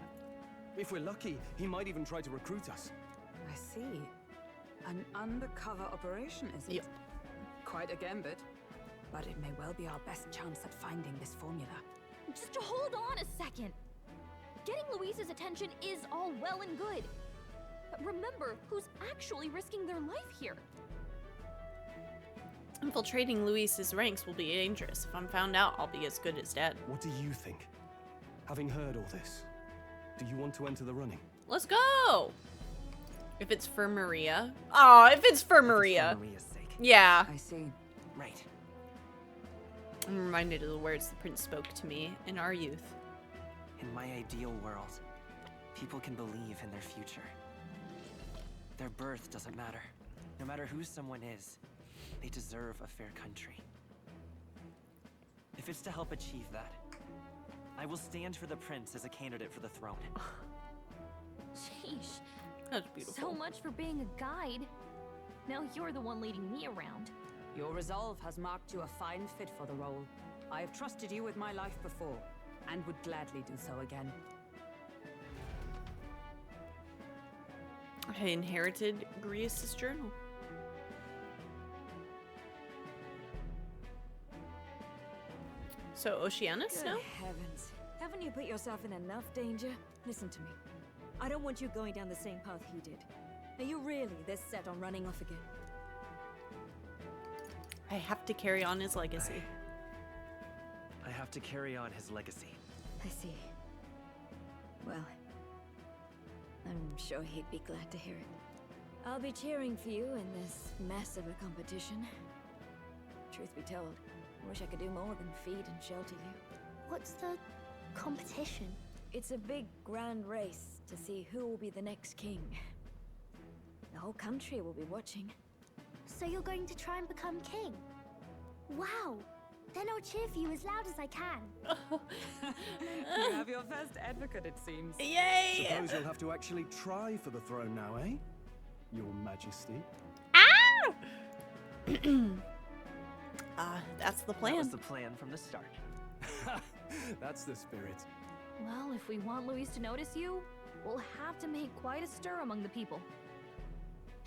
If we're lucky, he might even try to recruit us. I see. An undercover operation, is it? Yep. Quite a gambit. But it may well be our best chance at finding this formula. Just hold on a second. Getting Luis's attention is all well and good. But remember who's actually risking their life here. Infiltrating Luis's ranks will be dangerous. If I'm found out, I'll be as good as dead. What do you think? Having heard all this, do you want to enter the running? Let's go! If it's for Maria. Oh, if it's for Maria. For Maria's sake. Yeah. I see. Right. I'm reminded of the words the prince spoke to me in our youth. In my ideal world, people can believe in their future. Their birth doesn't matter. No matter who someone is, they deserve a fair country. If it's to help achieve that, I will stand for the prince as a candidate for the throne. Sheesh. That's beautiful. So much for being a guide. Now you're the one leading me around. Your resolve has marked you a fine fit for the role. I have trusted you with my life before, and would gladly do so again. I inherited Grius' journal. So Oceanus Good now? heavens. Haven't you put yourself in enough danger? Listen to me. I don't want you going down the same path he did. Are you really this set on running off again? I have to carry on his legacy. I have to carry on his legacy. I see. Well, I'm sure he'd be glad to hear it. I'll be cheering for you in this mess of a competition. Truth be told, I wish I could do more than feed and shelter you. What's the competition? It's a big, grand race to see who will be the next king. The whole country will be watching. So you're going to try and become king? Wow! Then I'll cheer for you as loud as I can. You have your first advocate, it seems. Yay! Suppose you'll have to actually try for the throne now, eh? Your Majesty. That's the plan. That was the plan from the start. That's the spirit. Well, if we want Luis to notice you, we'll have to make quite a stir among the people.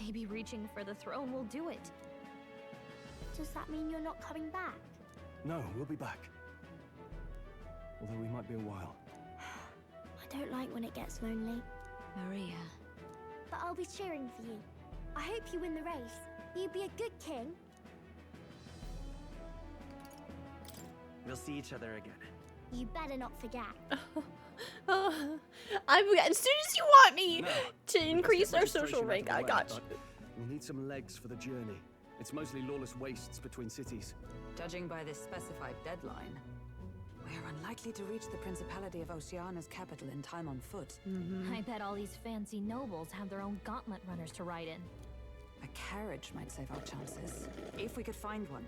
Maybe reaching for the throne will do it. Does that mean you're not coming back? No, we'll be back. Although we might be a while. I don't like when it gets lonely. Maria. But I'll be cheering for you. I hope you win the race. You'd be a good king. We'll see each other again. You better not forget. As soon as you want me No. to increase our Registration social out rank, of the I way, got you. but we'll need some legs for the journey. It's mostly lawless wastes between cities. Judging by this specified deadline, we're unlikely to reach the Principality of Oceana's capital in time on foot. I bet all these fancy nobles have their own gauntlet runners to ride in. A carriage might save our chances, if we could find one.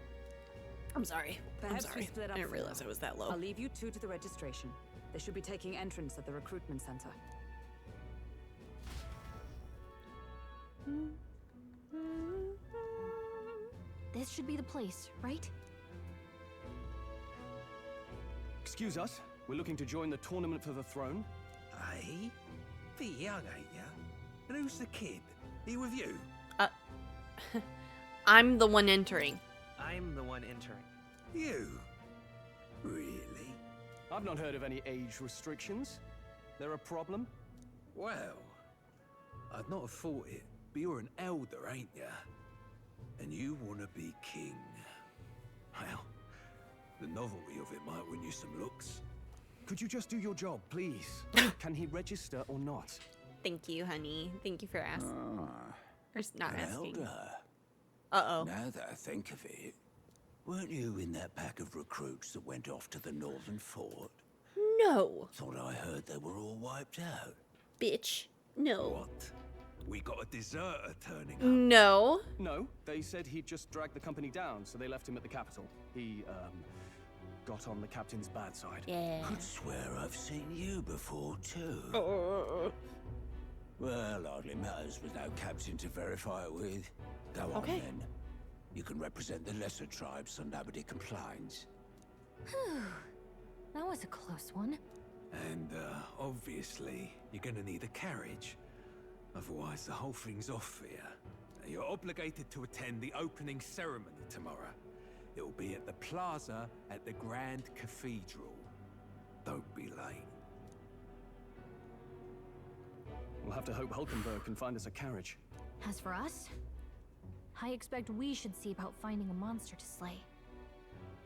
I'm sorry. Perhaps I'm sorry. we split up I didn't for realize now. I was that low. I'll leave you two to the registration. They should be taking entrance at the recruitment center. This should be the place, right? Excuse us, we're looking to join the tournament for the throne. Aye? Bit young, ain't ya? And who's the kid? He with you? I'm the one entering. I'm the one entering. You? Really? I've not heard of any age restrictions. There a problem? Well, I'd not have thought it, but you're an elder, ain't ya? And you want to be king. Well, the novelty of it might win you some looks. Could you just do your job, please? Can he register or not? Thank you, honey. Thank you for asking. Or not An asking. elder? Uh-oh. Now that I think of it, weren't you in that pack of recruits that went off to the northern fort? No. Thought I heard they were all wiped out. Bitch. No. What? We got a deserter turning up. No. No, they said he'd just dragged the company down, so they left him at the capital. He, got on the captain's bad side. Yeah. Could swear I've seen you before, too. Well, hardly matters with no captain to verify it with. Go on, Okay. then. You can represent the lesser tribes so nobody complains. Whew. That was a close one. And, obviously, you're gonna need a carriage. Otherwise, the whole thing's off for you. You're obligated to attend the opening ceremony tomorrow. It'll be at the plaza at the Grand Cathedral. Don't be late. We'll have to hope Hulkenberg can find us a carriage. As for us, I expect we should see about finding a monster to slay.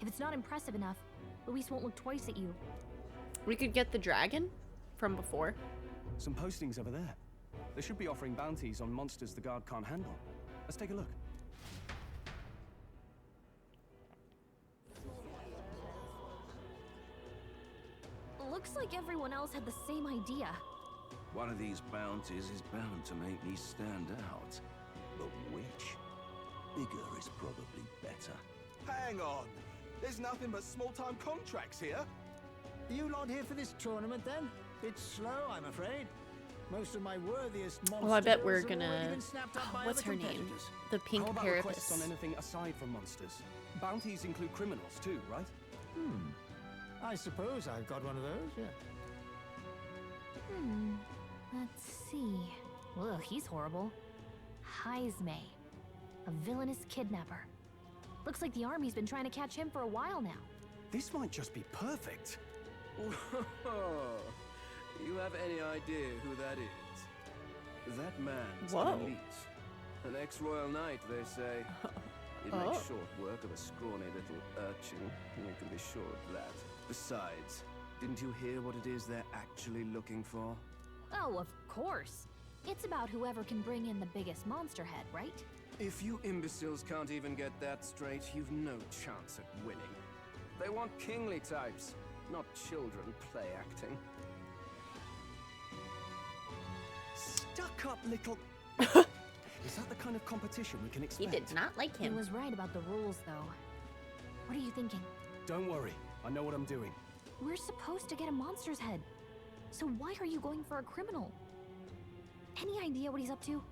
If it's not impressive enough, Luis won't look twice at you. We could get the dragon from before. Some postings over there. They should be offering bounties on monsters the guard can't handle. Let's take a look. Looks like everyone else had the same idea. One of these bounties is bound to make me stand out. But which? bigger is probably better. Hang on. There's nothing but small-time contracts here. You lot here for this tournament then? It's slow, I'm afraid. Most of my worthiest monsters. Well, I bet we're have already gonna. been snapped up by What's other her name? competitors. The pink How about requests on carapace. anything aside from monsters? Bounties include criminals too, right? I suppose I've got one of those, yeah. Let's see. Ugh, he's horrible. Heisme. A villainous kidnapper. Looks like the army's been trying to catch him for a while now. This might just be perfect. You have any idea who that is? That man's Whoa. an elite. An ex-royal knight, they say. He'd make short work of a scrawny little urchin. You can be sure of that. Besides, didn't you hear what it is they're actually looking for? Oh, of course. It's about whoever can bring in the biggest monster head, right? If you imbeciles can't even get that straight, you've no chance at winning. They want kingly types, not children play acting. Stuck up little. Is that the kind of competition we can He expect? did not like He him. was right about the rules, though. What are you thinking? Don't worry, I know what I'm doing. We're supposed to get a monster's head. So why are you going for a criminal? Any idea what he's up to?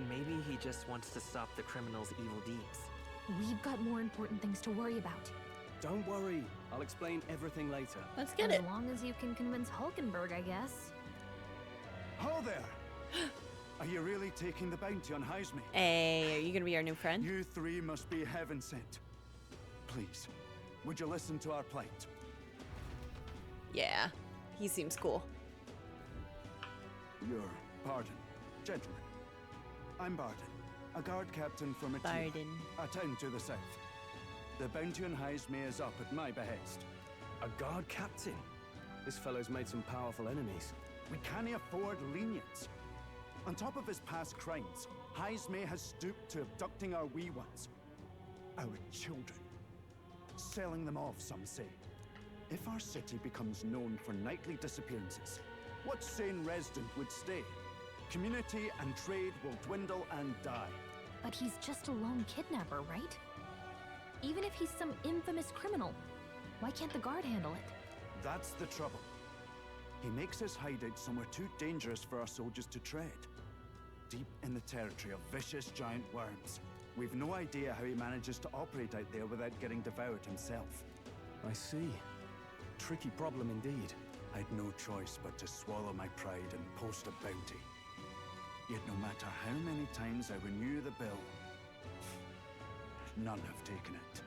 Maybe he just wants to stop the criminal's evil deeds. We've got more important things to worry about. Don't worry, I'll explain everything later. Let's get as it. long as you can convince Hulkenberg, I guess. Ho there! Are you really taking the bounty on Heisme? Hey, are you gonna be our new friend? You three must be heaven sent. Please, would you listen to our plight? Yeah, he seems cool. Your pardon, gentlemen. I'm Barden, a guard captain from Mattia, Barden. a town to the south. The bounty on Heisme is up at my behest. A guard captain? This fellow's made some powerful enemies. We can't afford lenience. On top of his past crimes, Heisme has stooped to abducting our wee ones. Our children. Selling them off, some say. If our city becomes known for nightly disappearances, what sane resident would stay? Community and trade will dwindle and die. But he's just a lone kidnapper, right? Even if he's some infamous criminal, why can't the guard handle it? That's the trouble. He makes his hideout somewhere too dangerous for our soldiers to tread. Deep in the territory of vicious giant worms. We've no idea how he manages to operate out there without getting devoured himself. I see. Tricky problem indeed. I'd no choice but to swallow my pride and post a bounty. Yet no matter how many times I renew the bill, none have taken it.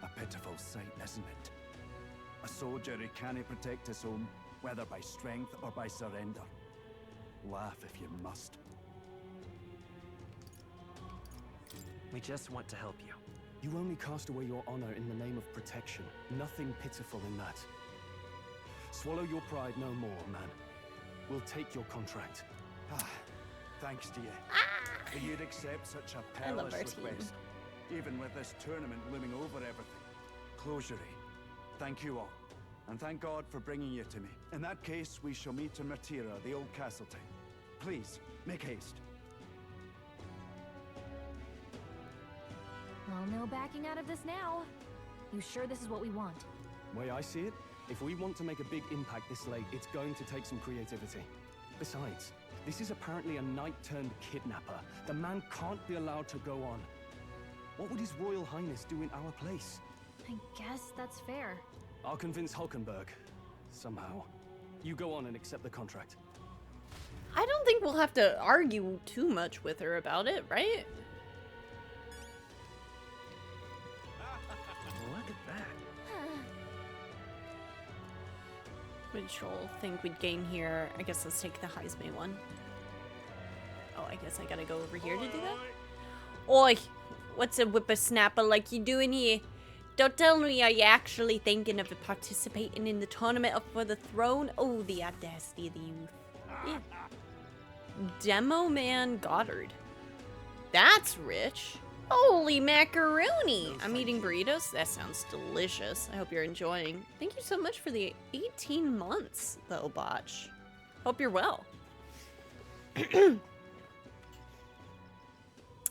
A pitiful sight, isn't it? A soldier who can't protect his home, whether by strength or by surrender. Laugh if you must. We just want to help you. You only cast away your honor in the name of protection. Nothing pitiful in that. Swallow your pride no more, man. We'll take your contract. Thanks to you. For you'd accept such a I love perilous our team. request, even with this tournament looming over everything. Closure, thank you all. And thank God for bringing you to me. In that case, we shall meet in Martira, the old castle town. Please, make haste. Well, no backing out of this now. You sure this is what we want? Way I see it, if we want to make a big impact this late, it's going to take some creativity. Besides, this is apparently a knight-turned-kidnapper. The man can't be allowed to go on. What would His Royal Highness do in our place? I guess that's fair. I'll convince Hulkenberg. Somehow. You go on and accept the contract. I don't think we'll have to argue too much with her about it, right? Look at that. Which will think we'd gain here. I guess let's take the Heisme one. Oh, I guess I gotta go over here to do that? Oi! What's a whippersnapper like you doing here? Don't tell me, are you actually thinking of participating in the tournament up for the throne? Oh, the audacity of the youth. Yeah. Demo Man Goddard. That's rich. Holy macaroni! I'm eating burritos. That sounds delicious. I hope you're enjoying. Thank you so much for the 18 months, though, Botch. Hope you're well.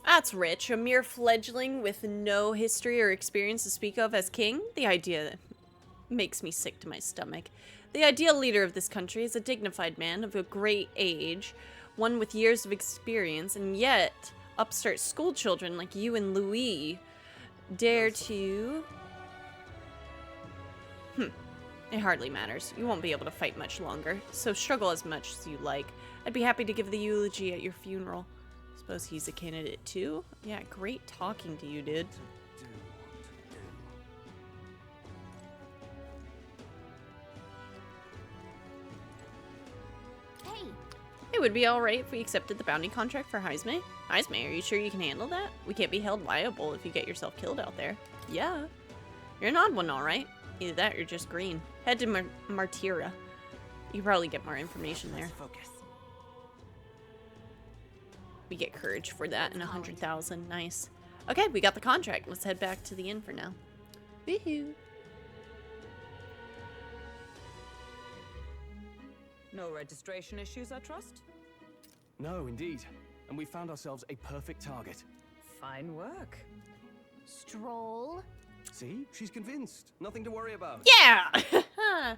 That's rich. A mere fledgling with no history or experience to speak of as king? The idea makes me sick to my stomach. The ideal leader of this country is a dignified man of a great age, one with years of experience, and yet upstart school children like you and Louis dare to... It hardly matters. You won't be able to fight much longer, so struggle as much as you like. I'd be happy to give the eulogy at your funeral. Suppose he's a candidate too? Yeah, great talking to you, dude. Hey! It would be alright if we accepted the bounty contract for Heisme. Heisme, are you sure you can handle that? We can't be held liable if you get yourself killed out there. Yeah. You're an odd one, alright. Either that or you're just green. Head to Martira. You probably get more information there. Focus. We get courage for that and 100,000. Nice. Okay, we got the contract. Let's head back to the inn for now. Woohoo. No registration issues, I trust? No, indeed. And we found ourselves a perfect target. Fine work. Stroll. See? She's convinced. Nothing to worry about. Yeah!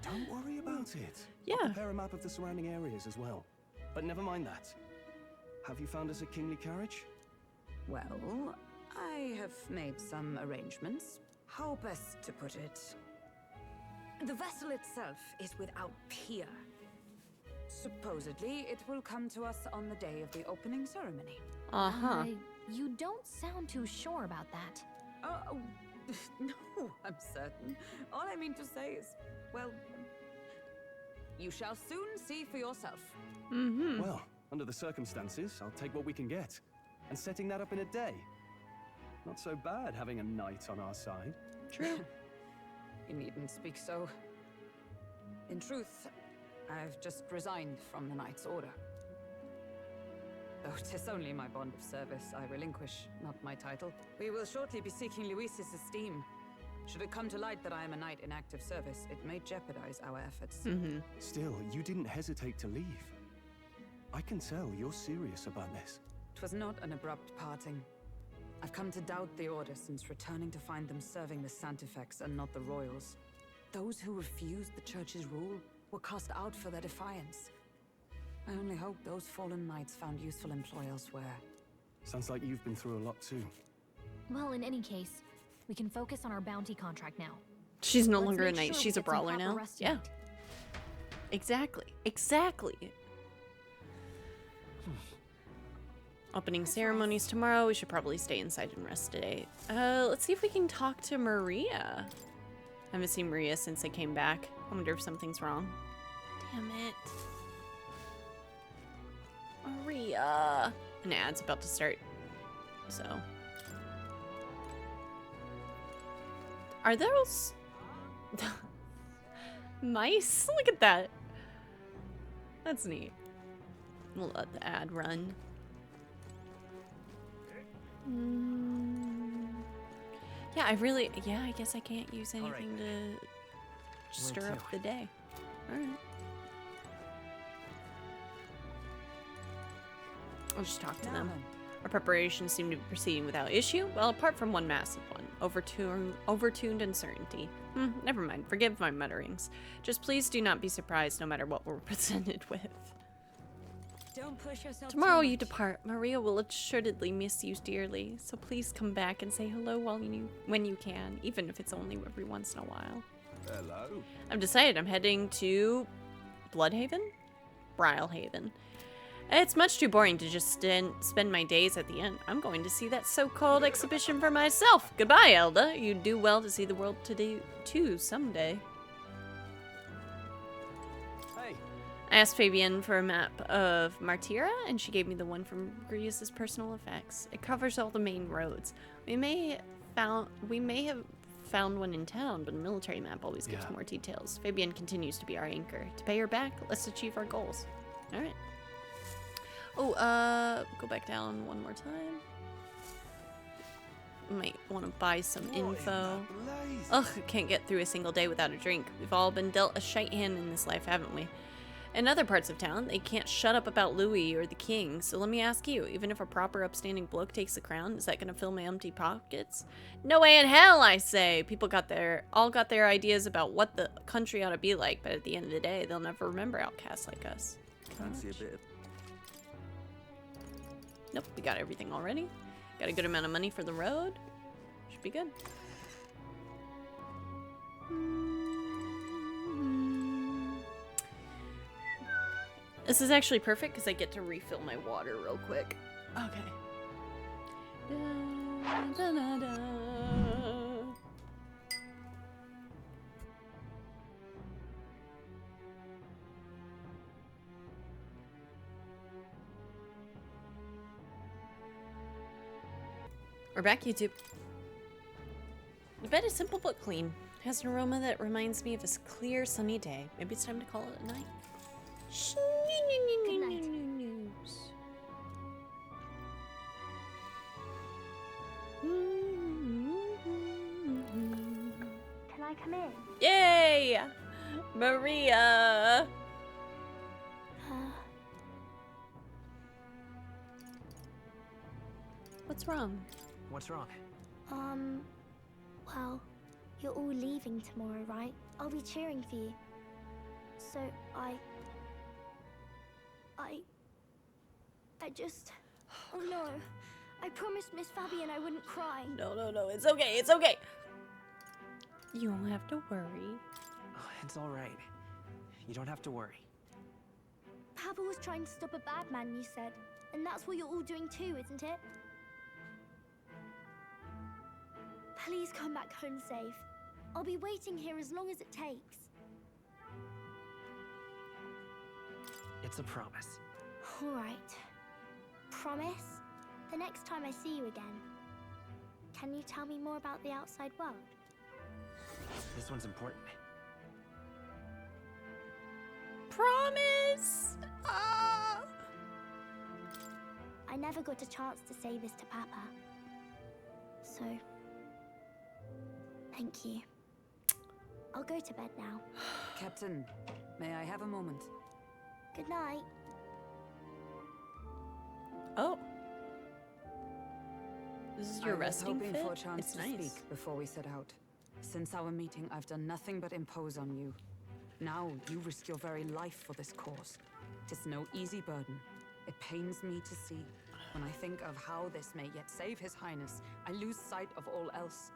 Don't worry about it. Yeah. I'll prepare a map of the surrounding areas as well. But never mind that. Have you found us a kingly carriage? Well, I have made some arrangements. How best to put it? The vessel itself is without peer. Supposedly, it will come to us on the day of the opening ceremony. Uh-huh. You don't sound too sure about that. No, I'm certain. All I mean to say is, well, you shall soon see for yourself. Mm-hmm. Well, under the circumstances, I'll take what we can get. And setting that up in a day. Not so bad having a knight on our side. True. You needn't speak so. In truth, I've just resigned from the Knight's Order. Though 'tis only my bond of service I relinquish, not my title. We will shortly be seeking Luis's esteem. Should it come to light that I am a knight in active service, it may jeopardize our efforts. Mm-hmm. Still, you didn't hesitate to leave. I can tell you're serious about this. 'Twas not an abrupt parting. I've come to doubt the Order since returning to find them serving the Santifex and not the Royals. Those who refused the Church's rule were cast out for their defiance. I only hope those fallen knights found useful employ elsewhere. Sounds like you've been through a lot too. Well, in any case, we can focus on our bounty contract now. She's no Let's longer a make knight. sure we She's a get some brawler proper now. rest Yeah. tonight. Exactly. Exactly. Opening ceremonies tomorrow. We should probably stay inside and rest today. Let's see if we can talk to Maria. I haven't seen Maria since I came back. I wonder if something's wrong. Damn it. Maria. An ad's about to start. So. Are those mice? Look at that. That's neat. We'll let the ad run. Yeah, I guess I can't use anything to stir up the day. Alright. I'll just talk to them. Our preparations seem to be proceeding without issue. Well, apart from one massive one. Overtuned uncertainty. Never mind. Forgive my mutterings. Just please do not be surprised no matter what we're presented with. Don't push yourself. Tomorrow you depart. Maria will assuredly miss you dearly. So please come back and say hello when you can, even if it's only every once in a while. Hello. I've decided I'm heading to Bloodhaven? Brylehaven. It's much too boring to just spend my days at the inn. I'm going to see that so-called exhibition for myself. Goodbye, Elda. You do well to see the world too someday. Hey. I asked Fabienne for a map of Martira, and she gave me the one from Grius's personal effects. It covers all the main roads. We may have found one in town, but a military map always gives more details. Fabienne continues to be our anchor. To pay her back, let's achieve our goals. All right. Oh, go back down one more time. Might want to buy some info. Ugh, can't get through a single day without a drink. We've all been dealt a shite hand in this life, haven't we? In other parts of town, they can't shut up about Louis or the king, so let me ask you, even if a proper upstanding bloke takes the crown, is that gonna fill my empty pockets? No way in hell, I say! People all got their ideas about what the country ought to be like, but at the end of the day, they'll never remember outcasts like us. Fancy a bit of... Nope, we got everything already. Got a good amount of money for the road. Should be good. This is actually perfect because I get to refill my water real quick. Okay. Da, da, da, da. We're back, YouTube. The bed is simple but clean. It has an aroma that reminds me of a clear, sunny day. Maybe it's time to call it a night. Good night. Can I come in? Yay! Maria! What's wrong? What's wrong? Well, you're all leaving tomorrow, right? I'll be cheering for you. So I just... Oh no. I promised Miss Fabian I wouldn't cry. No, it's okay, it's okay. You don't have to worry. Oh, it's all right. You don't have to worry. Papa was trying to stop a bad man, you said. And that's what you're all doing too, isn't it? Please come back home safe. I'll be waiting here as long as it takes. It's a promise. All right. Promise? The next time I see you again, can you tell me more about the outside world? This one's important. Promise! I never got a chance to say this to Papa. So, thank you. I'll go to bed now. Captain, may I have a moment? Good night. Oh. This is your I was resting hoping fit? for a chance It's to nice. speak before we set out. Since our meeting, I've done nothing but impose on you. Now you risk your very life for this cause. 'Tis no easy burden. It pains me to see. When I think of how this may yet save His Highness, I lose sight of all else.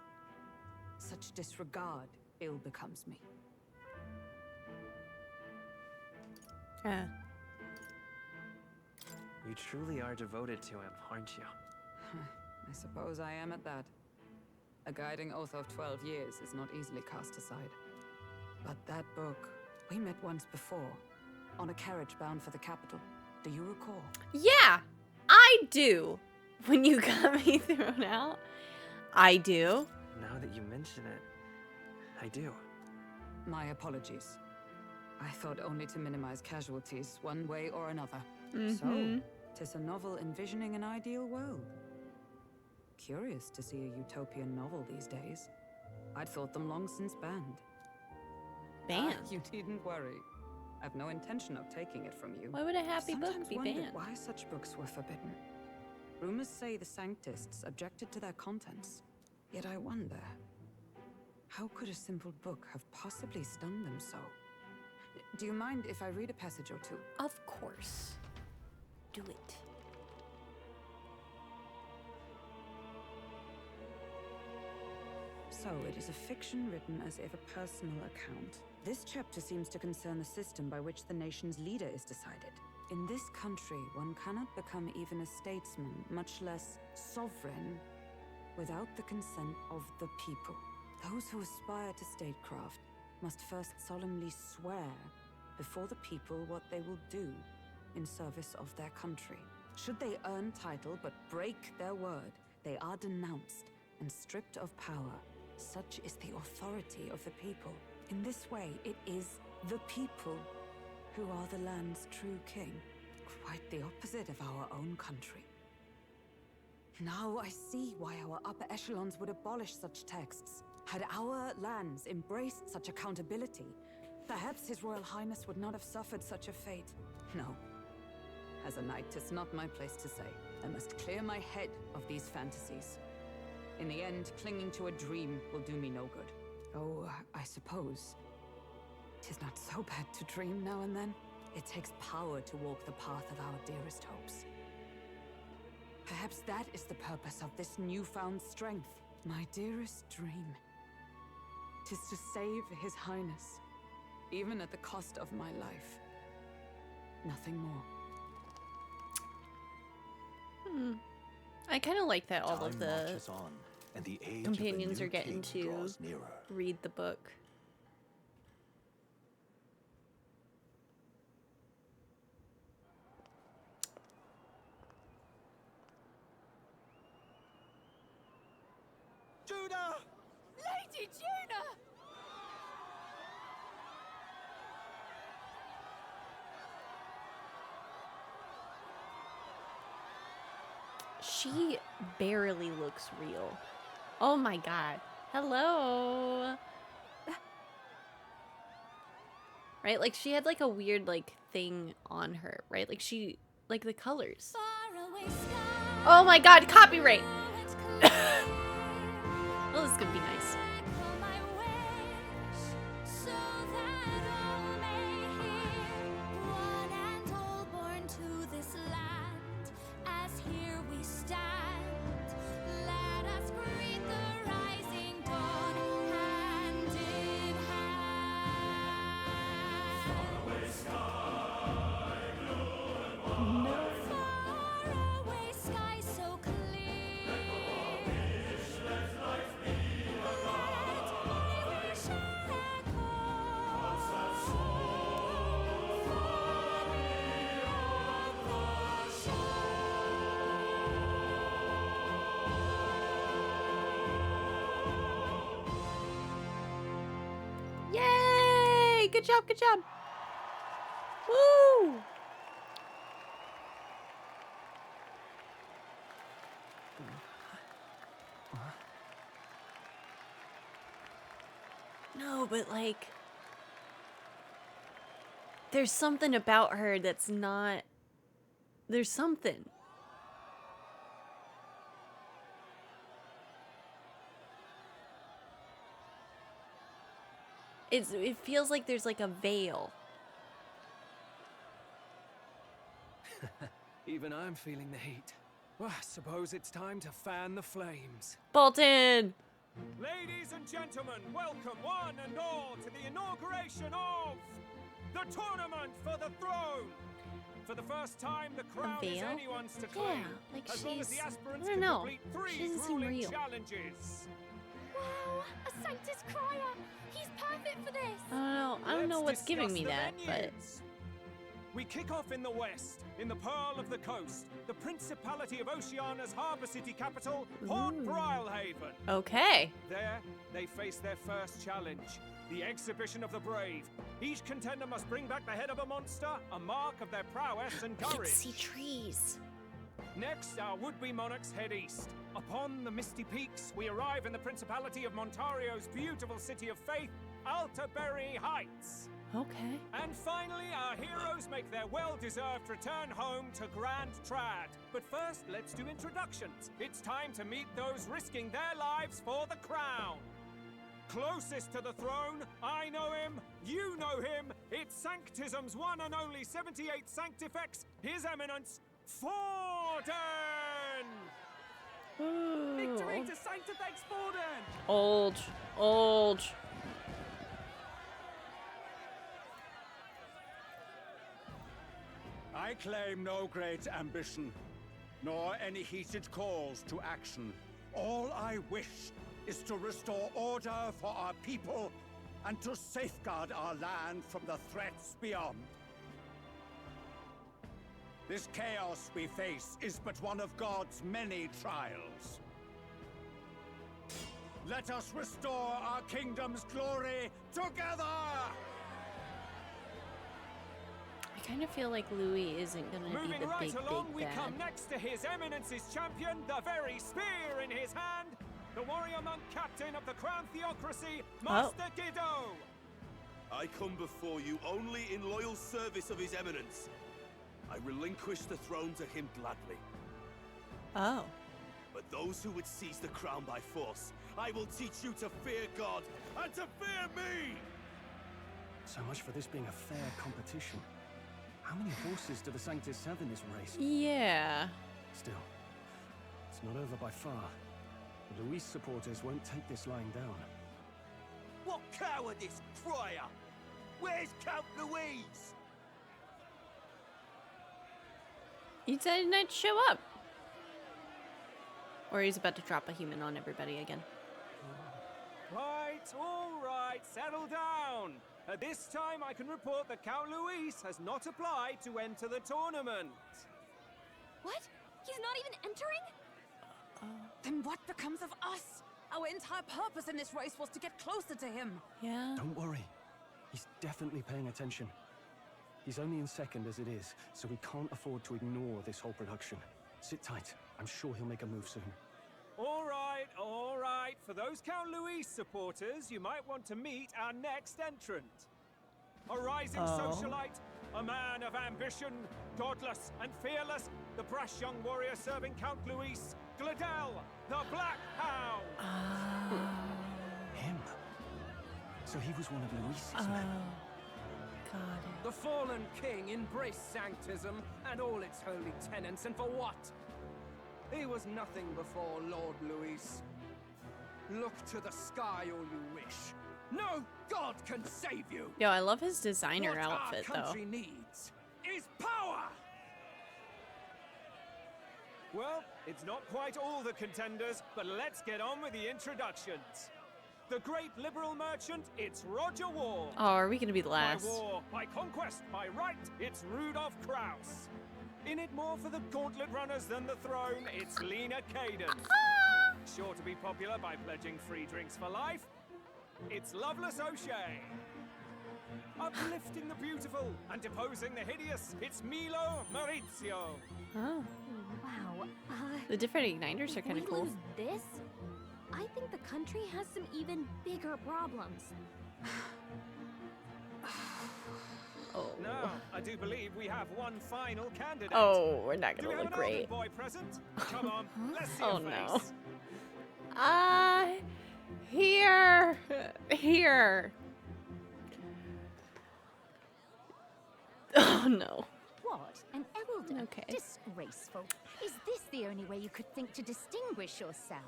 Such disregard ill becomes me. You truly are devoted to him, aren't you? I suppose I am at that. A guiding oath of 12 years is not easily cast aside. But that book, we met once before, on a carriage bound for the capital. Do you recall? Yeah, I do. When you got me thrown out, I do. Now that you mention it, I do. My apologies. I thought only to minimize casualties, one way or another. Mm-hmm. So, 'tis a novel envisioning an ideal world. Curious to see a utopian novel these days. I'd thought them long since banned. Banned? You needn't worry. I've no intention of taking it from you. Why would a happy book Sometimes be wondered banned? why such books were forbidden. Rumors say the Sanctists objected to their contents. Yet I wonder, how could a simple book have possibly stung them so? Do you mind if I read a passage or two? Of course. Do it. So, it is a fiction written as if a personal account. This chapter seems to concern the system by which the nation's leader is decided. In this country, one cannot become even a statesman, much less sovereign, without the consent of the people. Those who aspire to statecraft must first solemnly swear before the people what they will do in service of their country. Should they earn title but break their word, they are denounced and stripped of power. Such is the authority of the people. In this way, it is the people who are the land's true king. Quite the opposite of our own country. Now I see why our upper echelons would abolish such texts. Had our lands embraced such accountability, Perhaps His Royal Highness would not have suffered such a fate. No. As a knight, 'tis not my place to say. I must clear my head of these fantasies. In the end, clinging to a dream will do me no good. Oh, I suppose 'tis not so bad to dream now and then. It takes power to walk the path of our dearest hopes. Perhaps that is the purpose of this newfound strength. My dearest dream. 'Tis to save His Highness, even at the cost of my life. Nothing more. I kind of like that all Time of the marches on, and the age of the companions new are getting king to draws nearer. read the book. Judah! Lady Juna! She barely looks real. Oh my god. Hello. Right? Like she had like a weird like thing on her, right? Like she like the colors. Oh my god, copyright. Well, this could be nice. Yay! Good job, good job. Woo! No, but like there's something about her that's not. There's something. It feels like there's like a veil. Even I'm feeling the heat. Well, I suppose it's time to fan the flames. Bolton! Ladies and gentlemen, welcome one and all to the inauguration of the Tournament for the Throne. For the first time, the crown is anyone's to claim. Yeah, like as long as she's, the aspirants I don't can know. complete She 3 doesn't seem grueling real. challenges. Wow, a Sanctus Crier! He's perfect for this! I don't know Let's what's giving me discuss that, the but venues. We kick off in the west, in the Pearl of the Coast, the Principality of Oceania's harbour city capital, Port Brilehaven. okay. There, they face their first challenge, the Exhibition of the Brave. Each contender must bring back the head of a monster, a mark of their prowess and courage. Pixie trees. Next, our would-be monarchs head east. Upon the misty peaks, we arrive in the Principality of Montario's beautiful city of faith, Altaberry Heights. Okay. And finally, our heroes make their well-deserved return home to Grand Trad. But first, let's do introductions. It's time to meet those risking their lives for the crown. Closest to the throne, I know him, you know him. It's Sanctism's one and only 78 Sanctifex, His Eminence, Forden! Victory to Sanctifex Forden! Old. I claim no great ambition, nor any heated calls to action. All I wish is to restore order for our people and to safeguard our land from the threats beyond. This chaos we face is but one of God's many trials. Let us restore our kingdom's glory together! I kind of feel like Louis isn't gonna be Moving the right along, big we bad. come next to His Eminence's champion, the very spear in his hand, the warrior monk captain of the Crown Theocracy, Master Guido. A I come before you only in loyal service of His Eminence. I relinquish the throne to him gladly. Oh. But those who would seize the crown by force, I will teach you to fear God and to fear me! So much for this being a fair competition. How many horses do the Sanctus have in this race? Yeah. Still, it's not over by far. The Luis supporters won't take this lying down. What cowardice, crier! Where's Count Louise? He said not show up. Or he's about to drop a human on everybody again. Right, all right, settle down. At this time, I can report that Count Luis has not applied to enter the tournament. What? He's not even entering? Then what becomes of us? Our entire purpose in this race was to get closer to him. Yeah. Don't worry. He's definitely paying attention. He's only in second as it is, so we can't afford to ignore this whole production. Sit tight. I'm sure he'll make a move soon. All right, all right. For those Count Luis supporters, you might want to meet our next entrant. A rising socialite, a man of ambition, godless and fearless, the brash young warrior serving Count Luis, Gladel, the Black Hound. Him? So he was one of Luis's men. Got it. The fallen king embraced sanctism and all its holy tenets, and for what? He was nothing before Lord Luis. Look to the sky all you wish. No god can save you. Yo, I love his designer what outfit our though. country needs is power. Well, it's not quite all the contenders, but let's get on with the introductions. The great liberal merchant, it's Roger Ward. Oh, are we gonna be the last? By war, by conquest, by right, it's Rudolph Kraus. In it more for the gauntlet runners than the throne, it's Lena Kaden. Sure to be popular by pledging free drinks for life, it's Loveless O'Shea. Uplifting the beautiful and deposing the hideous, it's Milo Maurizio. Oh. Wow. The different igniters are kind of we cool. lose this? I think the country has some even bigger problems. Oh. Now, I do believe we have one final candidate. Oh, we're not gonna Do we have look an great. Alden boy present? Come on, let's see Oh your no. face. Here. Oh no. What? An elder? Okay. Disgraceful. Is this the only way you could think to distinguish yourself?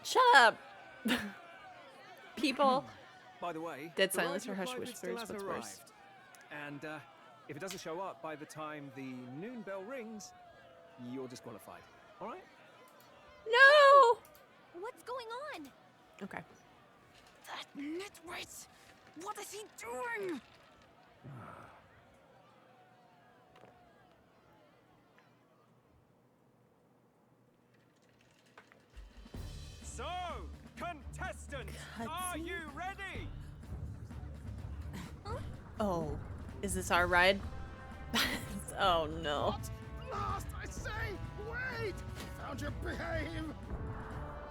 Shut up. People. By the way, Dead the silence ride or you hush applied with whispers, still has what's arrived. worse? And if it doesn't show up by the time the noon bell rings, you're disqualified. All right? No. What's going on? Okay. That nitwit! What is he doing? So, contestants, are you ready? Oh, is this our ride? Oh no. Last, I say! Wait! Found your behave!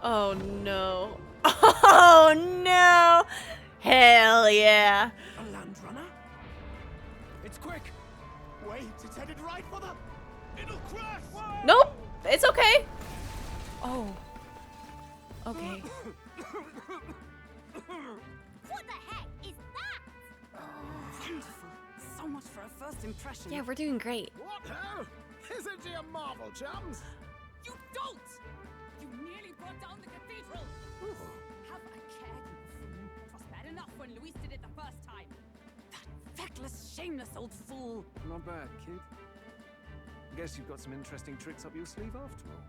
Oh no. Oh no. Hell yeah. A land runner? It's quick! Wait, it's headed right for the... It'll crash! Nope. It's okay. Oh. Okay. What the heck is that? Wonderful. So much for a first impression. Yeah, we're doing great. What now? Isn't he a marvel, chums? You don't! You nearly brought down the cathedral! Have a care, you buffoon. It was bad enough when Luis did it the first time. That feckless, shameless old fool. Not bad, kid. Guess you've got some interesting tricks up your sleeve after all.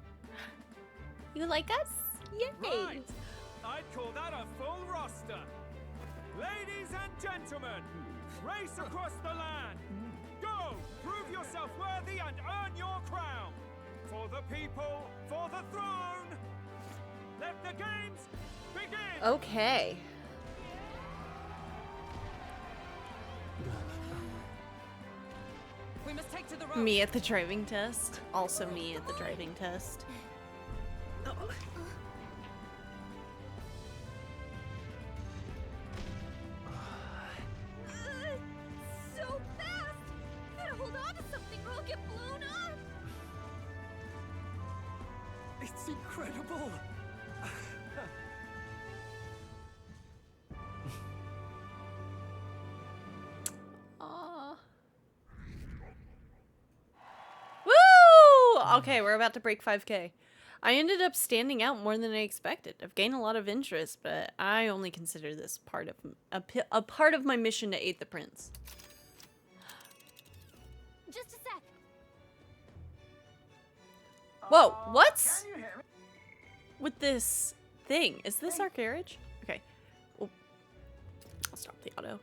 You like us? Yay. Right! I'd call that a full roster. Ladies and gentlemen, race across the land. Go, prove yourself worthy and earn your crown. For the people, for the throne. Let the games begin. Okay. We must take to the road. Me at the driving test. Also me at the driving test. incredible! Aw. Woo! Okay, we're about to break 5K. I ended up standing out more than I expected. I've gained a lot of interest, but I only consider this part of a part of my mission to aid the prince. Just a sec. Whoa, what's with this thing? Is this our carriage? Okay. Well, I'll stop the auto.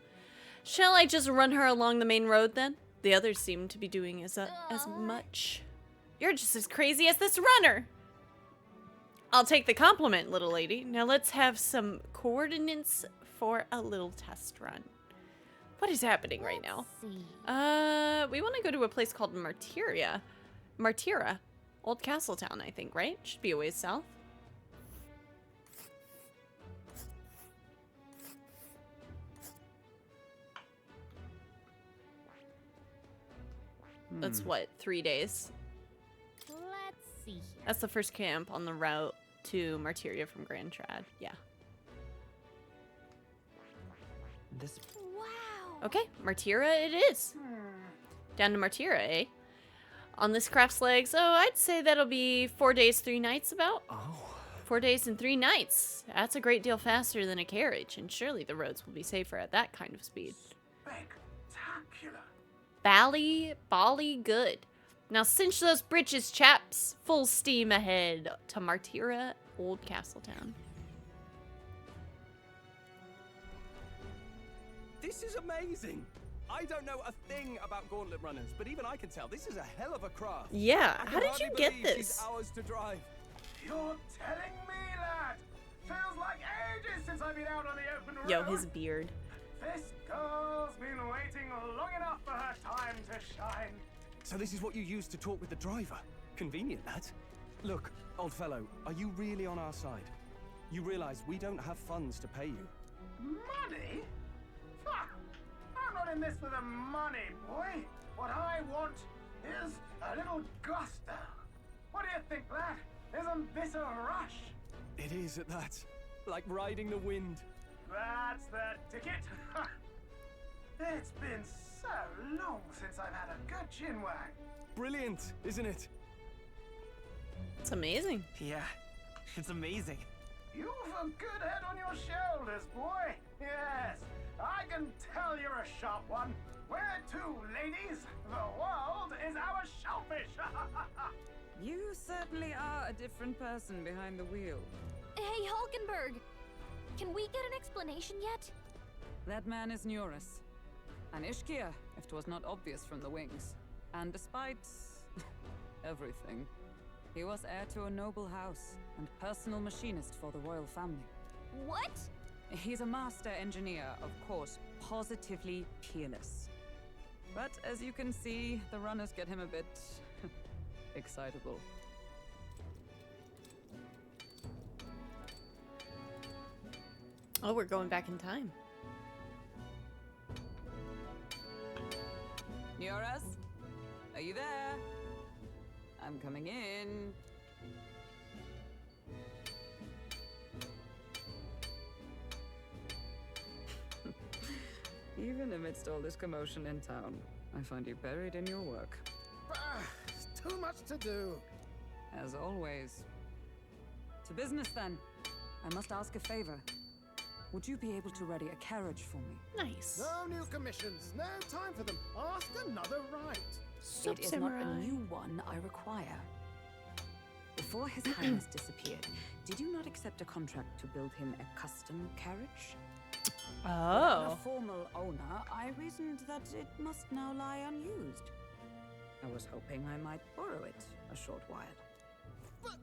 Shall I just run her along the main road then? The others seem to be doing as much. You're just as crazy as this runner. I'll take the compliment, little lady. Now let's have some coordinates for a little test run. What is happening right now? We want to go to a place called Martyra. Old Castle Town, I think, right? Should be a ways south. That's what, 3 days? Let's see here. That's the first camp on the route to Martyra from Grand Trad. Yeah. This. Wow. Okay, Martyra it is. Down to Martyra, eh? On this craft's legs, oh, I'd say that'll be 4 days, 3 nights about. Oh. 4 days and 3 nights. That's a great deal faster than a carriage, and surely the roads will be safer at that kind of speed. Spectacular. Bally good. Now cinch those britches, chaps. Full steam ahead to Martyra, Old Castle Town. This is amazing! I don't know a thing about gauntlet runners, but even I can tell this is a hell of a craft. Yeah, I how can did hardly you get believe this? she's hours to drive. You're telling me, lad? Feels like ages since I've been out on the open road. Yo, his beard. This girl's been waiting long enough for her time to shine. So this is what you use to talk with the driver. Convenient, that. Look, old fellow, are you really on our side? You realize we don't have funds to pay you. Money? Fuck! I'm not in this for the money, boy. What I want is a little gusto. What do you think, lad? Isn't this a rush? It is at that. Like riding the wind. That's the ticket. It's been so long since I've had a good chin wag. Brilliant, isn't it? It's amazing. Yeah, it's amazing. You've a good head on your shoulders, boy. Yes, I can tell you're a sharp one. Where to, ladies? The world is our shellfish. You certainly are a different person behind the wheel. Hey, Hulkenberg! Can we get an explanation yet? That man is Neurus. An Ishkia, if 'twas not obvious from the wings. And despite everything, he was heir to a noble house and personal machinist for the royal family. What? He's a master engineer, of course, positively peerless. But as you can see, the runners get him a bit excitable. Oh, we're going back in time. Neurus? Are you there? I'm coming in. Even amidst all this commotion in town, I find you buried in your work. It's too much to do. As always. To business then. I must ask a favor. Would you be able to ready a carriage for me? Nice. No new commissions. No time for them. Ask another right. It is not a new one I require. Before His Highness disappeared, did you not accept a contract to build him a custom carriage? Without a formal owner, I reasoned that it must now lie unused. I was hoping I might borrow it a short while. But,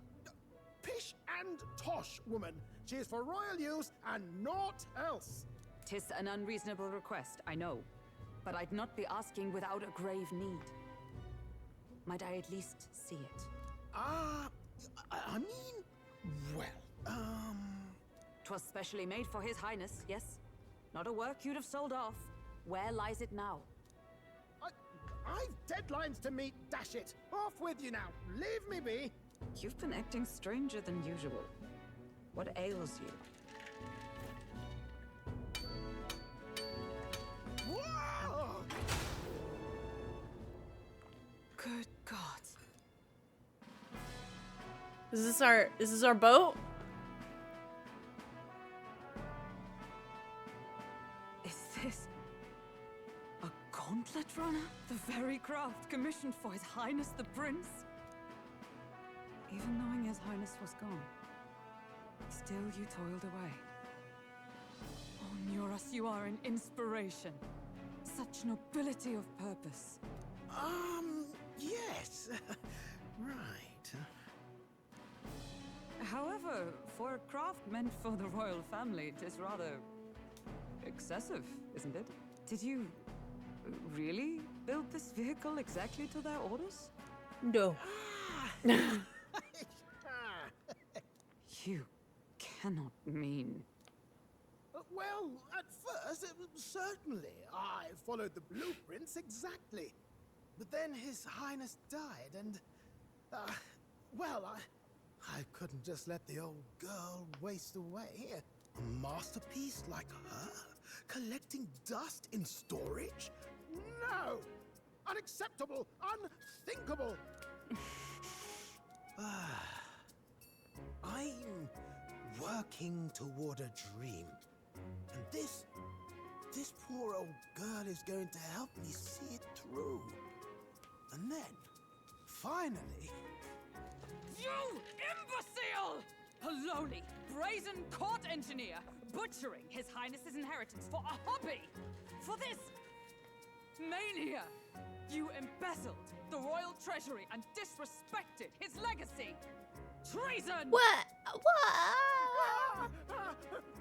pish and tosh, woman. She is for royal use and naught else. 'Tis an unreasonable request, I know. But I'd not be asking without a grave need. Might I at least see it? I mean, well, 'Twas specially made for His Highness, yes? Not a work you'd have sold off. Where lies it now? I've deadlines to meet, dash it. Off with you now. Leave me be. You've been acting stranger than usual. What ails you? Whoa! Good God. Is this our boat? Is this a gauntlet runner? The very craft commissioned for His Highness the Prince? Even knowing His Highness was gone, still you toiled away. Oh, Nuras, you are an inspiration. Such nobility of purpose. Yes. Right. However, for a craft meant for the royal family, it is rather excessive, isn't it? Did you really build this vehicle exactly to their orders? No. You cannot mean... Well, at first, certainly. I followed the blueprints exactly. But then His Highness died, and... well, I couldn't just let the old girl waste away. A masterpiece like her? Collecting dust in storage? No! Unacceptable! Unthinkable! I'm working toward a dream. And this poor old girl is going to help me see it through. And then, finally... You imbecile! A lowly, brazen court engineer butchering His Highness's inheritance for a hobby! For this mania! You embezzled the royal treasury and disrespected his legacy! Treason! What?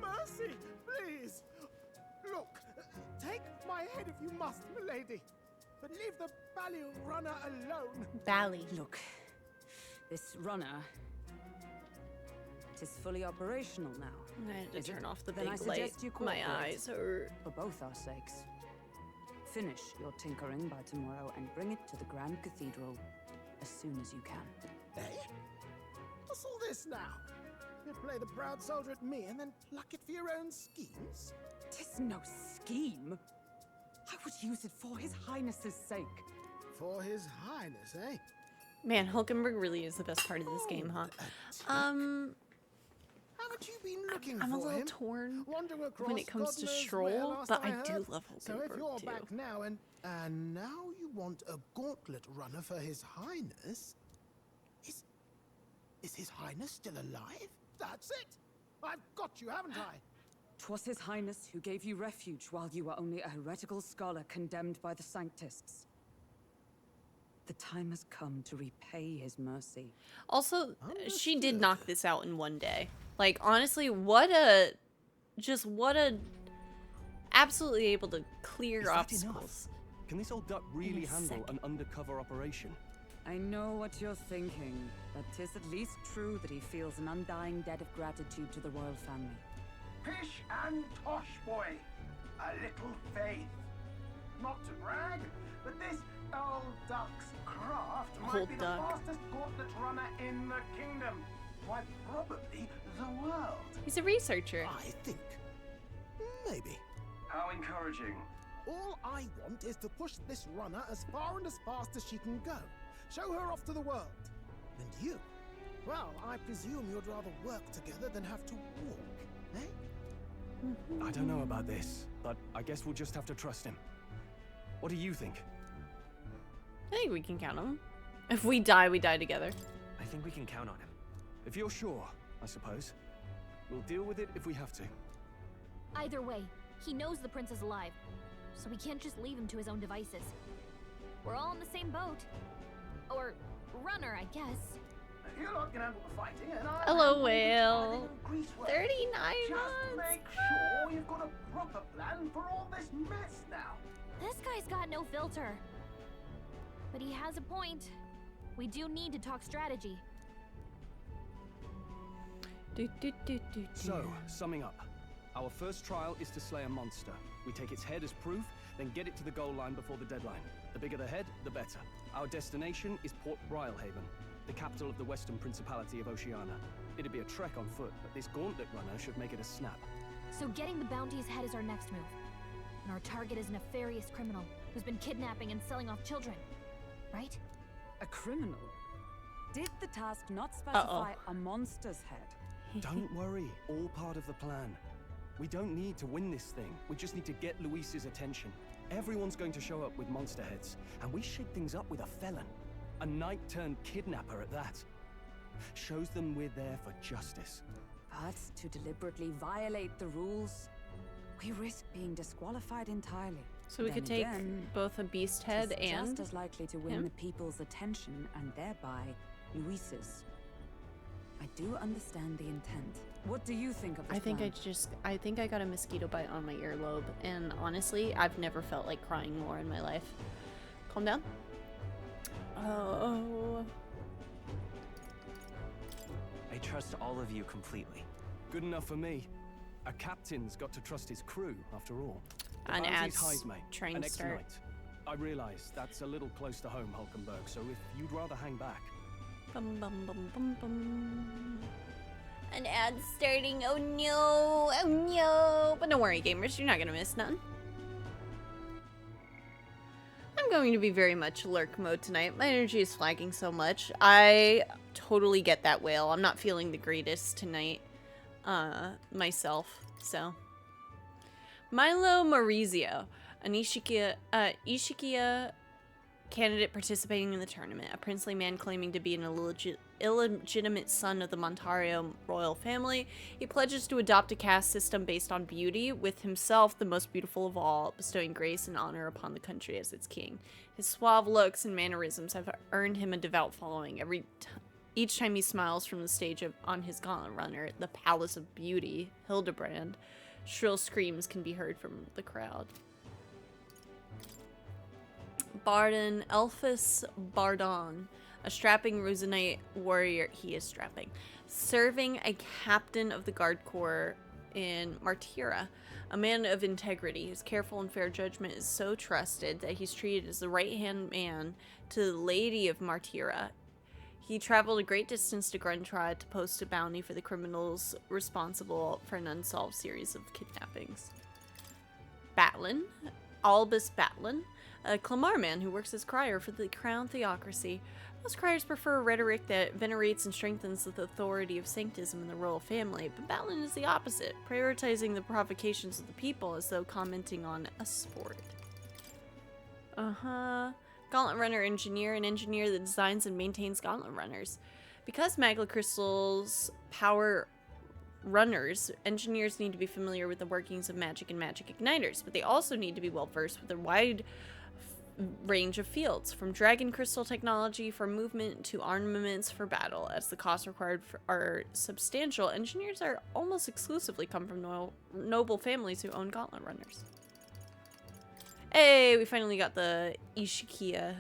Mercy, please! Look, take my head if you must, milady. But leave the Bally runner alone. Bally. Look, this runner... it is fully operational now. I had to turn off the Then I big light. suggest you My cooperate. eyes hurt. For both our sakes. Finish your tinkering by tomorrow and bring it to the Grand Cathedral as soon as you can. Eh? What's all this now? You play the proud soldier at me and then pluck it for your own schemes? 'Tis no scheme. I would use it for His Highness's sake. For His Highness, eh? Man, Hulkenberg really is the best part of this game, huh? Haven't you been looking I'm for a little him? torn Wandering across when it comes God to knows Stroll, where last but I heard. do love So if Hulkenberg you're too. back now and now you want a gauntlet runner for His Highness, is His Highness still alive? That's it. I've got you, haven't I? 'Twas His Highness who gave you refuge while you were only a heretical scholar condemned by the Sanctists. The time has come to repay His mercy. Also, she did knock this out in one day. Like, honestly, what a absolutely able to clear Is that obstacles. enough? Can this old duck really handle an undercover operation? I know what you're thinking, but 'tis at least true that he feels an undying debt of gratitude to the royal family. Pish and tosh, boy. A little faith. Not to brag, but this old duck's craft might Old be duck. the fastest gauntlet runner in the kingdom. Why, probably the world. He's a researcher. I think. Maybe. How encouraging. All I want is to push this runner as far and as fast as she can go. Show her off to the world. And you? Well, I presume you'd rather work together than have to walk, eh? I don't know about this, but I guess we'll just have to trust him. What do you think? I think we can count on him. If we die, we die together. I think we can count on him. If you're sure, I suppose. We'll deal with it if we have to. Either way, he knows the prince is alive, so we can't just leave him to his own devices. We're all in the same boat. Or runner, I guess. If you're not gonna handle the fighting, and I Hello, Whale. 39 Just months. make sure you've got a proper plan for all this mess now. This guy's got no filter. But he has a point. We do need to talk strategy. So, summing up. Our first trial is to slay a monster. We take its head as proof, then get it to the goal line before the deadline. The bigger the head, the better. Our destination is Port Brilehaven. the capital of the Western Principality of Oceania. It'd be a trek on foot, but this gauntlet runner should make it a snap. So getting the bounty's head is our next move. And our target is a nefarious criminal who's been kidnapping and selling off children. Right? A criminal? Did the task not specify a monster's head? Don't worry, all part of the plan. We don't need to win this thing. We just need to get Luis's attention. Everyone's going to show up with monster heads, and we shake things up with a felon. A knight-turned-kidnapper at that. Shows them we're there for justice. But to deliberately violate the rules, we risk being disqualified entirely. So we could take both a beast head and just as likely to win him? the people's attention and thereby Luis's. I do understand the intent. What do you think of this I think plan? I think I got a mosquito bite on my earlobe, and honestly, I've never felt like crying more in my life. Calm down. Oh. I trust all of you completely. Good enough for me. A captain's got to trust his crew, after all. The And bounty's adds Heismay, train an start. ex-knight. I realize that's a little close to home, Hulkenberg, so if you'd rather hang back. Bum bum bum bum bum. An ad starting. Oh no! Oh no! But don't worry, gamers, you're not gonna miss none. I'm going to be very much lurk mode tonight. My energy is flagging so much. I totally get that, Whale. I'm not feeling the greatest tonight, myself. So, Milo Maurizio, an Ishikiya candidate participating in the tournament, a princely man claiming to be an illegitimate son of the Montario royal family. He pledges to adopt a caste system based on beauty, with himself the most beautiful of all, bestowing grace and honor upon the country as its king. His suave looks and mannerisms have earned him a devout following. Each time he smiles from the stage on his gauntlet runner, the Palace of Beauty, Hildebrand, shrill screams can be heard from the crowd. Barden, Elphus Bardon, a strapping Ruzenite warrior, he is strapping, serving a captain of the Guard Corps in Martira, a man of integrity whose careful and fair judgment is so trusted that he's treated as the right-hand man to the Lady of Martira. He traveled a great distance to Gruntrad to post a bounty for the criminals responsible for an unsolved series of kidnappings. Batlin, Albus Batlin, a Clamar man who works as crier for the Crown Theocracy. Most criers prefer rhetoric that venerates and strengthens the authority of sanctism in the royal family, but Batlin is the opposite, prioritizing the provocations of the people as though commenting on a sport. Gauntlet Runner Engineer, an engineer that designs and maintains gauntlet runners. Because Magla Crystals power runners, engineers need to be familiar with the workings of magic and magic igniters, but they also need to be well versed with a wide range of fields, from dragon crystal technology for movement to armaments for battle. As the costs required are substantial, engineers are almost exclusively come from noble families who own gauntlet runners. Hey, we finally got the Ishkiya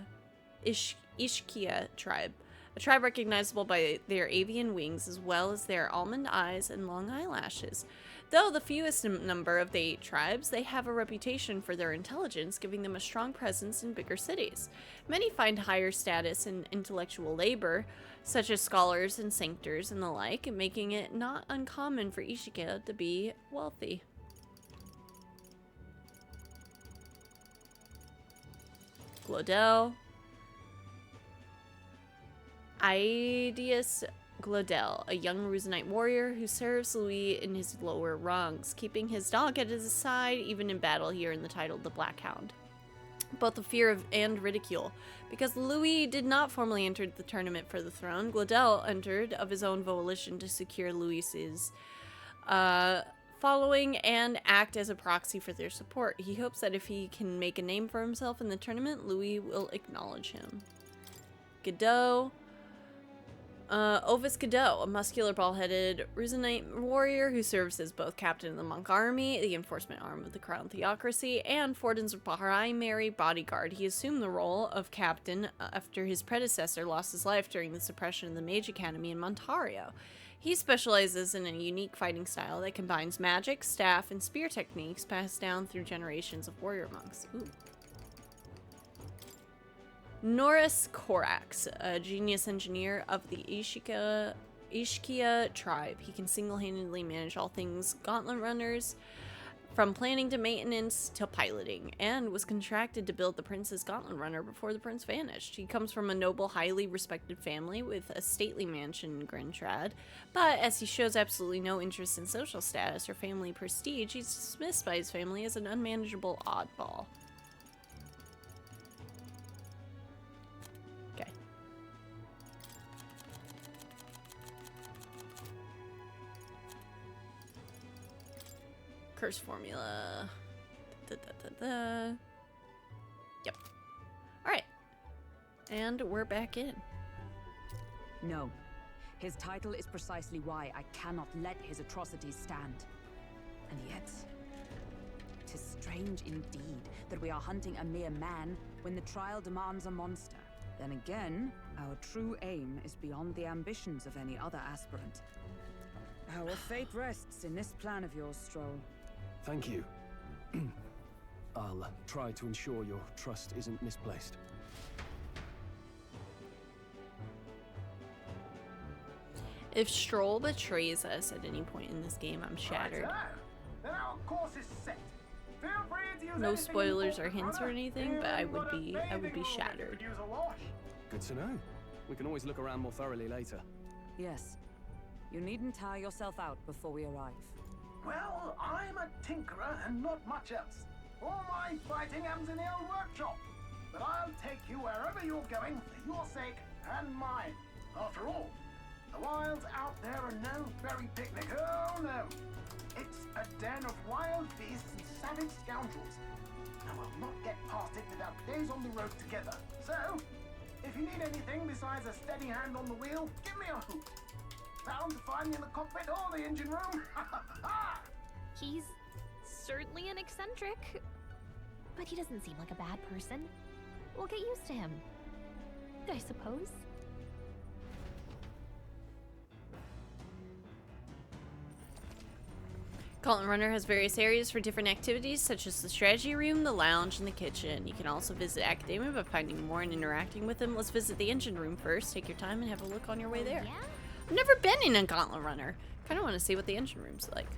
tribe. A tribe recognizable by their avian wings as well as their almond eyes and long eyelashes. Though the fewest number of the 8 tribes, they have a reputation for their intelligence, giving them a strong presence in bigger cities. Many find higher status in intellectual labor, such as scholars and sanctors and the like, making it not uncommon for Ishika to be wealthy. Glodell. Idius Glodell, a young Ruzenite warrior who serves Louis in his lower rungs, keeping his dog at his side even in battle, here in the title The Black Hound. Both of fear and ridicule. Because Louis did not formally enter the tournament for the throne, Glodell entered of his own volition to secure Louis's following and act as a proxy for their support. He hopes that if he can make a name for himself in the tournament, Louis will acknowledge him. Godot. Ovis Godot, a muscular, bald-headed Ruzenite warrior who serves as both captain of the Monk Army, the enforcement arm of the Crown Theocracy, and Forden's primary bodyguard. He assumed the role of captain after his predecessor lost his life during the suppression of the Mage Academy in Montario. He specializes in a unique fighting style that combines magic, staff, and spear techniques passed down through generations of warrior monks. Ooh. Norris Korax, a genius engineer of the Ishkia tribe. He can single-handedly manage all things Gauntlet Runners, from planning to maintenance to piloting, and was contracted to build the Prince's Gauntlet Runner before the Prince vanished. He comes from a noble, highly respected family with a stately mansion in Grintrad, but as he shows absolutely no interest in social status or family prestige, he's dismissed by his family as an unmanageable oddball. Okay. Curse formula. Yep. Alright. And we're back in. No. His title is precisely why I cannot let his atrocities stand. And yet, 'tis strange indeed that we are hunting a mere man when the trial demands a monster. Then again, our true aim is beyond the ambitions of any other aspirant. Our fate rests in this plan of yours, Stroll. Thank you. I'll try to ensure your trust isn't misplaced. If Stroll betrays us at any point in this game, I'm shattered. Then our course is set. Feel free to use No spoilers or hints or anything, but I would be shattered. Good to know. We can always look around more thoroughly later. Yes. You needn't tire yourself out before we arrive. Well, I'm a tinkerer and not much else. All my fighting happens in the old workshop. But I'll take you wherever you're going for your sake and mine. After all, the wilds out there are no fairy picnic. Oh no. It's a den of wild beasts and savage scoundrels. And we'll not get past it without days on the road together. So, if you need anything besides a steady hand on the wheel, give me a hoot. Bound to find me in the cockpit or the engine room. He's certainly an eccentric, but he doesn't seem like a bad person. We'll get used to him, I suppose. Gauntlet Runner has various areas for different activities, such as the strategy room, the lounge, and the kitchen. You can also visit Academia by finding more and interacting with them. Let's visit the engine room first. Take your time and have a look on your way there. Yeah? I've never been in a Gauntlet Runner. Kind of want to see what the engine room's like.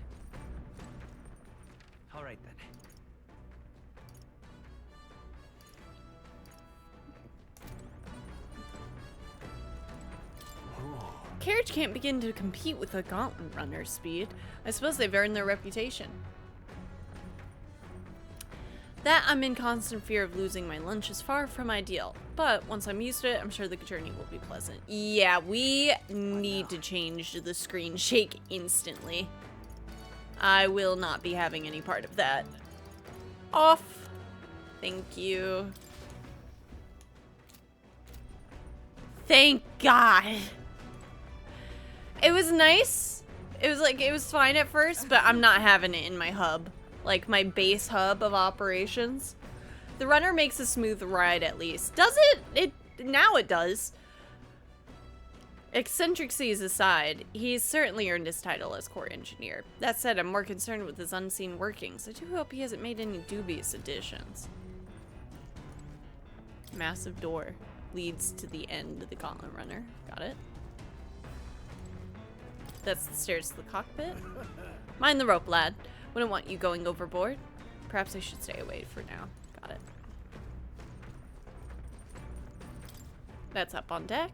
All right then. Carriage can't begin to compete with the Gauntlet Runner's speed. I suppose they've earned their reputation. That I'm in constant fear of losing my lunch is far from ideal, but once I'm used to it, I'm sure the journey will be pleasant. Yeah, we need to change the screen shake instantly. I will not be having any part of that. Off. Thank you. Thank God. It was nice. It was fine at first, but I'm not having it in my hub. Like my base hub of operations. The runner makes a smooth ride at least. Does it? Now it does. Eccentricities aside, he's certainly earned his title as core engineer. That said, I'm more concerned with his unseen workings. I do hope he hasn't made any dubious additions. Massive door leads to the end of the Gauntlet Runner. Got it. That's the stairs to the cockpit. Mind the rope, lad. Wouldn't want you going overboard. Perhaps I should stay away for now. Got it. That's up on deck.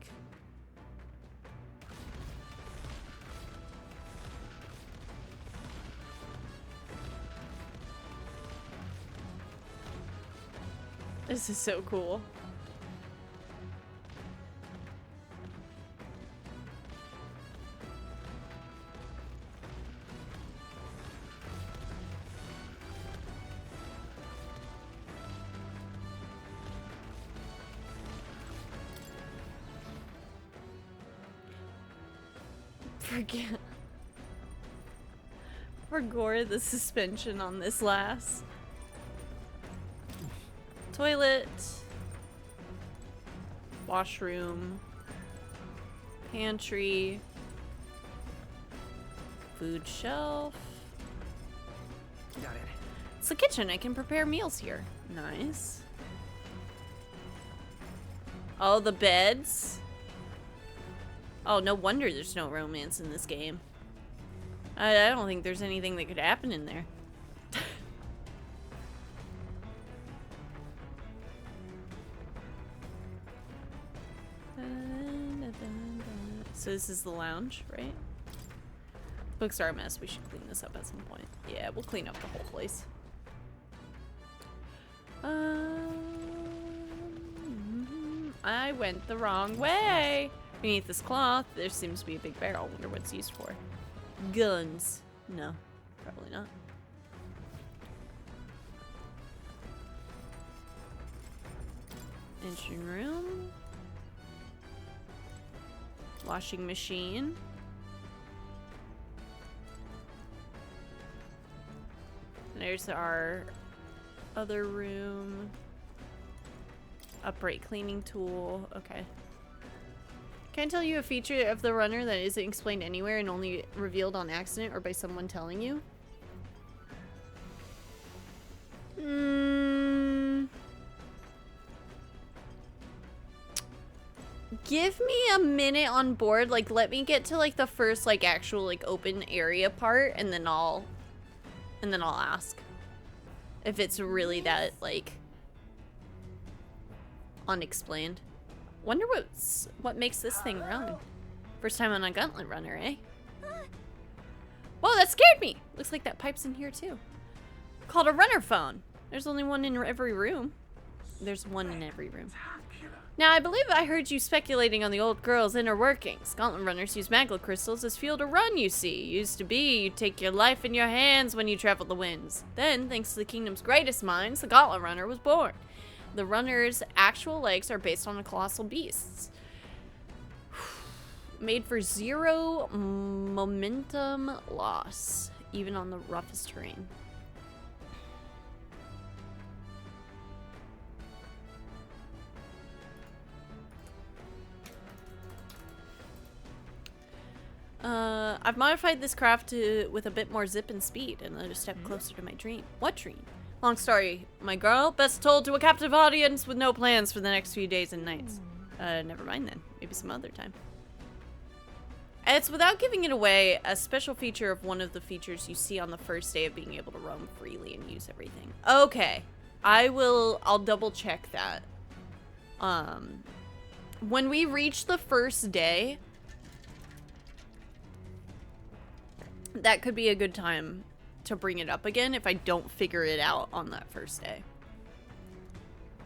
This is so cool. Forgore the suspension on this lass. Toilet. Washroom. Pantry. Food shelf. Got it. It's the kitchen. I can prepare meals here. Nice. Oh, the beds. Oh, no wonder there's no romance in this game. I don't think there's anything that could happen in there. So this is the lounge, right? Books are a mess. We should clean this up at some point. Yeah, we'll clean up the whole place. I went the wrong way. Beneath this cloth, there seems to be a big barrel. Wonder what it's used for. Guns. No, probably not. Engine room. Washing machine. There's our other room. Upright cleaning tool. Okay. Can I tell you a feature of the runner that isn't explained anywhere and only revealed on accident or by someone telling you? Give me a minute on board. Like, let me get to like the first like actual like open area part, and then I'll ask if it's really that like unexplained. Wonder what makes this thing run. First time on a gauntlet runner, eh? Whoa, that scared me! Looks like that pipe's in here too. Called a runner phone. There's only one in every room. There's one in every room. Now, I believe I heard you speculating on the old girl's inner workings. Gauntlet runners use magma crystals as fuel to run, you see. Used to be, you'd take your life in your hands when you traveled the winds. Then, thanks to the kingdom's greatest minds, the gauntlet runner was born. The runner's actual legs are based on the colossal beasts. Made for 0 momentum loss, even on the roughest terrain. I've modified this craft with a bit more zip and speed, and let a step closer to my dream. What dream? Long story, my girl. Best told to a captive audience with no plans for the next few days and nights. Never mind then. Maybe some other time. It's without giving it away, a special feature of one of the features you see on the first day of being able to roam freely and use everything. Okay. I'll double check that. When we reach the first day, that could be a good time to bring it up again if I don't figure it out on that first day.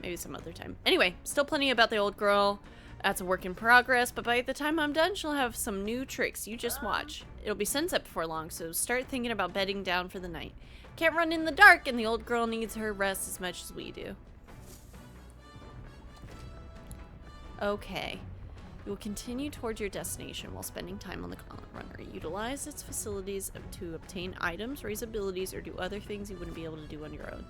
Maybe some other time. Anyway, still plenty about the old girl. That's a work in progress, but by the time I'm done, she'll have some new tricks. You just watch. It'll be sunset before long, so start thinking about bedding down for the night. Can't run in the dark, and the old girl needs her rest as much as we do. Okay. You will continue toward your destination while spending time on the gauntlet runner. Utilize its facilities to obtain items, raise abilities, or do other things you wouldn't be able to do on your own.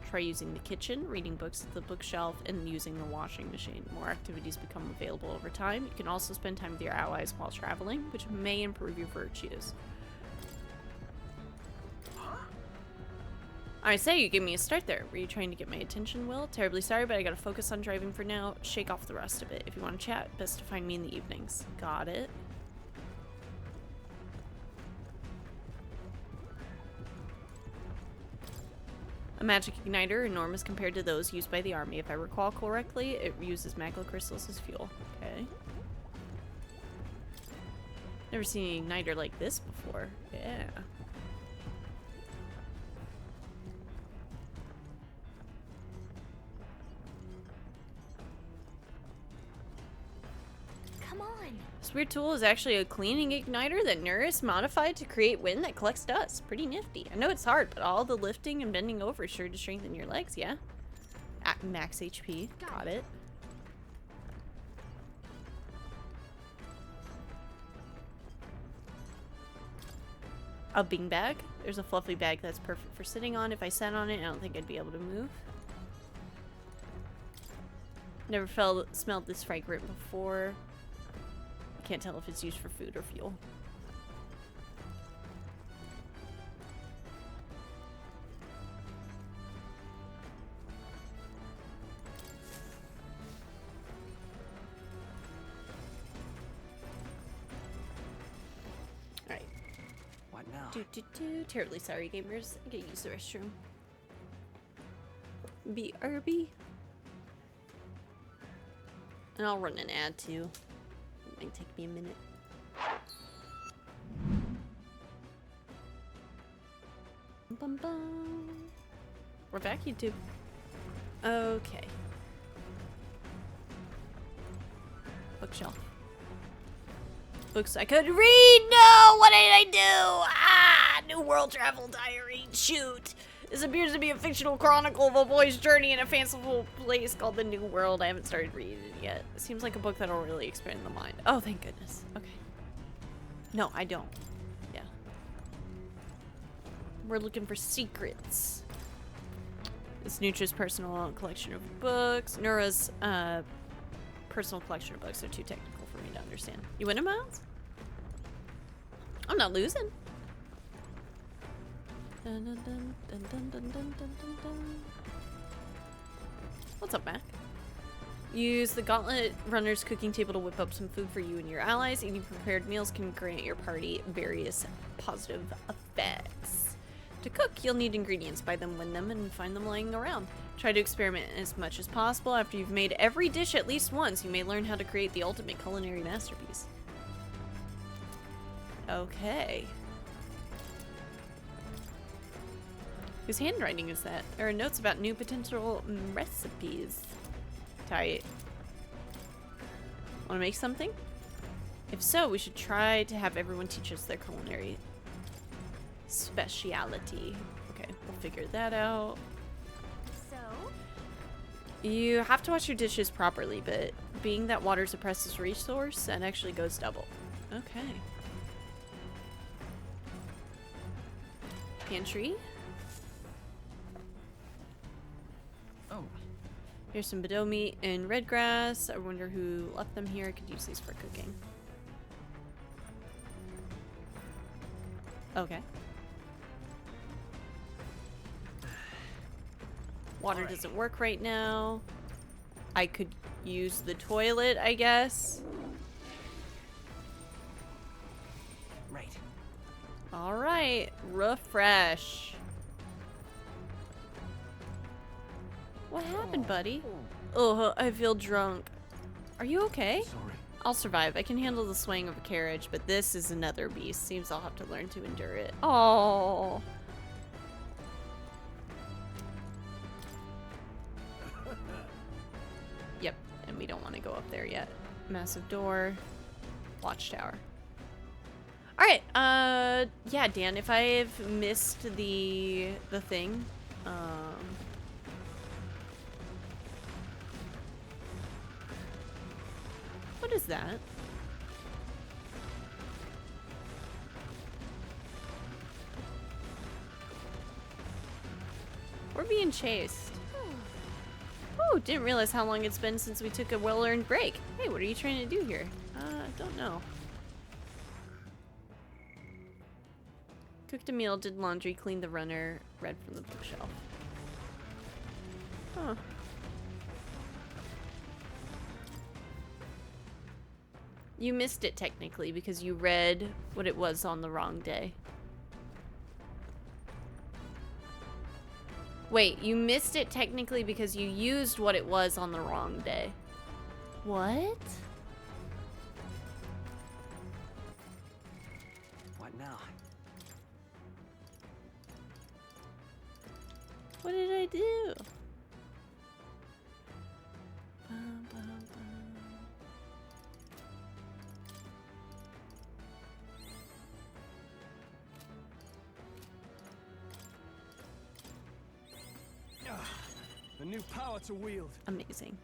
Try using the kitchen, reading books at the bookshelf, and using the washing machine. More activities become available over time. You can also spend time with your allies while traveling, which may improve your virtues. I say, you gave me a start there. Were you trying to get my attention, Will? Terribly sorry, but I gotta focus on driving for now. Shake off the rest of it. If you want to chat, best to find me in the evenings. Got it. A magic igniter, enormous compared to those used by the army. If I recall correctly, it uses magma crystals as fuel. Okay. Never seen an igniter like this before. Yeah. Come on. This weird tool is actually a cleaning igniter that Nurse modified to create wind that collects dust. Pretty nifty. I know it's hard, but all the lifting and bending over is sure to strengthen your legs, yeah? At max HP. Got it. A beanbag. There's a fluffy bag that's perfect for sitting on. If I sat on it, I don't think I'd be able to move. Never smelled this fragrant before. Can't tell if it's used for food or fuel. Terribly sorry, gamers. I gotta use the restroom. BRB. And I'll run an ad too. It might take me a minute. Bum bum. We're back, YouTube. Okay. Bookshelf. Books I could read. No! What did I do? Ah! New World Travel Diary. Shoot. This appears to be a fictional chronicle of a boy's journey in a fanciful place called the New World. I haven't started reading it yet. It seems like a book that'll really expand the mind. Oh, thank goodness. Okay. No, I don't. Yeah. We're looking for secrets. It's Nutra's personal collection of books. Nura's personal collection of books are too technical for me to understand. You winning, Miles? I'm not losing. Dun, dun, dun, dun, dun, dun, dun, dun, dun. What's up, Mac? Use the Gauntlet Runner's cooking table to whip up some food for you and your allies. Eating prepared meals can grant your party various positive effects. To cook, you'll need ingredients. Buy them, win them, and find them lying around. Try to experiment as much as possible. After you've made every dish at least once, you may learn how to create the ultimate culinary masterpiece. Okay. Whose handwriting is that? There are notes about new potential recipes. Tight. Want to make something? If so, we should try to have everyone teach us their culinary speciality. Okay, we'll figure that out. So? You have to wash your dishes properly, but being that water's a precious resource, that actually goes double. Okay. Pantry. Oh. Here's some Bedeau meat and red grass. I wonder who left them here. I could use these for cooking. Okay. Water doesn't work right now. I could use the toilet, I guess. Right. Alright. Refresh. What happened, buddy? Oh, I feel drunk. Are you okay? Sorry. I'll survive. I can handle the swaying of a carriage, but this is another beast. Seems I'll have to learn to endure it. Oh. Yep, and we don't want to go up there yet. Massive door. Watchtower. Alright, yeah, Dan, if I've missed the thing, what is that? We're being chased. Oh, didn't realize how long it's been since we took a well-earned break. Hey, what are you trying to do here? Don't know. Cooked a meal, did laundry, cleaned the runner, read from the bookshelf. Huh. You missed it technically because you read what it was on the wrong day. Wait, you missed it technically because you used what it was on the wrong day. What? What now? What did I do? Bum, bum, bum. A new power to wield. Amazing.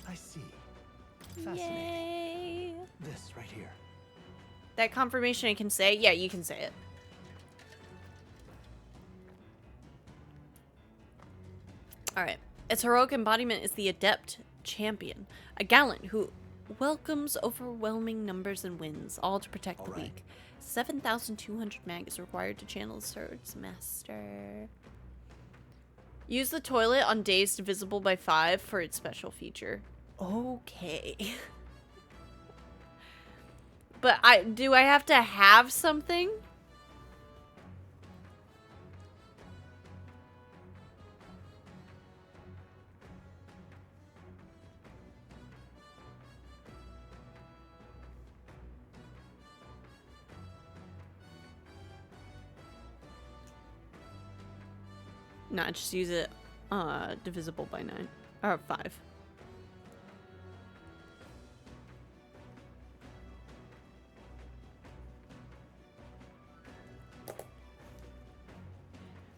I see. Fascinating. Yay! This right here. That confirmation I can say? Yeah, you can say it. Alright. Its heroic embodiment is the Adept Champion, a gallant who welcomes overwhelming numbers and wins, all to protect the weak. 7,200 mag is required to channel the Swords Master. Use the toilet on days divisible by 5 for its special feature. Okay. But do I have to have something? Nah, just use it divisible by 9 or 5.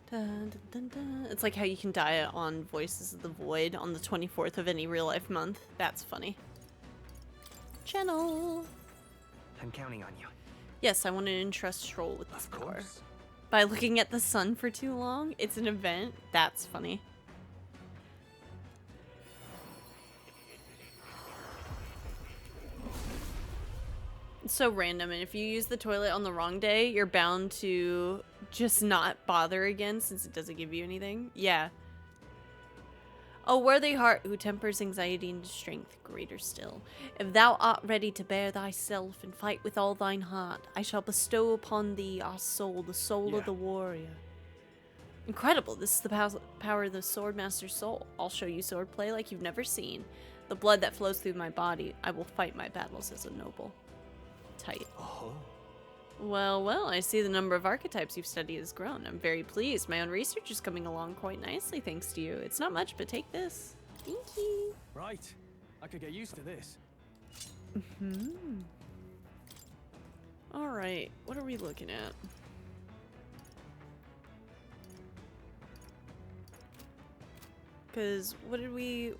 Dun, dun, dun, dun. It's like how you can die on Voices of the Void on the 24th of any real life month. That's funny. Channel. I'm counting on you. Yes, I want to entrust Stroll with this power. By looking at the sun for too long, it's an event. That's funny. It's so random, and if you use the toilet on the wrong day, you're bound to just not bother again since it doesn't give you anything. Yeah. Oh, worthy heart who tempers anxiety into strength, greater still. If thou art ready to bear thyself and fight with all thine heart, I shall bestow upon thee our soul, the soul of the warrior. Incredible, this is the power of the Swordmaster's soul. I'll show you swordplay like you've never seen. The blood that flows through my body, I will fight my battles as a noble. Tight. Oh. Well, well, I see the number of archetypes you've studied has grown. I'm very pleased. My own research is coming along quite nicely thanks to you. It's not much, but take this. Thank you. Right. I could get used to this. Alright, what are we looking at? Because, what did we...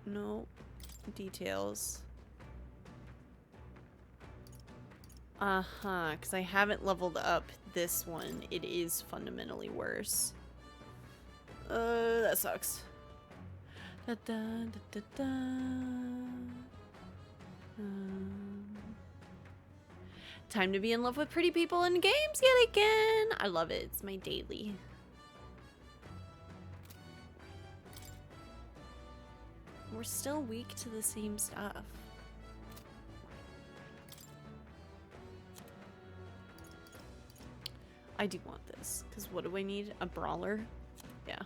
No. Details. Because I haven't leveled up this one. It is fundamentally worse. That sucks. Da, da, da, da, da. Time to be in love with pretty people in games yet again. I love it. It's my daily. We're still weak to the same stuff. I do want this, because what do I need? A brawler? Yeah.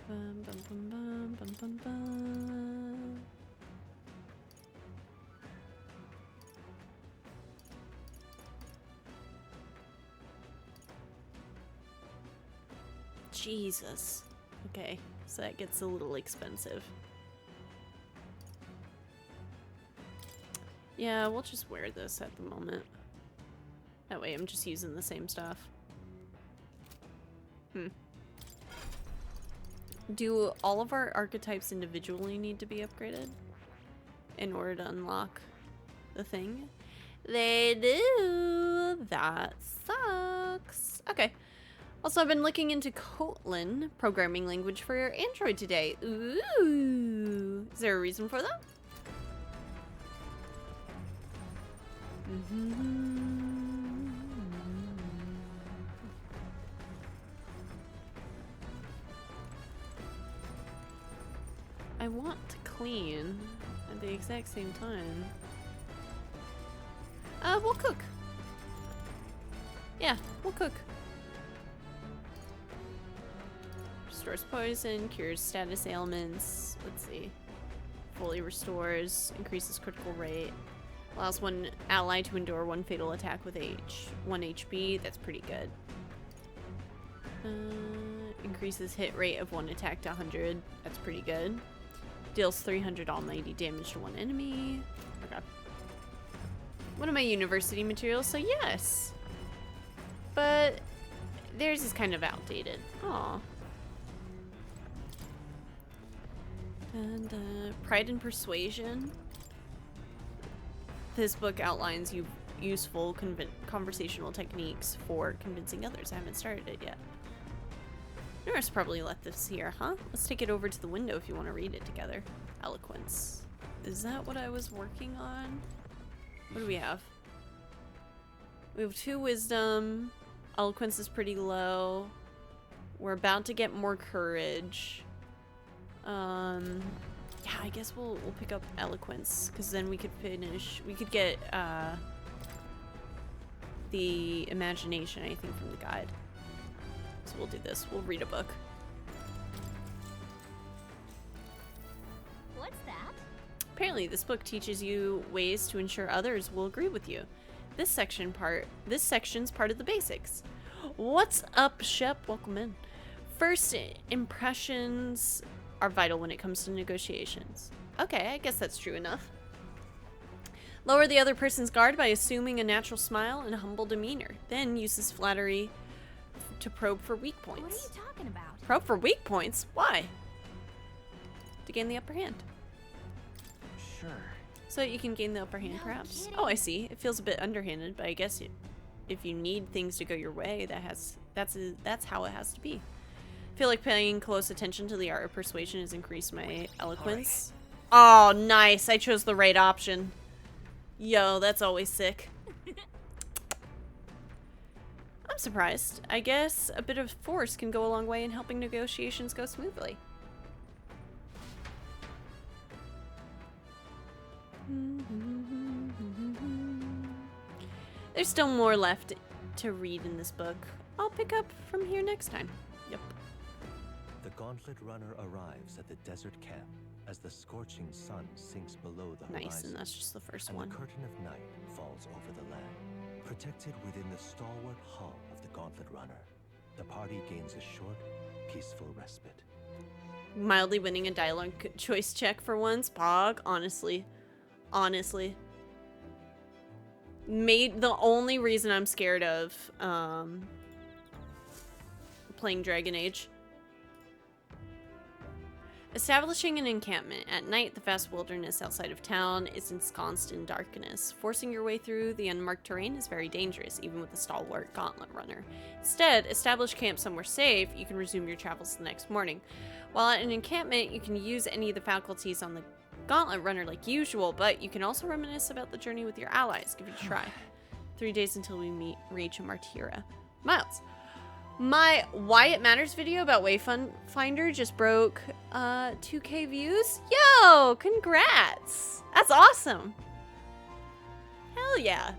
Bum, bum, bum, bum, bum, bum, bum. Jesus. Okay, so that gets a little expensive. Yeah, we'll just wear this at the moment. That way I'm just using the same stuff. Do all of our archetypes individually need to be upgraded in order to unlock the thing? They do. That sucks. Okay. Also, I've been looking into Kotlin, programming language for your Android today. Ooh. Is there a reason for that? I want to clean at the exact same time. We'll cook. Yeah, we'll cook. Restores poison, cures status ailments. Let's see. Fully restores, increases critical rate. Allows one ally to endure one fatal attack with 1 HP. That's pretty good. Increases hit rate of one attack to 100. That's pretty good. Deals 300 almighty damage to one enemy. Okay. One of my university materials, so yes. But theirs is kind of outdated. Aw. And Pride and Persuasion. This book outlines useful conversational techniques for convincing others. I haven't started it yet. Nurse probably left this here, huh? Let's take it over to the window if you want to read it together. Eloquence. Is that what I was working on? What do we have? We have 2 wisdom. Eloquence is pretty low. We're about to get more courage. Yeah, I guess we'll pick up eloquence, because then we could finish. We could get the imagination, I think, from the guide. So we'll do this. We'll read a book. What's that? Apparently, this book teaches you ways to ensure others will agree with you. This section's part of the basics. What's up, Shep? Welcome in. First impressions are vital when it comes to negotiations. Okay, I guess that's true enough. Lower the other person's guard by assuming a natural smile and a humble demeanor. Then uses flattery to probe for weak points. What are you talking about? Probe for weak points? Why? To gain the upper hand. Sure. So that you can gain the upper hand, perhaps. Oh, I see. It feels a bit underhanded, but I guess if you need things to go your way, that's how it has to be. I feel like paying close attention to the art of persuasion has increased my eloquence. Right. Oh, nice. I chose the right option. Yo, that's always sick. I'm surprised. I guess a bit of force can go a long way in helping negotiations go smoothly. There's still more left to read in this book. I'll pick up from here next time. Yep. The Gauntlet Runner arrives at the desert camp as the scorching sun sinks below the horizon. Nice, and that's just the first one. And the curtain of night falls over the land. Protected within the stalwart hull of the Gauntlet Runner, the party gains a short, peaceful respite. Mildly winning a dialogue choice check for once. Pog, honestly. Honestly. The only reason I'm scared of playing Dragon Age. Establishing an encampment. At night, the vast wilderness outside of town is ensconced in darkness. Forcing your way through the unmarked terrain is very dangerous, even with a stalwart gauntlet runner. Instead, establish camp somewhere safe. You can resume your travels the next morning. While at an encampment, you can use any of the faculties on the gauntlet runner like usual, but you can also reminisce about the journey with your allies. Give it a try. 3 days until we reach Martira. Miles. My Why It Matters video about Wayfinder just broke 2K views. Yo, congrats. That's awesome. Hell yeah.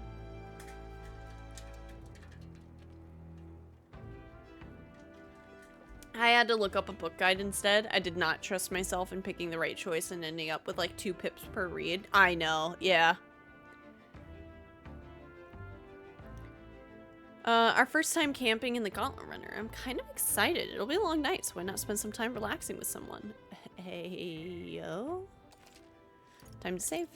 I had to look up a book guide instead. I did not trust myself in picking the right choice and ending up with like 2 pips per read. I know, yeah. Our first time camping in the Gauntlet Runner. I'm kind of excited. It'll be a long night, so why not spend some time relaxing with someone? Hey, yo. Time to save.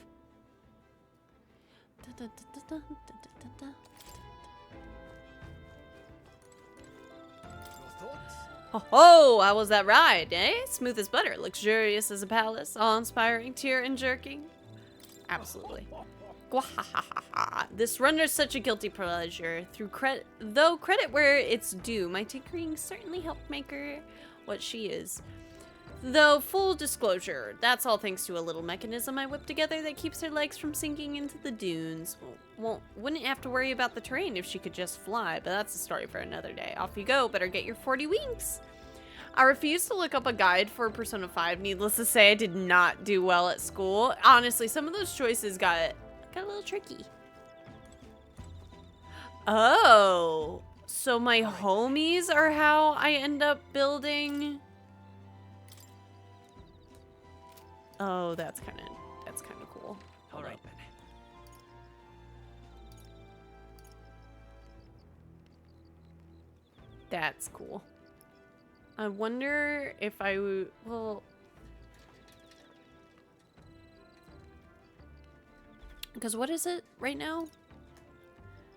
Ho ho! How was that ride, eh? Smooth as butter, luxurious as a palace, awe-inspiring, tear-and-jerking. Absolutely. This runner's such a guilty pleasure. Though credit where it's due, my tinkering certainly helped make her what she is. Though full disclosure, that's all thanks to a little mechanism I whipped together that keeps her legs from sinking into the dunes. Wouldn't have to worry about the terrain if she could just fly, but that's a story for another day. Off you go, better get your 40 wings. I refused to look up a guide for Persona 5. Needless to say, I did not do well at school. Honestly, some of those choices got a little tricky. Oh, so my homies are how I end up building. Oh, that's kind of cool. All right then. That's cool. I wonder if I would, well, because what is it right now?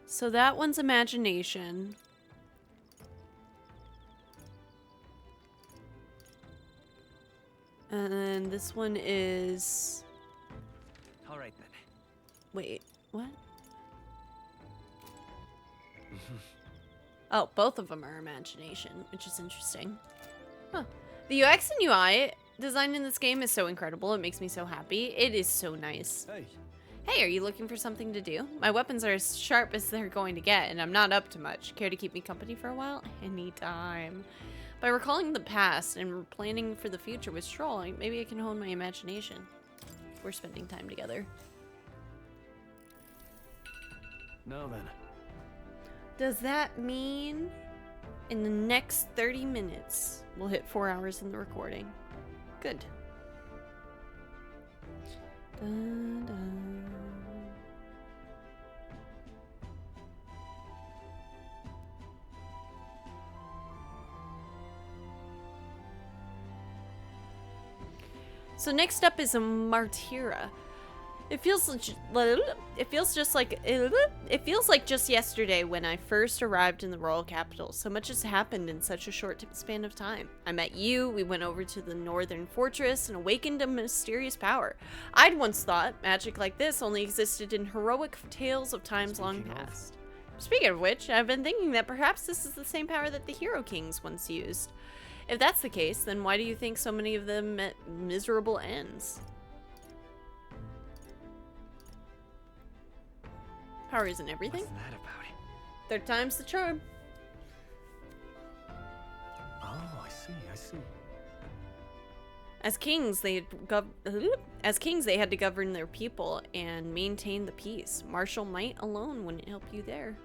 So that one's imagination. And then this one is... All right then. Wait, what? Oh, both of them are imagination, which is interesting. Huh. The UX and UI design in this game is so incredible. It makes me so happy. It is so nice. Hey. Hey, are you looking for something to do? My weapons are as sharp as they're going to get, and I'm not up to much. Care to keep me company for a while? Anytime. By recalling the past and planning for the future with Stroll, maybe I can hone my imagination. We're spending time together. Now then. Does that mean in the next 30 minutes we'll hit 4 hours in the recording? Good. Dun, dun. So next up is a Martyra. It feels like just yesterday when I first arrived in the royal capital. So much has happened in such a short span of time. I met you, we went over to the northern fortress and awakened a mysterious power. I'd once thought magic like this only existed in heroic tales of times long past. Speaking of which, I've been thinking that perhaps this is the same power that the Hero Kings once used. If that's the case, then why do you think so many of them met miserable ends? Power isn't everything. What's that about it? Third time's the charm. Oh, I see. As kings, they had to govern their people and maintain the peace. Martial might alone wouldn't help you there.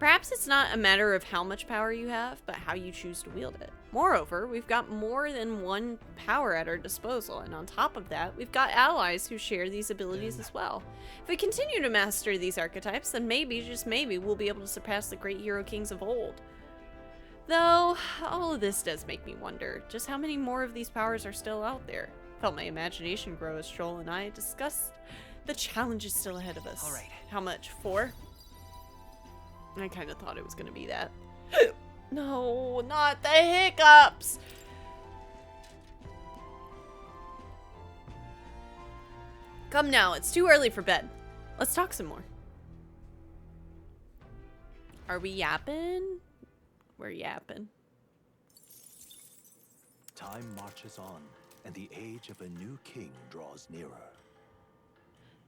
Perhaps it's not a matter of how much power you have, but how you choose to wield it. Moreover, we've got more than one power at our disposal, and on top of that, we've got allies who share these abilities as well. If we continue to master these archetypes, then maybe, just maybe, we'll be able to surpass the great hero kings of old. Though, all of this does make me wonder just how many more of these powers are still out there. Felt my imagination grow as Stroll and I discussed the challenges still ahead of us. All right. How much? 4? I kind of thought it was going to be that. No, not the hiccups! Come now, it's too early for bed. Let's talk some more. Are we yapping? We're yapping. Time marches on, and the age of a new king draws nearer.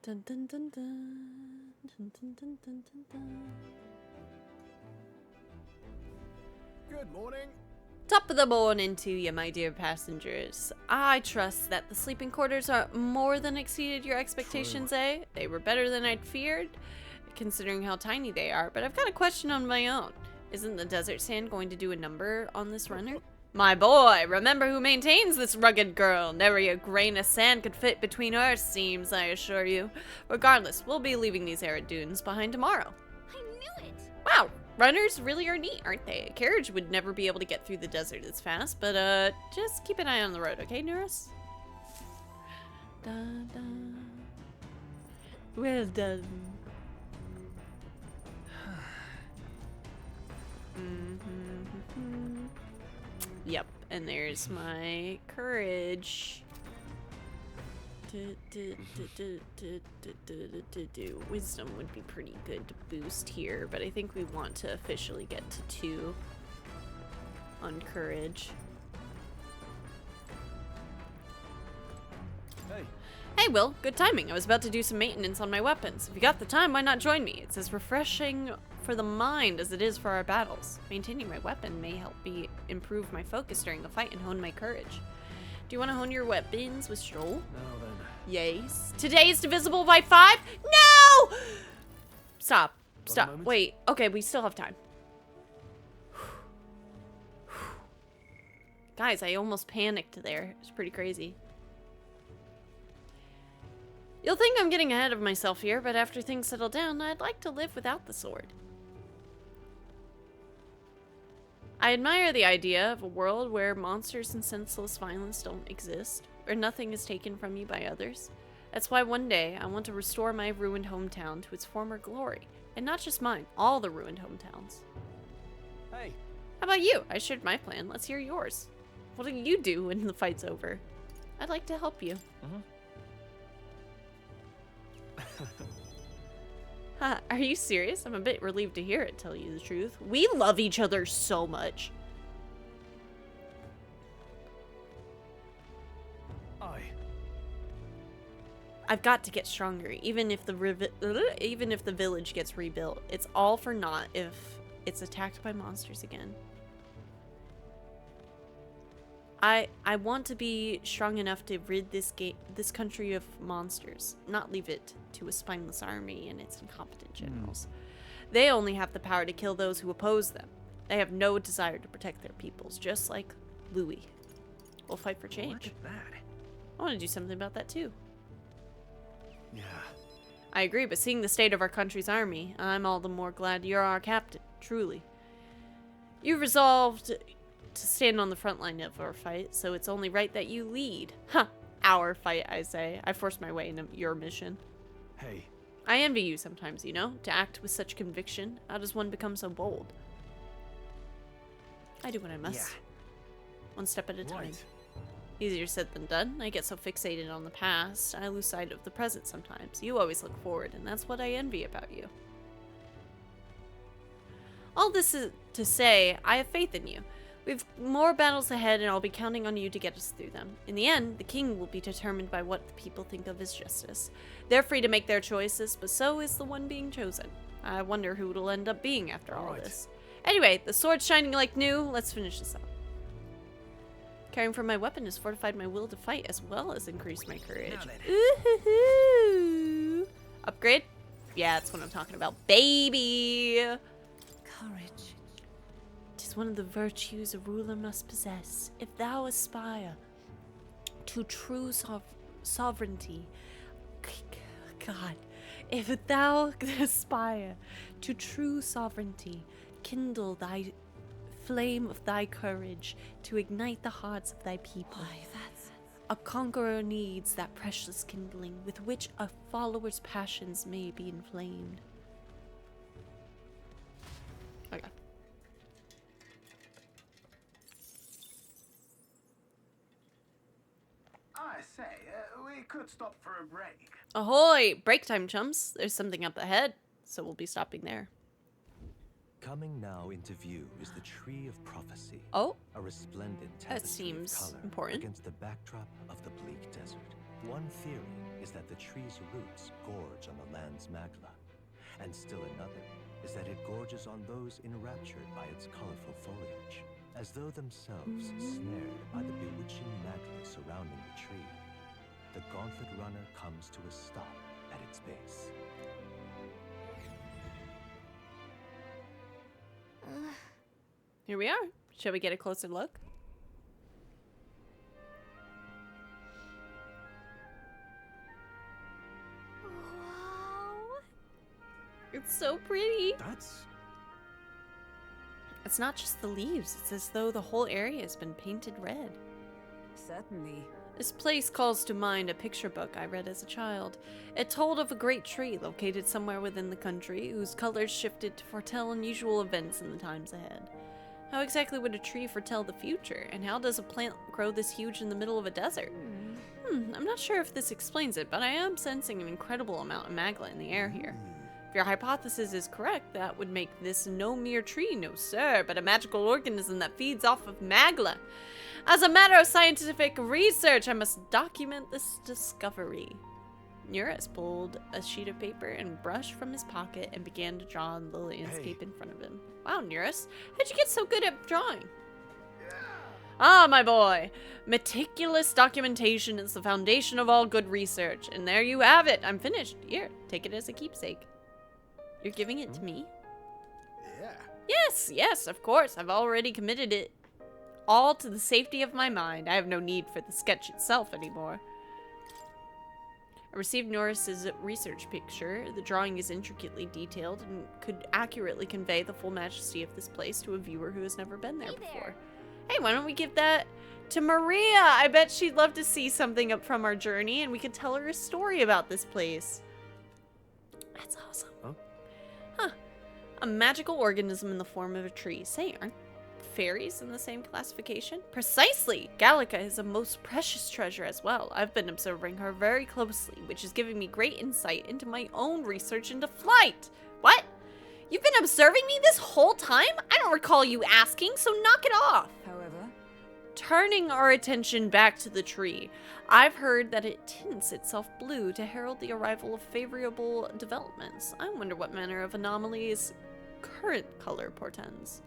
Dun dun dun dun. Dun dun dun dun dun dun. Good morning. Top of the morning to you, my dear passengers. I trust that the sleeping quarters are more than exceeded your expectations, eh? They were better than I'd feared, considering how tiny they are, but I've got a question on my own. Isn't the desert sand going to do a number on this runner? My boy, remember who maintains this rugged girl. Never a grain of sand could fit between our seams, I assure you. Regardless, we'll be leaving these arid dunes behind tomorrow. I knew it! Wow, runners really are neat, aren't they? A carriage would never be able to get through the desert as fast, but just keep an eye on the road, okay, Neuros? Dun, dun. Well done. Yep, and there's my courage. Wisdom would be pretty good to boost here, but I think we want to officially get to 2 on courage. Hey, Will, good timing. I was about to do some maintenance on my weapons. If you got the time, why not join me? It's as refreshing for the mind as it is for our battles. Maintaining my weapon may help me improve my focus during the fight and hone my courage. Do you want to hone your weapons with Stroll? Now then. Yes. Today is divisible by 5? No! Stop. Stop. Wait. Okay, we still have time. Guys, I almost panicked there. It's pretty crazy. You'll think I'm getting ahead of myself here, but after things settle down, I'd like to live without the sword. I admire the idea of a world where monsters and senseless violence don't exist, where nothing is taken from you by others. That's why one day I want to restore my ruined hometown to its former glory. And not just mine, all the ruined hometowns. Hey. How about you? I shared my plan. Let's hear yours. What do you do when the fight's over? I'd like to help you. Huh, are you serious? I'm a bit relieved to hear it, tell you the truth. We love each other so much. I've got to get stronger, even if the village gets rebuilt. It's all for naught if it's attacked by monsters again. I want to be strong enough to rid this country of monsters, not leave it to a spineless army and its incompetent generals. They only have the power to kill those who oppose them. They have no desire to protect their peoples, just like Louis. We'll fight for change. Look at that. I want to do something about that too. Yeah. I agree, but seeing the state of our country's army, I'm all the more glad you're our captain, truly. You resolved to stand on the front line of our fight, so it's only right that you lead. Huh. Our fight, I say. I forced my way into your mission. Hey. I envy you sometimes, you know, to act with such conviction. How does one become so bold? I do what I must. Yeah. One step at a time. Right. Easier said than done. I get so fixated on the past, I lose sight of the present sometimes. You always look forward, and that's what I envy about you. All this is to say, I have faith in you. We've more battles ahead, and I'll be counting on you to get us through them. In the end, the king will be determined by what the people think of as justice. They're free to make their choices, but so is the one being chosen. I wonder who it'll end up being after all this. Anyway, the sword's shining like new. Let's finish this up. Caring for my weapon has fortified my will to fight, as well as increased my courage. Ooh-hoo-hoo. Upgrade? Yeah, that's what I'm talking about. Baby! Courage. 'Tis one of the virtues a ruler must possess. If thou aspire to true sovereignty, God, if thou aspire to true sovereignty, kindle thy flame of thy courage to ignite the hearts of thy people. Why, that's... A conqueror needs that precious kindling with which a follower's passions may be inflamed. Okay. I say, we could stop for a break. Ahoy! Break time, chums. There's something up ahead, so we'll be stopping there. Coming now into view is the Tree of Prophecy. Oh? A resplendent That tapestry of seems color important. against the backdrop of the bleak desert. One theory is that the tree's roots gorge on the land's magla, and still another is that it gorges on those enraptured by its colorful foliage, as though themselves snared by the bewitching magla surrounding the tree. The Gauntlet Runner comes to a stop at its base. Here we are. Shall we get a closer look? Wow. It's so pretty. That's... It's not just the leaves. It's as though the whole area has been painted red. Certainly. This place calls to mind a picture book I read as a child. It told of a great tree located somewhere within the country, whose colors shifted to foretell unusual events in the times ahead. How exactly would a tree foretell the future, and how does a plant grow this huge in the middle of a desert? I'm not sure if this explains it, but I am sensing an incredible amount of magla in the air here. If your hypothesis is correct, that would make this no mere tree, no sir, but a magical organism that feeds off of magla. As a matter of scientific research, I must document this discovery. Nuris pulled a sheet of paper and brush from his pocket and began to draw the landscape in front of him. Wow, Nuris, how'd you get so good at drawing? Ah, my boy. Meticulous documentation is the foundation of all good research. And there you have it. I'm finished. Here, take it as a keepsake. You're giving it to me? Yeah. Yes, of course. I've already committed it all to the safety of my mind. I have no need for the sketch itself anymore. I received Norris's research picture. The drawing is intricately detailed and could accurately convey the full majesty of this place to a viewer who has never been there before. Hey, why don't we give that to Maria? I bet she'd love to see something up from our journey, and we could tell her a story about this place. That's awesome. Huh. A magical organism in the form of a tree. Say, aren't fairies in the same classification? Precisely! Gallica is a most precious treasure as well. I've been observing her very closely, which is giving me great insight into my own research into flight. What? You've been observing me this whole time? I don't recall you asking, so knock it off. However, Turning our attention back to the tree, I've heard that it tints itself blue to herald the arrival of favorable developments. I wonder what manner of anomalies current color portends.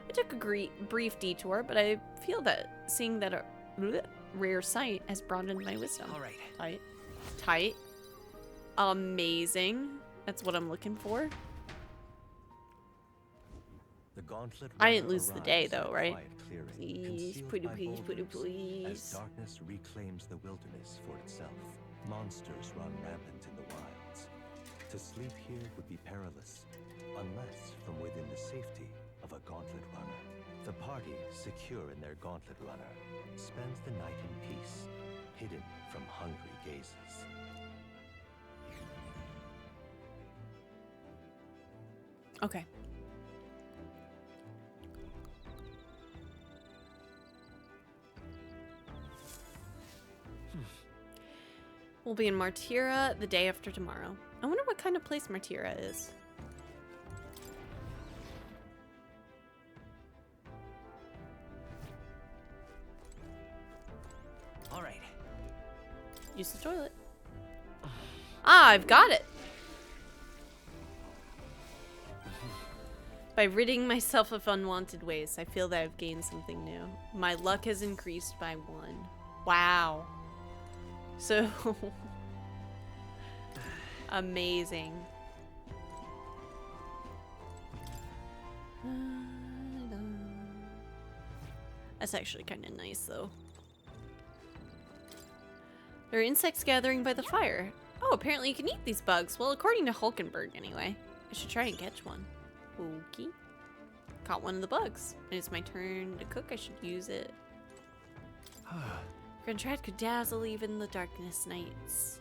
I took a brief detour, but I feel that seeing that a rare sight has broadened my wisdom. All right. Tight. Tight. Amazing. That's what I'm looking for. The gauntlet I didn't runner lose the day, arrives in a though, right? quiet clearing, Please, concealed pretty by please, pretty boulders, As please. darkness reclaims the wilderness for itself, monsters run rampant in the wilds. To sleep here would be perilous, unless from within the safety of a gauntlet runner. The party, secure in their gauntlet runner, spends the night in peace, hidden from hungry gazes. Okay. We'll be in Martira the day after tomorrow. I wonder what kind of place Martira is. All right. Use the toilet. Ah, I've got it. By ridding myself of unwanted ways, I feel that I've gained something new. My luck has increased by 1. Wow. So amazing. That's actually kind of nice, though. There are insects gathering by the fire. Oh, apparently you can eat these bugs. Well, according to Hulkenberg, anyway. I should try and catch one. Okay. Caught one of the bugs. And it's my turn to cook. I should use it. Contract could dazzle even the darkness nights.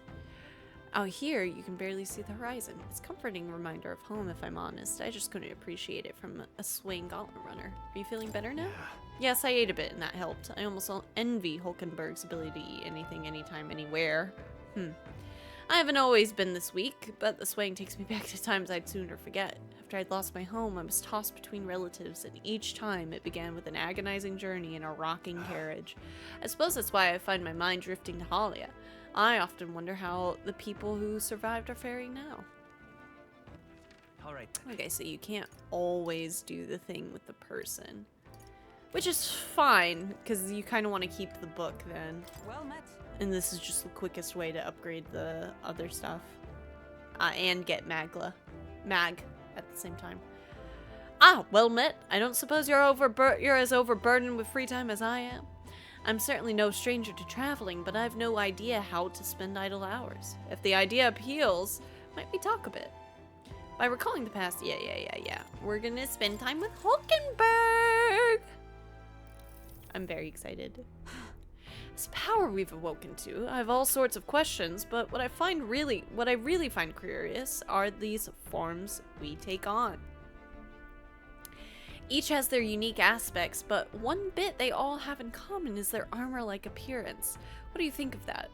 Out here, you can barely see the horizon. It's a comforting reminder of home, if I'm honest. I just couldn't appreciate it from a swaying gauntlet runner. Are you feeling better now? Yes, I ate a bit, and that helped. I almost envy Hulkenberg's ability to eat anything, anytime, anywhere. I haven't always been this weak, but the swaying takes me back to times I'd sooner forget. After I'd lost my home, I was tossed between relatives, and each time it began with an agonizing journey in a rocking carriage. I suppose that's why I find my mind drifting to Halia. I often wonder how the people who survived are faring now. All right. Okay, so you can't always do the thing with the person. Which is fine, because you kind of want to keep the book then. Well met. And this is just the quickest way to upgrade the other stuff. And get Mag at the same time. Ah, well met. I don't suppose you're as overburdened with free time as I am. I'm certainly no stranger to traveling, but I've no idea how to spend idle hours. If the idea appeals, might we talk a bit? By recalling the past, yeah. We're gonna spend time with Hulkenberg! I'm very excited. This power we've awoken to, I have all sorts of questions, but what I really find curious are these forms we take on. Each has their unique aspects, but one bit they all have in common is their armor-like appearance. What do you think of that?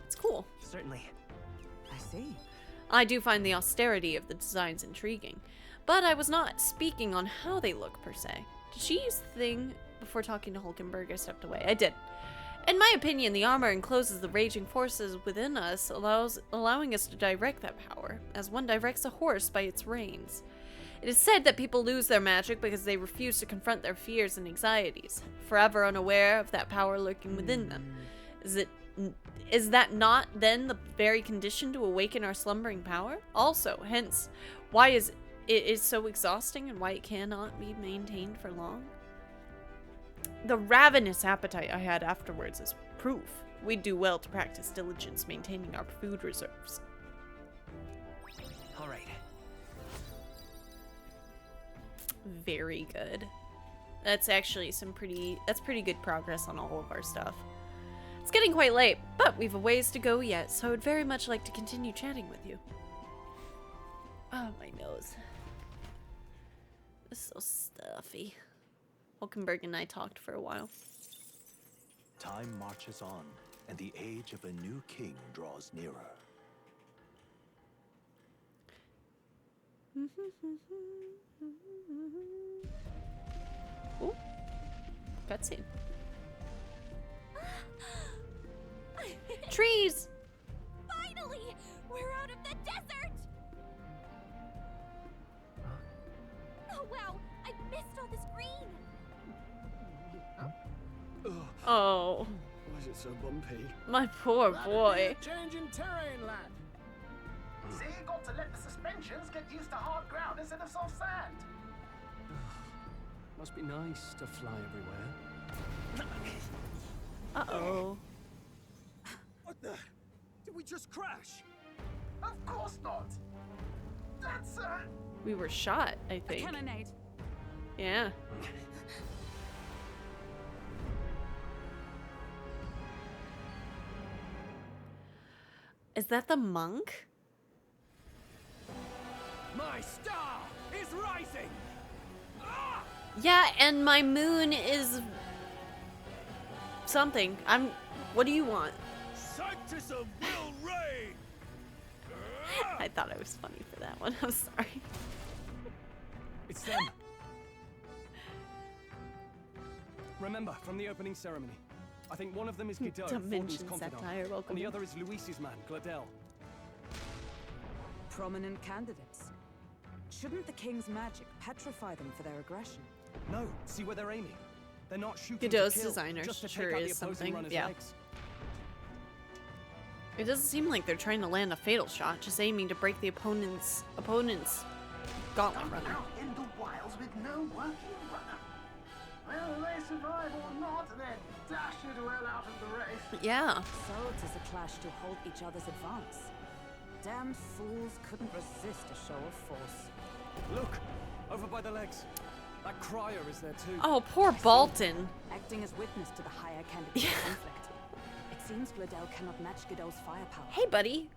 It's cool. Certainly. I see. I do find the austerity of the designs intriguing, but I was not speaking on how they look per se. Did she use the thing before talking to Hulkenberg? I stepped away. I did. In my opinion, the armor encloses the raging forces within us, allowing us to direct that power, as one directs a horse by its reins. It is said that people lose their magic because they refuse to confront their fears and anxieties, forever unaware of that power lurking within them. Is that not then the very condition to awaken our slumbering power? Also, hence, why it is so exhausting and why it cannot be maintained for long? The ravenous appetite I had afterwards is proof we'd do well to practice diligence maintaining our food reserves. All right. Very good. That's actually that's pretty good progress on all of our stuff. It's getting quite late, but we've a ways to go yet, so I would very much like to continue chatting with you. Oh, my nose. It's so stuffy. Hulkenberg and I talked for a while. Time marches on, and the age of a new king draws nearer. Ooh. Cutscene. Trees! Finally! We're out of the desert! Oh wow! I missed all this green! Oh. Why is it so bumpy? My poor boy. Change in terrain, lad. See, you got to let the suspensions get used to hard ground instead of soft sand. Must be nice to fly everywhere. Uh-oh. What the? Did we just crash? Of course not. That's We were shot, I think. Cannonade. Yeah. Is that the monk? My star is rising! Ah! Yeah, and my moon is something. What do you want? Sanctism will reign! I thought I was funny for that one. I'm sorry. It's them. Remember, from the opening ceremony. I think one of them is Godot, Fortin's Dimension confidant, satire, welcome. and the other is Luis's man, Gladel. Prominent candidates. Shouldn't the king's magic petrify them for their aggression? No, see where they're aiming. They're not shooting Godot's to kill, designer just to sure take out is the opposing something. runner's Yeah. legs. It doesn't seem like they're trying to land a fatal shot, just aiming to break the opponent's gauntlet runner. out in the wilds with no working runner. Whether they survive or not, they're dashed well out of the race. Yeah. So it is a clash to hold each other's advance. Damned fools couldn't resist a show of force. Look, over by the legs. That crier is there too. Oh, poor Bolton. Acting as witness to the higher candidate's conflict. It seems Gladel cannot match Godot's firepower. Hey, buddy.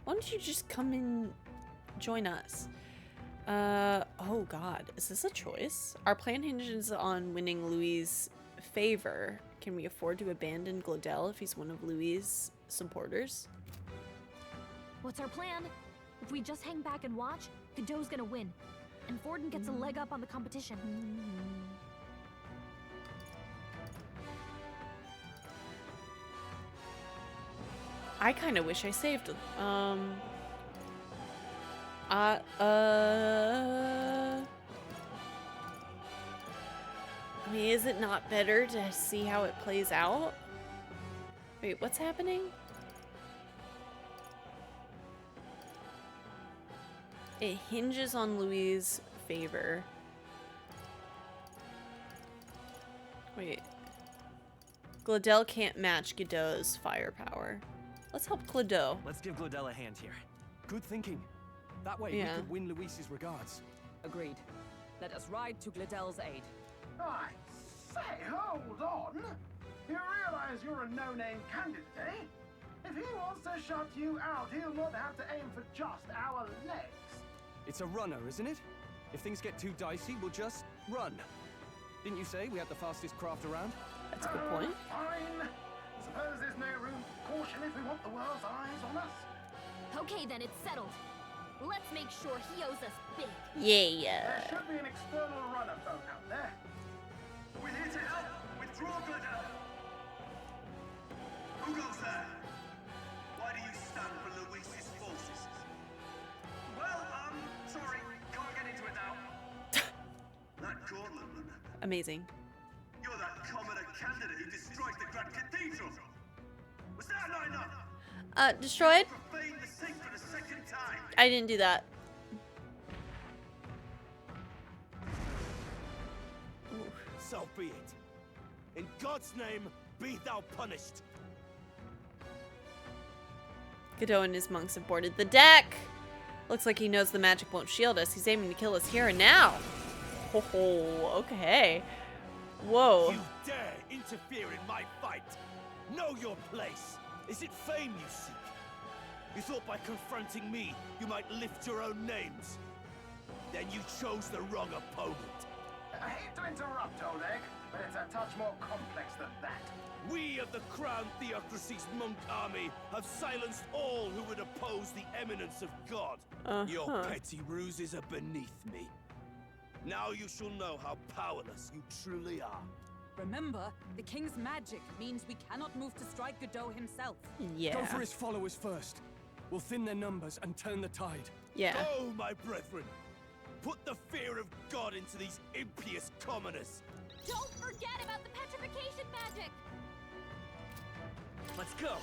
Why don't you just come and join us? Oh god, is this a choice? Our plan hinges on winning Louis' favor. Can we afford to abandon Gladel if he's one of Louis' supporters? What's our plan? If we just hang back and watch, Godot's gonna win. And Forden gets a leg up on the competition. I kind of wish I saved him. I mean, is it not better to see how it plays out? Wait, what's happening? It hinges on Louis' favor. Wait. Gladel can't match Godot's firepower. Let's help Gladel. Let's give Gladel a hand here. Good thinking. That way Yeah. we could win Luis's regards. Agreed. Let us ride to Gladel's aid. I say, hold on. You realize you're a no-name candidate, eh? If he wants to shut you out, he'll not have to aim for just our legs. It's a runner, isn't it? If things get too dicey, we'll just run. Didn't you say we had the fastest craft around? That's a good point. Fine. Suppose there's no room for caution if we want the world's eyes on us. Okay, then it's settled. Let's make sure he owes us big. Yeah. There should be an external runner phone out there. We're here to help. Withdraw, Gladel. Who goes there? Why do you stand for Luis's forces? Well, sorry. Can't get into it now. That gauntlet runner. Amazing. You're that commoner candidate who destroyed the Grand Cathedral. Was that not enough? Destroyed? Profane the sacred a second time. I didn't do that. So be it. In God's name, be thou punished. Godot and his monks have boarded the deck. Looks like he knows the magic won't shield us. He's aiming to kill us here and now. Oh, okay. Whoa. You dare interfere in my fight. Know your place. Is it fame you seek? You thought by confronting me, you might lift your own names. Then you chose the wrong opponent. I hate to interrupt, Old Egg, but it's a touch more complex than that. We of the Crown Theocracy's monk army have silenced all who would oppose the eminence of God. Your petty ruses are beneath me. Now you shall know how powerless you truly are. Remember, the king's magic means we cannot move to strike Godot himself. Yeah. Go for his followers first. We'll thin their numbers and turn the tide. Yeah. Go, my brethren! Put the fear of God into these impious commoners! Don't forget about the petrification magic! Let's go.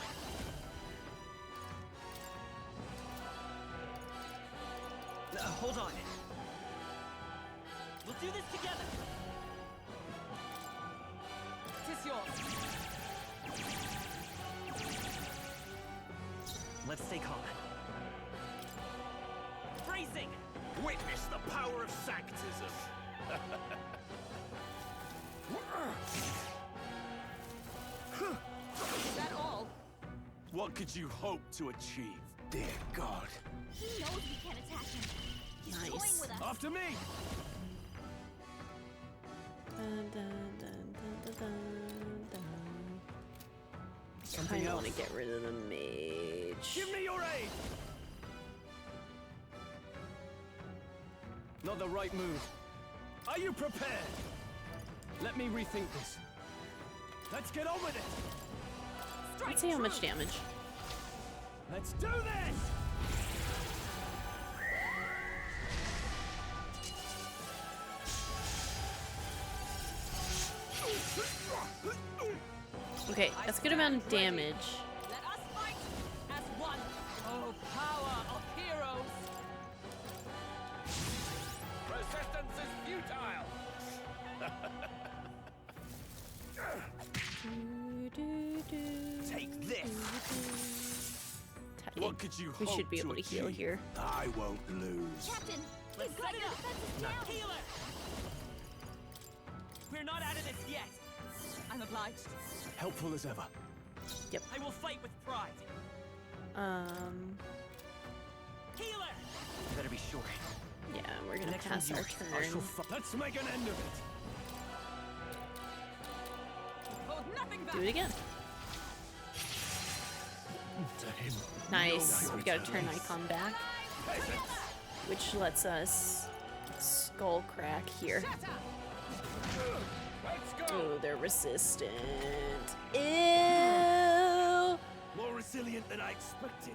Hold on. We'll do this together. Tis yours. Let's stay calm. Bracing! Witness the power of Sanctism! Is that all? What could you hope to achieve, dear God? He knows we can't attack him. He's Nice. toying with us. After me! I kind of want to get rid of the mage. Give me your aid! Not the right move. Are you prepared? Let me rethink this. Let's get on with it! Let's see how much damage. Let's do this! Okay, that's a good amount of damage. Let us fight as one. Oh, power of heroes! Resistance is futile. Take this! Tight. What could you We hope should be able to heal achieve? here. I won't lose. Captain, Let's he's got set it your up. defenses down. Healer! We're not out of this yet. I'm obliged. Helpful as ever. Yep. I will fight with pride. Healer! Better be sure. Yeah, we're gonna Next pass one's our yours. turn. Let's make an end of it. Hold nothing back. Do it again. Nice. We got a turn icon back, which lets us skull crack here. Oh, they're resistant. Ew. More resilient than I expected.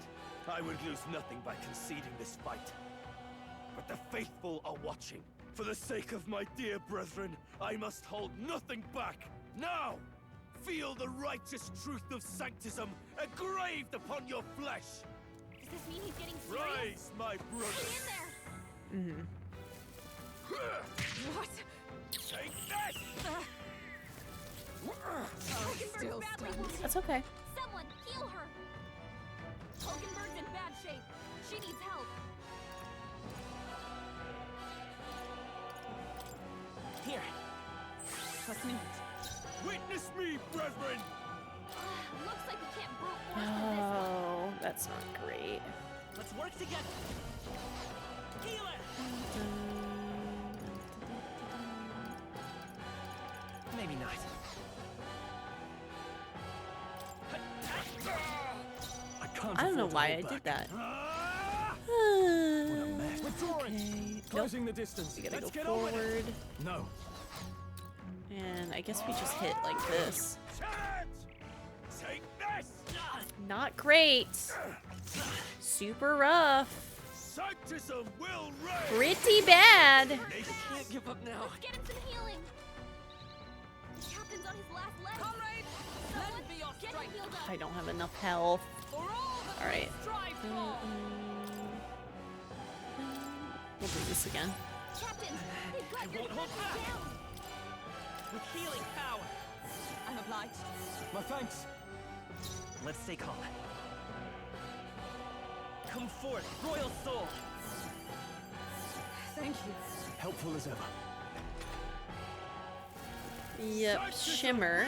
I would lose nothing by conceding this fight. But the faithful are watching. For the sake of my dear brethren, I must hold nothing back. Now! Feel the righteous truth of Sanctism engraved upon your flesh! Does this mean he's getting serious? Rise, my brothers! Hang in there. What? Take this! Hogenberg's badly wounded. That's okay. Someone heal her. Hogenberg's in bad shape. She needs help. Here. Trust me. Witness me, brethren! Looks like we can't brute force through this one. Oh, that's not great. Let's work together. Healer! Maybe not. I don't know why I did that. Okay. Closing the distance. We gotta Let's go get on with it. forward. No. And I guess we just hit like this. Take this! Not great. Super rough. Sanctism will reign! Pretty bad. I can't give up now. Let's get him some healing. The captain's on his last leg. Comrades, Someone lend me your get him strength. healed up. I don't have enough health. For all that All right. we strive for. We'll do this again. Captain, they've got your won't hold defenses back. down. With healing power. I'm obliged. My thanks. Let's stay calm. Come forth, royal soul. Thank you. Helpful as ever. Yep, shimmer.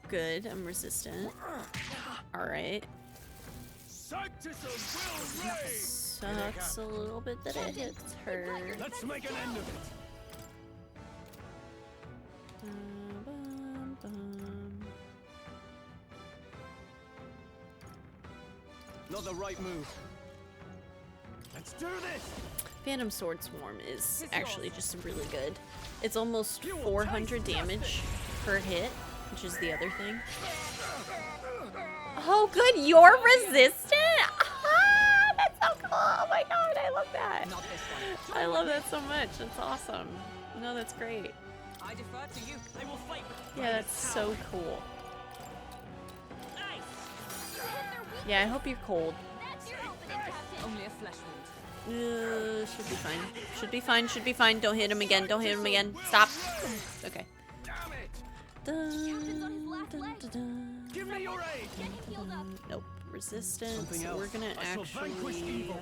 Good, I'm resistant. Alright. Sanctism will reign! Sucks a little bit that it hits her. Let's make an end of it. Bum, bum. Not the right move. Let's do this. Phantom Sword Swarm is actually just really good. It's almost 400 damage per hit, which is the other thing. Oh, good. You're resistant? Ah, that's so cool. Oh my god, I love that. I love that so much. That's awesome. No, that's great. I defer to you. I will fight. Yeah, that's so cool. Yeah, I hope you're cold. Only a flesh wound. Should be fine. Should be fine. Should be fine. Don't hit him again. Don't hit him again. Stop. Okay. Give me your aid. Nope. Resistance. Something else. We're gonna I shall vanquish actually evil.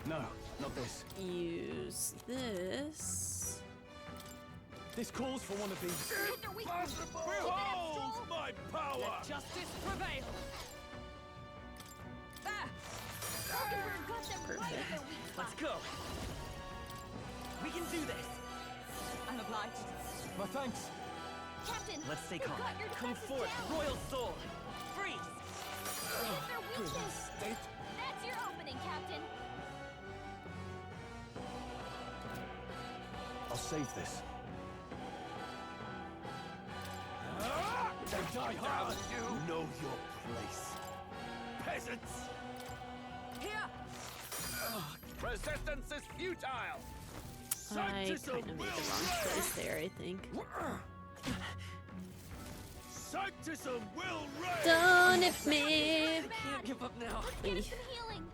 No, not this. use this. This calls for one of these. Behold my power! Let justice prevail. Perfect. Let's go. We can do this. I'm obliged. My thanks. Captain, Let's stay calm. got your Come defenses forth, down. Royal Soul. Freeze. Hit their weakness. That's your opening, Captain. I'll save this. Die hard. You know your place. Peasants! Here! Resistance is futile! I kind of made the wrong choice there, I think. Sanctism will reign! Don't hit me! Can't give up now. Get us some healing.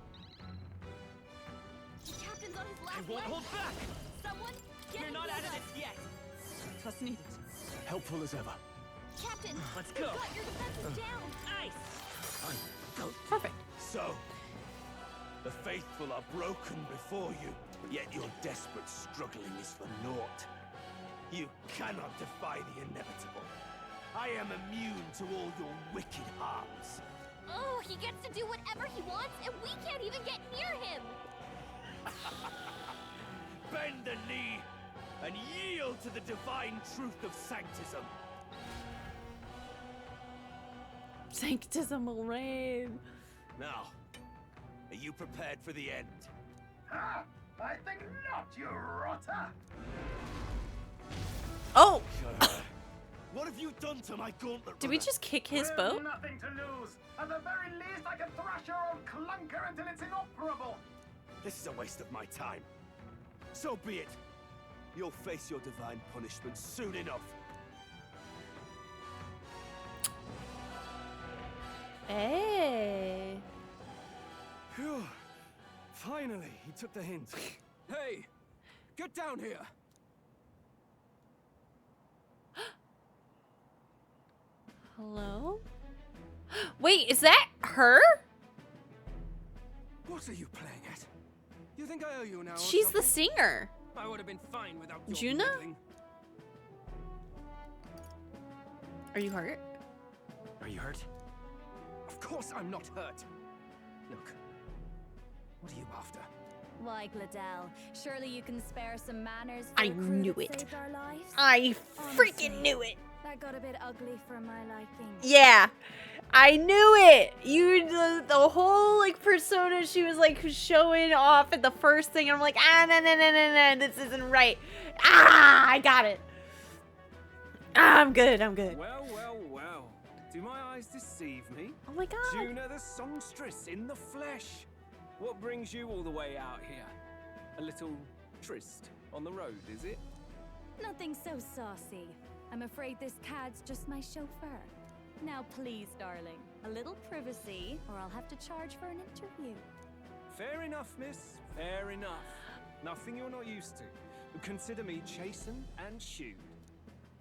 The captain's on his I last won't leg. hold back. Someone get We're him not out of healed this yet. Trust needed. Helpful as ever. Captain, Let's we've go. got your defenses down. Nice. Perfect. So, the faithful are broken before you, yet your desperate struggling is for naught. You cannot defy the inevitable. I am immune to all your wicked harms. Oh, he gets to do whatever he wants, and we can't even get near him. Bend the knee and yield to the divine truth of sanctism. Sanctism will reign. Now, are you prepared for the end? Ha! I think not, you rotter! Oh! What have you done to my gauntlet? Did we just kick his We've boat? nothing to lose. At the very least, I can thrash your old clunker until it's inoperable. This is a waste of my time. So be it. You'll face your divine punishment soon enough. Hey. Phew. Finally, he took the hint. Hey! Get down here! Hello? Wait, is that her? What are you playing at? You think I owe you now? or She's the something? singer. I would have been fine without your Juna? meddling. Are you hurt? Are you hurt? Of course I'm not hurt. Look, what are you after? Why, Gladell, surely you can spare some manners for I a crew knew that it. saved our lives? I freaking Honestly, knew it. That got a bit ugly for my liking. Yeah, I knew it. The whole like persona she was like showing off at the first thing, and I'm like, no, this isn't right. I got it. I'm good. I'm good. Well, well, well. Do my eyes deceive me? Oh my god. Juna the songstress in the flesh. What brings you all the way out here? A little tryst on the road, is it? Nothing so saucy. I'm afraid this cad's just my chauffeur. Now please, darling, a little privacy, or I'll have to charge for an interview. Fair enough, miss. Fair enough. Nothing you're not used to. But consider me chastened and shoed.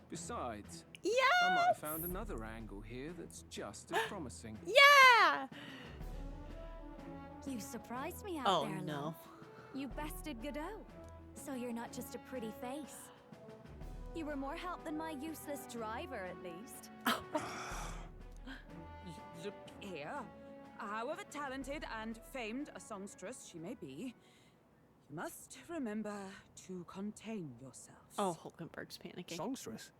Besides, I might have found another angle here that's just as promising. Yeah! You surprised me out Oh, there, no. love. You bested Godot. So you're not just a pretty face. You were more help than my useless driver, at least. Look here. However talented and famed a songstress she may be, you must remember to contain yourself. Oh, Hulkenberg's panicking. Songstress?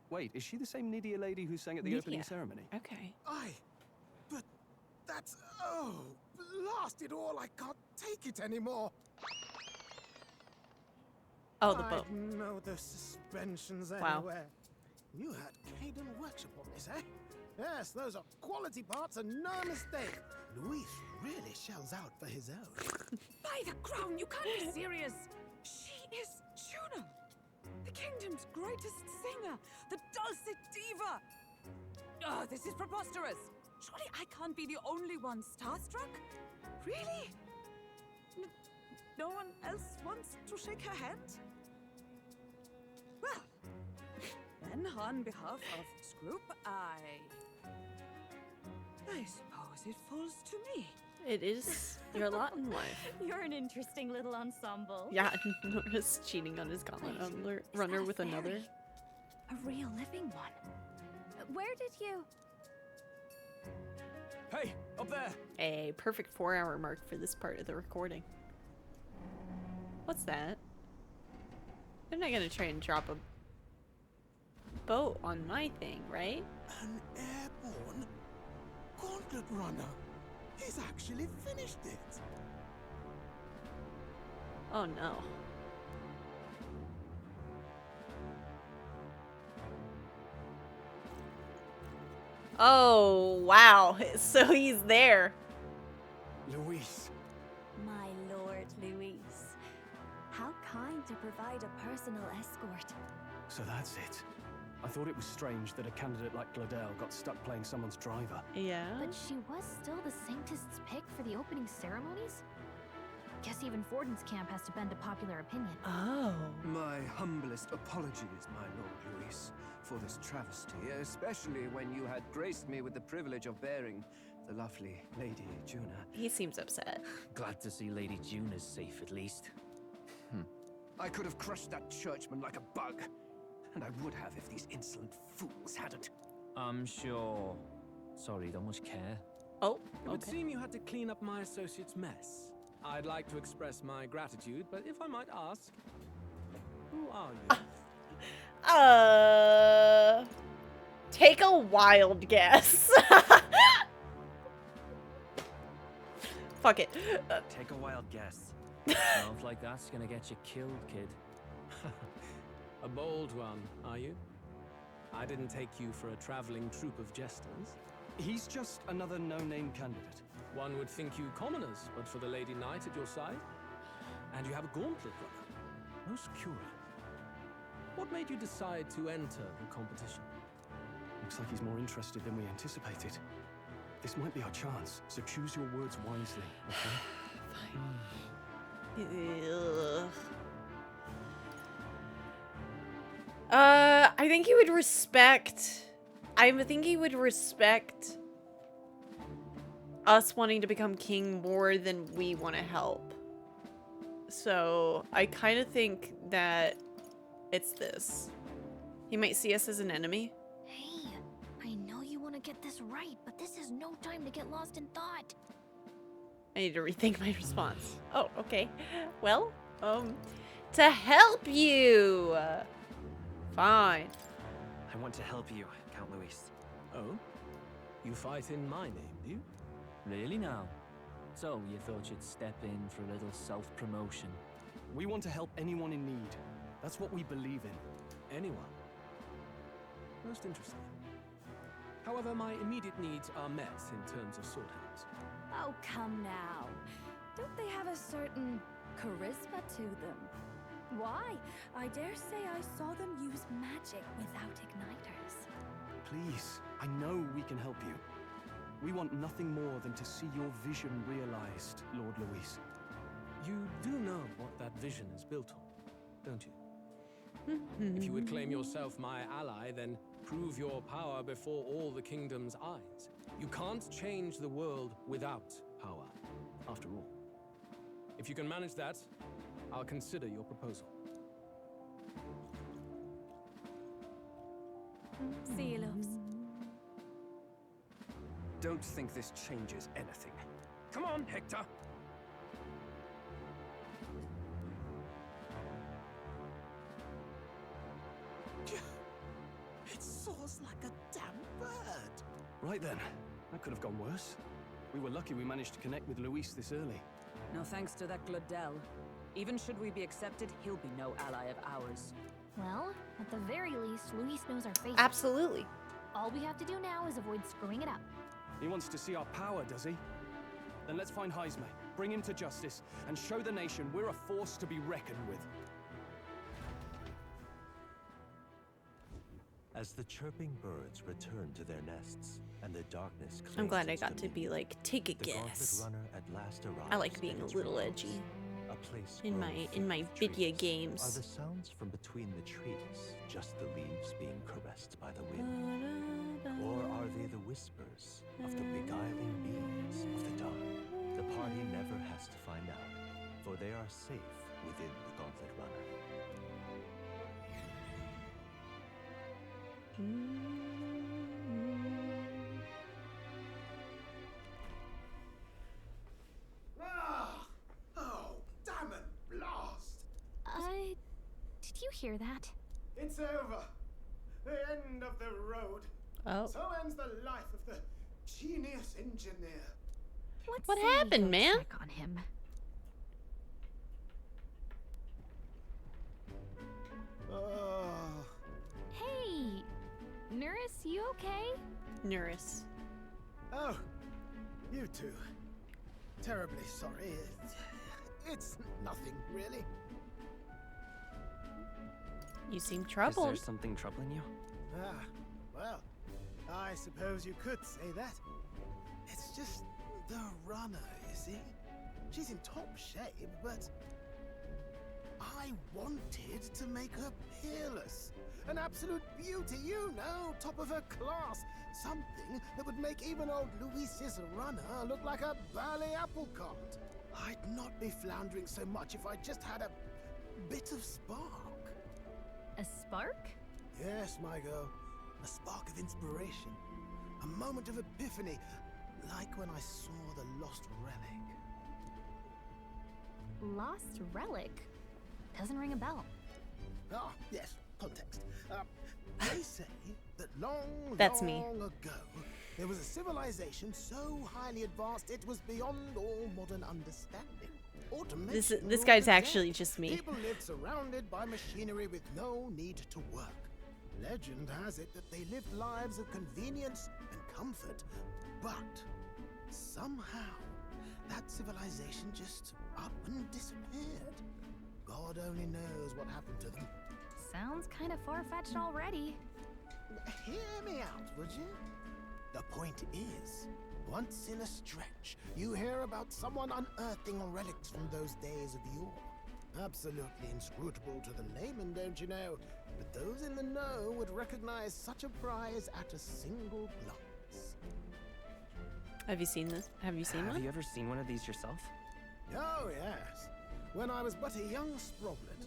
Wait, is she the same Nydia lady who sang at the opening Nydia. ceremony? Okay. But that's... Oh, lasted all. I can't take it anymore. Oh, the boat. I know the suspensions Wow. anywhere. You had Caden workshop on this, eh? Yes, those are quality parts and no mistake. Luis really shells out for his own. By the crown, you can't be serious! She is Juno! The kingdom's greatest singer! The dulcet diva! Oh, this is preposterous! Surely I can't be the only one starstruck? Really? No one else wants to shake her hand? Well, then on behalf of Scroop, I suppose it falls to me. It is your lot in life. You're an interesting little ensemble. Yeah, Nora's cheating on his gauntlet runner with another. A real living one. Where did you... Hey, up there! A perfect 4-hour mark for this part of the recording. What's that? They're not gonna try and drop a boat on my thing, right? An airborne gauntlet runner. He's actually finished it. Oh no. Oh, wow. So he's there. Luis. My lord, Luis. How kind to provide a personal escort. So that's it. I thought it was strange that a candidate like Gladel got stuck playing someone's driver. Yeah. But she was still the saintest's pick for the opening ceremonies? Guess even Forden's camp has to bend to popular opinion. Oh. My humblest apologies, my Lord Luis, for this travesty, especially when you had graced me with the privilege of bearing the lovely Lady Juna. He seems upset. Glad to see Lady Juna's safe at least. I could have crushed that churchman like a bug. And I would have if these insolent fools hadn't. I'm sure. Sorry, don't much care. Oh, It would seem you had to clean up my associate's mess. I'd like to express my gratitude, but if I might ask, who are you? Take a wild guess. Fuck it. Take a wild guess. Sounds like that's gonna get you killed, kid. A bold one, are you? I didn't take you for a traveling troupe of jesters. He's just another no-name candidate. One would think you commoners, but for the Lady Knight at your side. And you have a gauntlet runner. Most curious. What made you decide to enter the competition? Looks like he's more interested than we anticipated. This might be our chance, so choose your words wisely, okay? Ugh. I think he would respect... I think he would respect us wanting to become king more than we want to help. So, I kind of think that it's this. He might see us as an enemy. Hey, I know you want to get this right, but this is no time to get lost in thought. I need to rethink my response. Oh, okay. Well, to help you. Fine. I want to help you, Count Luis. Oh? You fight in my name, do you? Really now? So, you thought you'd step in for a little self-promotion? We want to help anyone in need. That's what we believe in. Anyone? Most interesting. However, my immediate needs are met in terms of sword hands. Oh, come now. Don't they have a certain charisma to them? Why? I dare say I saw them use magic without igniters. Please, I know we can help you. We want nothing more than to see your vision realized, Lord Luis. You do know what that vision is built on, don't you? If you would claim yourself my ally, then prove your power before all the kingdom's eyes. You can't change the world without power, after all. If you can manage that, I'll consider your proposal. See you, loves. Don't think this changes anything. Come on, Hector! It soars like a damn bird. Right then, that could have gone worse. We were lucky we managed to connect with Luis this early. No thanks to that Glodell. Even should we be accepted, he'll be no ally of ours. Well, at the very least, Luis knows our faces. Absolutely. All we have to do now is avoid screwing it up. He wants to see our power, does he? Then let's find Heisme, bring him to justice, and show the nation we're a force to be reckoned with. As the chirping birds return to their nests and the darkness I'm glad I its got to be dominion, like, take a the guess. Gauntlet Runner at last arrives I like being in a its little repose. edgy A place in grown my thick with video trees. games. Are the sounds from between the trees just the leaves being caressed by the wind? Or are they the whispers of the beguiling beings of the dark? The party never has to find out, for they are safe within the Gauntlet Runner. Oh, damn it, blast! Did you hear that? It's over. The end of the road. Oh. So ends the life of the genius engineer. What happened, man? Check on him. Hey, Nurse, you okay? Nurse. Oh, you two. Terribly sorry. It's nothing, really. You seem troubled. Is there something troubling you? Ah, well, I suppose you could say that. It's just the runner, you see? She's in top shape, but I wanted to make her peerless. An absolute beauty, you know, top of her class. Something that would make even old Luis's runner look like a ballet apple cart. I'd not be floundering so much if I just had a bit of spark. A spark? Yes, my girl. A spark of inspiration. A moment of epiphany, like when I saw the lost relic. Lost relic? Doesn't ring a bell. Ah, yes, context. They say that long, That's me. long ago, there was a civilization so highly advanced it was beyond all modern understanding. This Automation guy's ruled the actually day. just me. People lived surrounded by machinery with no need to work. Legend has it that they lived lives of convenience and comfort, but somehow that civilization just up and disappeared. God only knows what happened to them. Sounds kind of far-fetched already. Hear me out, would you? The point is, once in a stretch, you hear about someone unearthing relics from those days of yore. Absolutely inscrutable to the layman, don't you know? But those in the know would recognize such a prize at a single glance. Have you seen this? Have you seen Have one? you ever seen one of these yourself? Oh, yes. When I was but a young sproglet,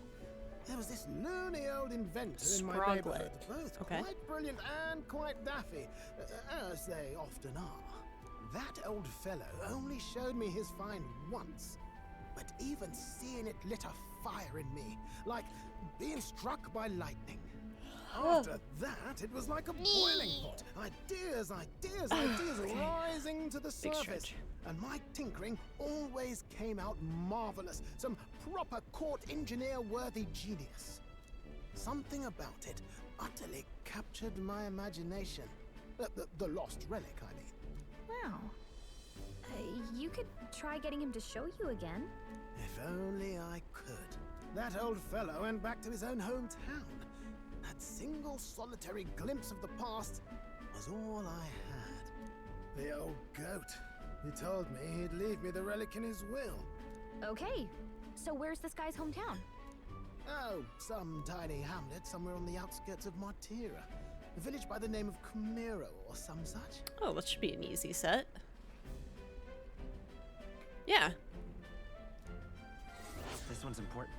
there was this loony old inventor in my Sproglet. neighborhood, both Okay. quite brilliant and quite daffy, as they often are. That old fellow only showed me his find once, but even seeing it lit a fire in me, like being struck by lightning. After that, it was like a boiling pot. Ideas rising to the surface. stretch. And my tinkering always came out marvelous. Some proper court engineer-worthy genius. Something about it utterly captured my imagination. The lost relic, I mean. Wow. You could try getting him to show you again. If only I could. That old fellow went back to his own hometown. That single solitary glimpse of the past was all I had. The old goat. He told me he'd leave me the relic in his will. Okay, so where's this guy's hometown? Oh, some tiny hamlet somewhere on the outskirts of Martira. A village by the name of Camiro or some such. Oh, that should be an easy set. Yeah. This one's important.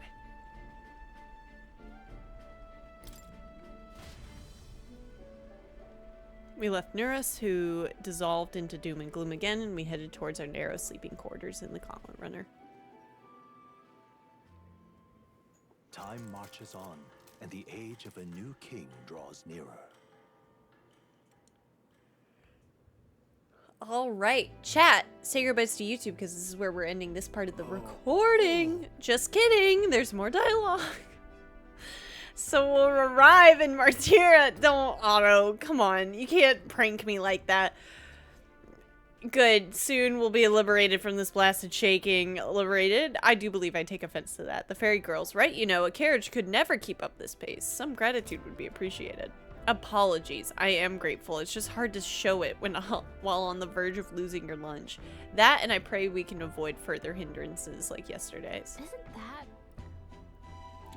We left Nurus, who dissolved into doom and gloom again, and we headed towards our narrow sleeping quarters in the Gauntlet Runner. Time marches on, and the age of a new king draws nearer. All right, chat, say your goodbyes to YouTube because this is where we're ending this part of the recording. Just kidding, there's more dialogue. So we'll arrive in Martyra. Don't, Otto, come on. You can't prank me like that. Good, soon we'll be liberated from this blasted shaking. Liberated? I do believe I take offense to that. The fairy girls, right? You know, a carriage could never keep up this pace. Some gratitude would be appreciated. Apologies, I am grateful. It's just hard to show it when while on the verge of losing your lunch. That, and I pray we can avoid further hindrances like yesterday's. Isn't that...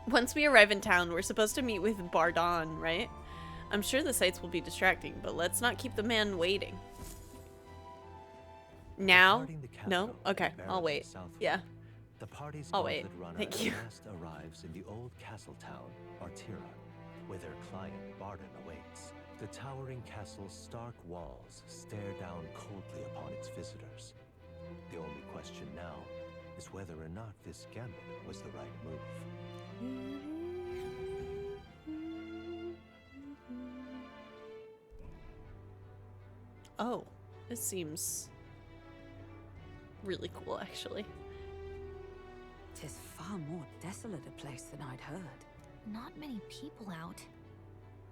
Once we arrive in town, we're supposed to meet with Bardon, right? I'm sure the sights will be distracting, but let's not keep the man waiting. Now? No? Okay, I'll wait. Yeah. The party's I'll wait. runner Thank you. at last arrives in the old castle town, Martyra, where their client Bardon awaits. The towering castle's stark walls stare down coldly upon its visitors. The only question now is whether or not this gambit was the right move. Oh, this seems really cool, actually. 'Tis far more desolate a place than I'd heard. Not many people out.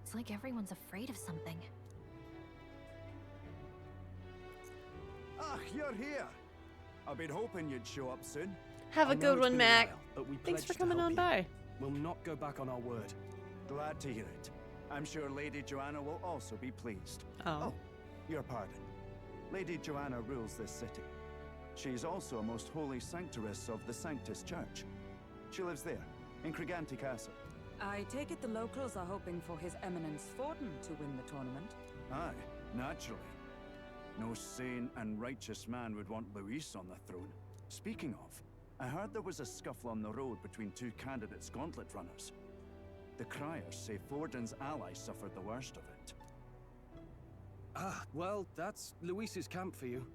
It's like everyone's afraid of something. Ah, you're here. I've been hoping you'd show up soon. Have a I know good it's one, been a Mac. while, but we Thanks for pledged to coming help on you. by. We'll not go back on our word. Glad to hear it. I'm sure Lady Joanna will also be pleased. Oh. Your pardon. Lady Joanna rules this city. She's also a most holy sanctuaress of the Sanctus Church. She lives there, in Criganti Castle. I take it the locals are hoping for His Eminence Forden to win the tournament. Aye, naturally. No sane and righteous man would want Luis on the throne. Speaking of, I heard there was a scuffle on the road between two candidates gauntlet runners. The criers say Forden's allies suffered the worst of it. Ah, well, that's Luis's camp for you.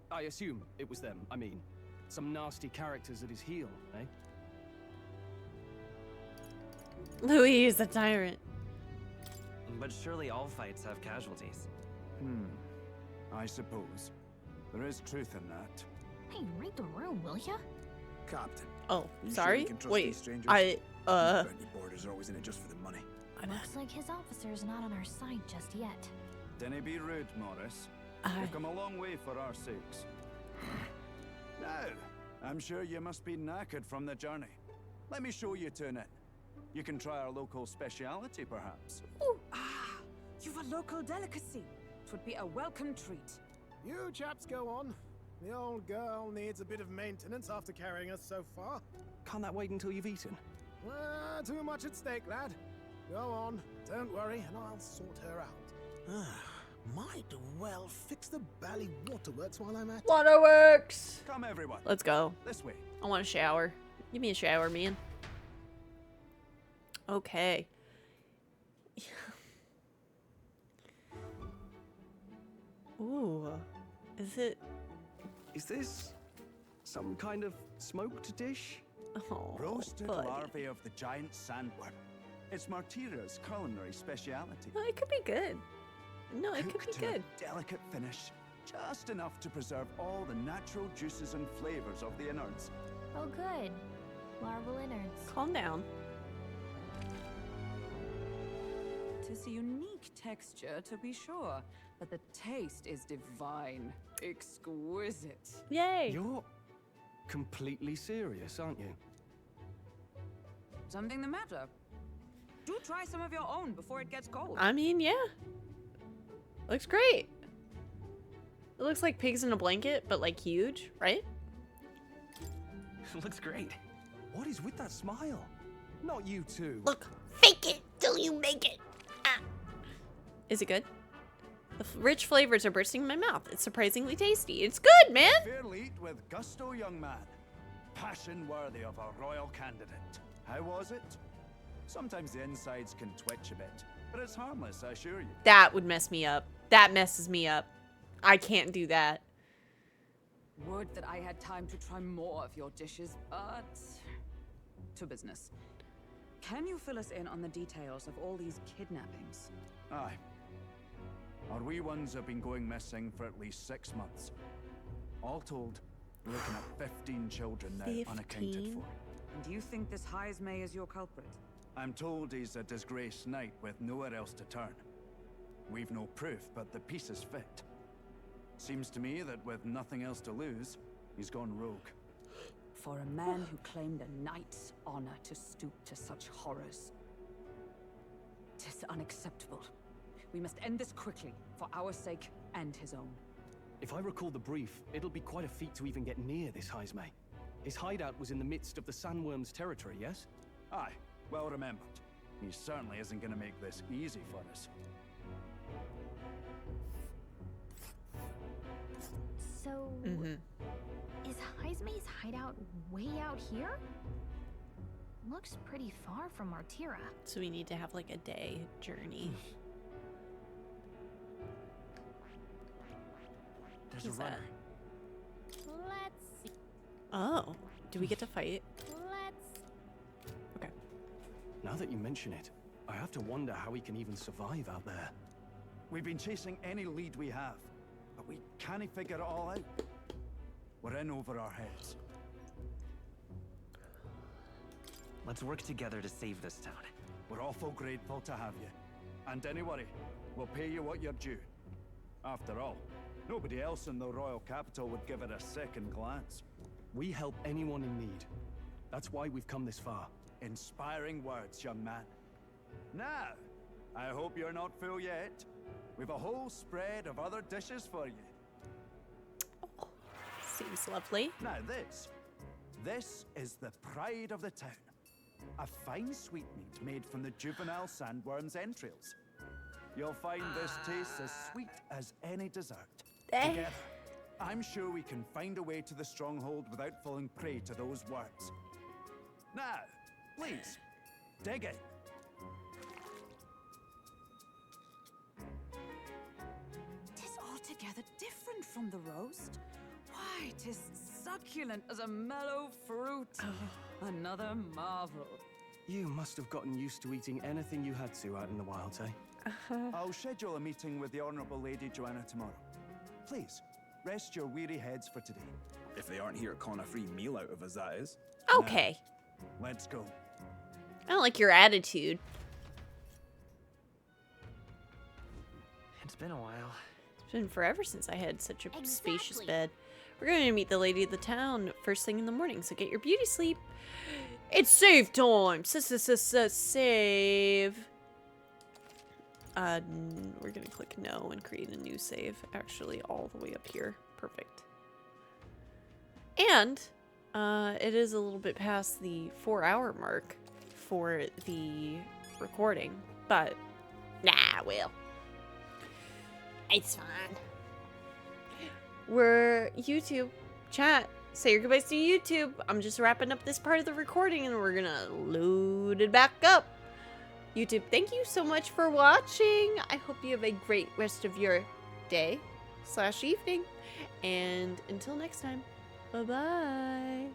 I assume it was them. I mean, some nasty characters at his heel, eh? Louis is a tyrant. But surely all fights have casualties. I suppose. There is truth in that. Hey, read the room, will ya? Captain. Oh, you sorry? Sure we can trust Wait, these strangers? I, Bounty boarders are always in it just for the money. Looks like his officer's not on our side just yet. Dinna be rude, Morris. Aye. We've come a long way for our sakes. Now, I'm sure you must be knackered from the journey. Let me show you to an inn. You can try our local speciality, perhaps. Ah, you've a local delicacy. It would be a welcome treat. You chaps go on. The old girl needs a bit of maintenance after carrying us so far. Can't that wait until you've eaten? Too much at stake, lad. Go on, don't worry, and I'll sort her out. Might well fix the bally waterworks while I'm at it. Waterworks! Come, everyone. Let's go. This way. I want a shower. Give me a shower, man. Okay. Ooh. Is it... Is this some kind of smoked dish? Oh, Roasted buddy. larvae of the giant sandworm. It's Martyra's culinary speciality. No, it could be good. No, it could Cooked be to good. a delicate finish, just enough to preserve all the natural juices and flavors of the innards. Oh, good. Larval innards. Calm down. Tis a unique texture, to be sure, but the taste is divine. Exquisite. Yay! You're completely serious, aren't you? Something the matter? Do try some of your own before it gets cold. I mean, yeah. Looks great. It looks like pigs in a blanket, but like huge, right? Looks great. What is with that smile? Not you two. Look, fake it till you make it. Ah. Is it good? The rich flavors are bursting in my mouth. It's surprisingly tasty. It's good, man. Fairly eat with gusto, young man. Passion worthy of a royal candidate. How was it? Sometimes the insides can twitch a bit, but it's harmless, I assure you. That would mess me up. That messes me up. I can't do that. Would that I had time to try more of your dishes, but... to business. Can you fill us in on the details of all these kidnappings? Aye. Our wee ones have been going missing for at least 6 months. All told, we're looking at 15 children now 15? unaccounted for. And you think this Heismay is your culprit? I'm told he's a disgraced knight with nowhere else to turn. We've no proof, but the pieces fit. Seems to me that with nothing else to lose, he's gone rogue. For a man who claimed a knight's honor to stoop to such horrors. 'Tis unacceptable. We must end this quickly, for our sake and his own. If I recall the brief, it'll be quite a feat to even get near this Heismay. His hideout was in the midst of the Sandworm's territory, yes? Aye, well remembered. He certainly isn't going to make this easy for us. So, is Heismay's hideout way out here? Looks pretty far from Martira. So we need to have like a day journey. There's Who's a runner. Let's see. Oh, do we get to fight? Let's... Okay. Now that you mention it, I have to wonder how he can even survive out there. We've been chasing any lead we have, but we can't figure it all out. We're in over our heads. Let's work together to save this town. We're awful grateful to have you. And don't worry, we'll pay you what you're due. After all, nobody else in the royal capital would give it a second glance. We help anyone in need. That's why we've come this far. Inspiring words, young man. Now, I hope you're not full yet. We've a whole spread of other dishes for you. Oh, seems lovely. Now this is the pride of the town. A fine sweetmeat made from the juvenile sandworm's entrails. You'll find this tastes as sweet as any dessert. Together, I'm sure we can find a way to the stronghold without falling prey to those words. Now, please, dig in. Tis altogether different from the roast. Why, 'tis succulent as a mellow fruit. Another marvel. You must have gotten used to eating anything you had to out in the wilds, eh? I'll schedule a meeting with the Honourable Lady Joanna tomorrow. Please, rest your weary heads for today. If they aren't here con a free meal out of us, that is. Okay. Now, let's go. I don't like your attitude. It's been a while. It's been forever since I had such a spacious bed. We're going to meet the lady of the town first thing in the morning, so get your beauty sleep. It's save time! Save. We're going to click no and create a new save. Actually, all the way up here. Perfect. And it is a little bit past the 4-hour mark for the recording, but nah, well, it's fine. We're YouTube chat. Say your goodbyes to YouTube. I'm just wrapping up this part of the recording and we're gonna load it back up. YouTube, thank you so much for watching. I hope you have a great rest of your day / evening. And until next time, bye-bye.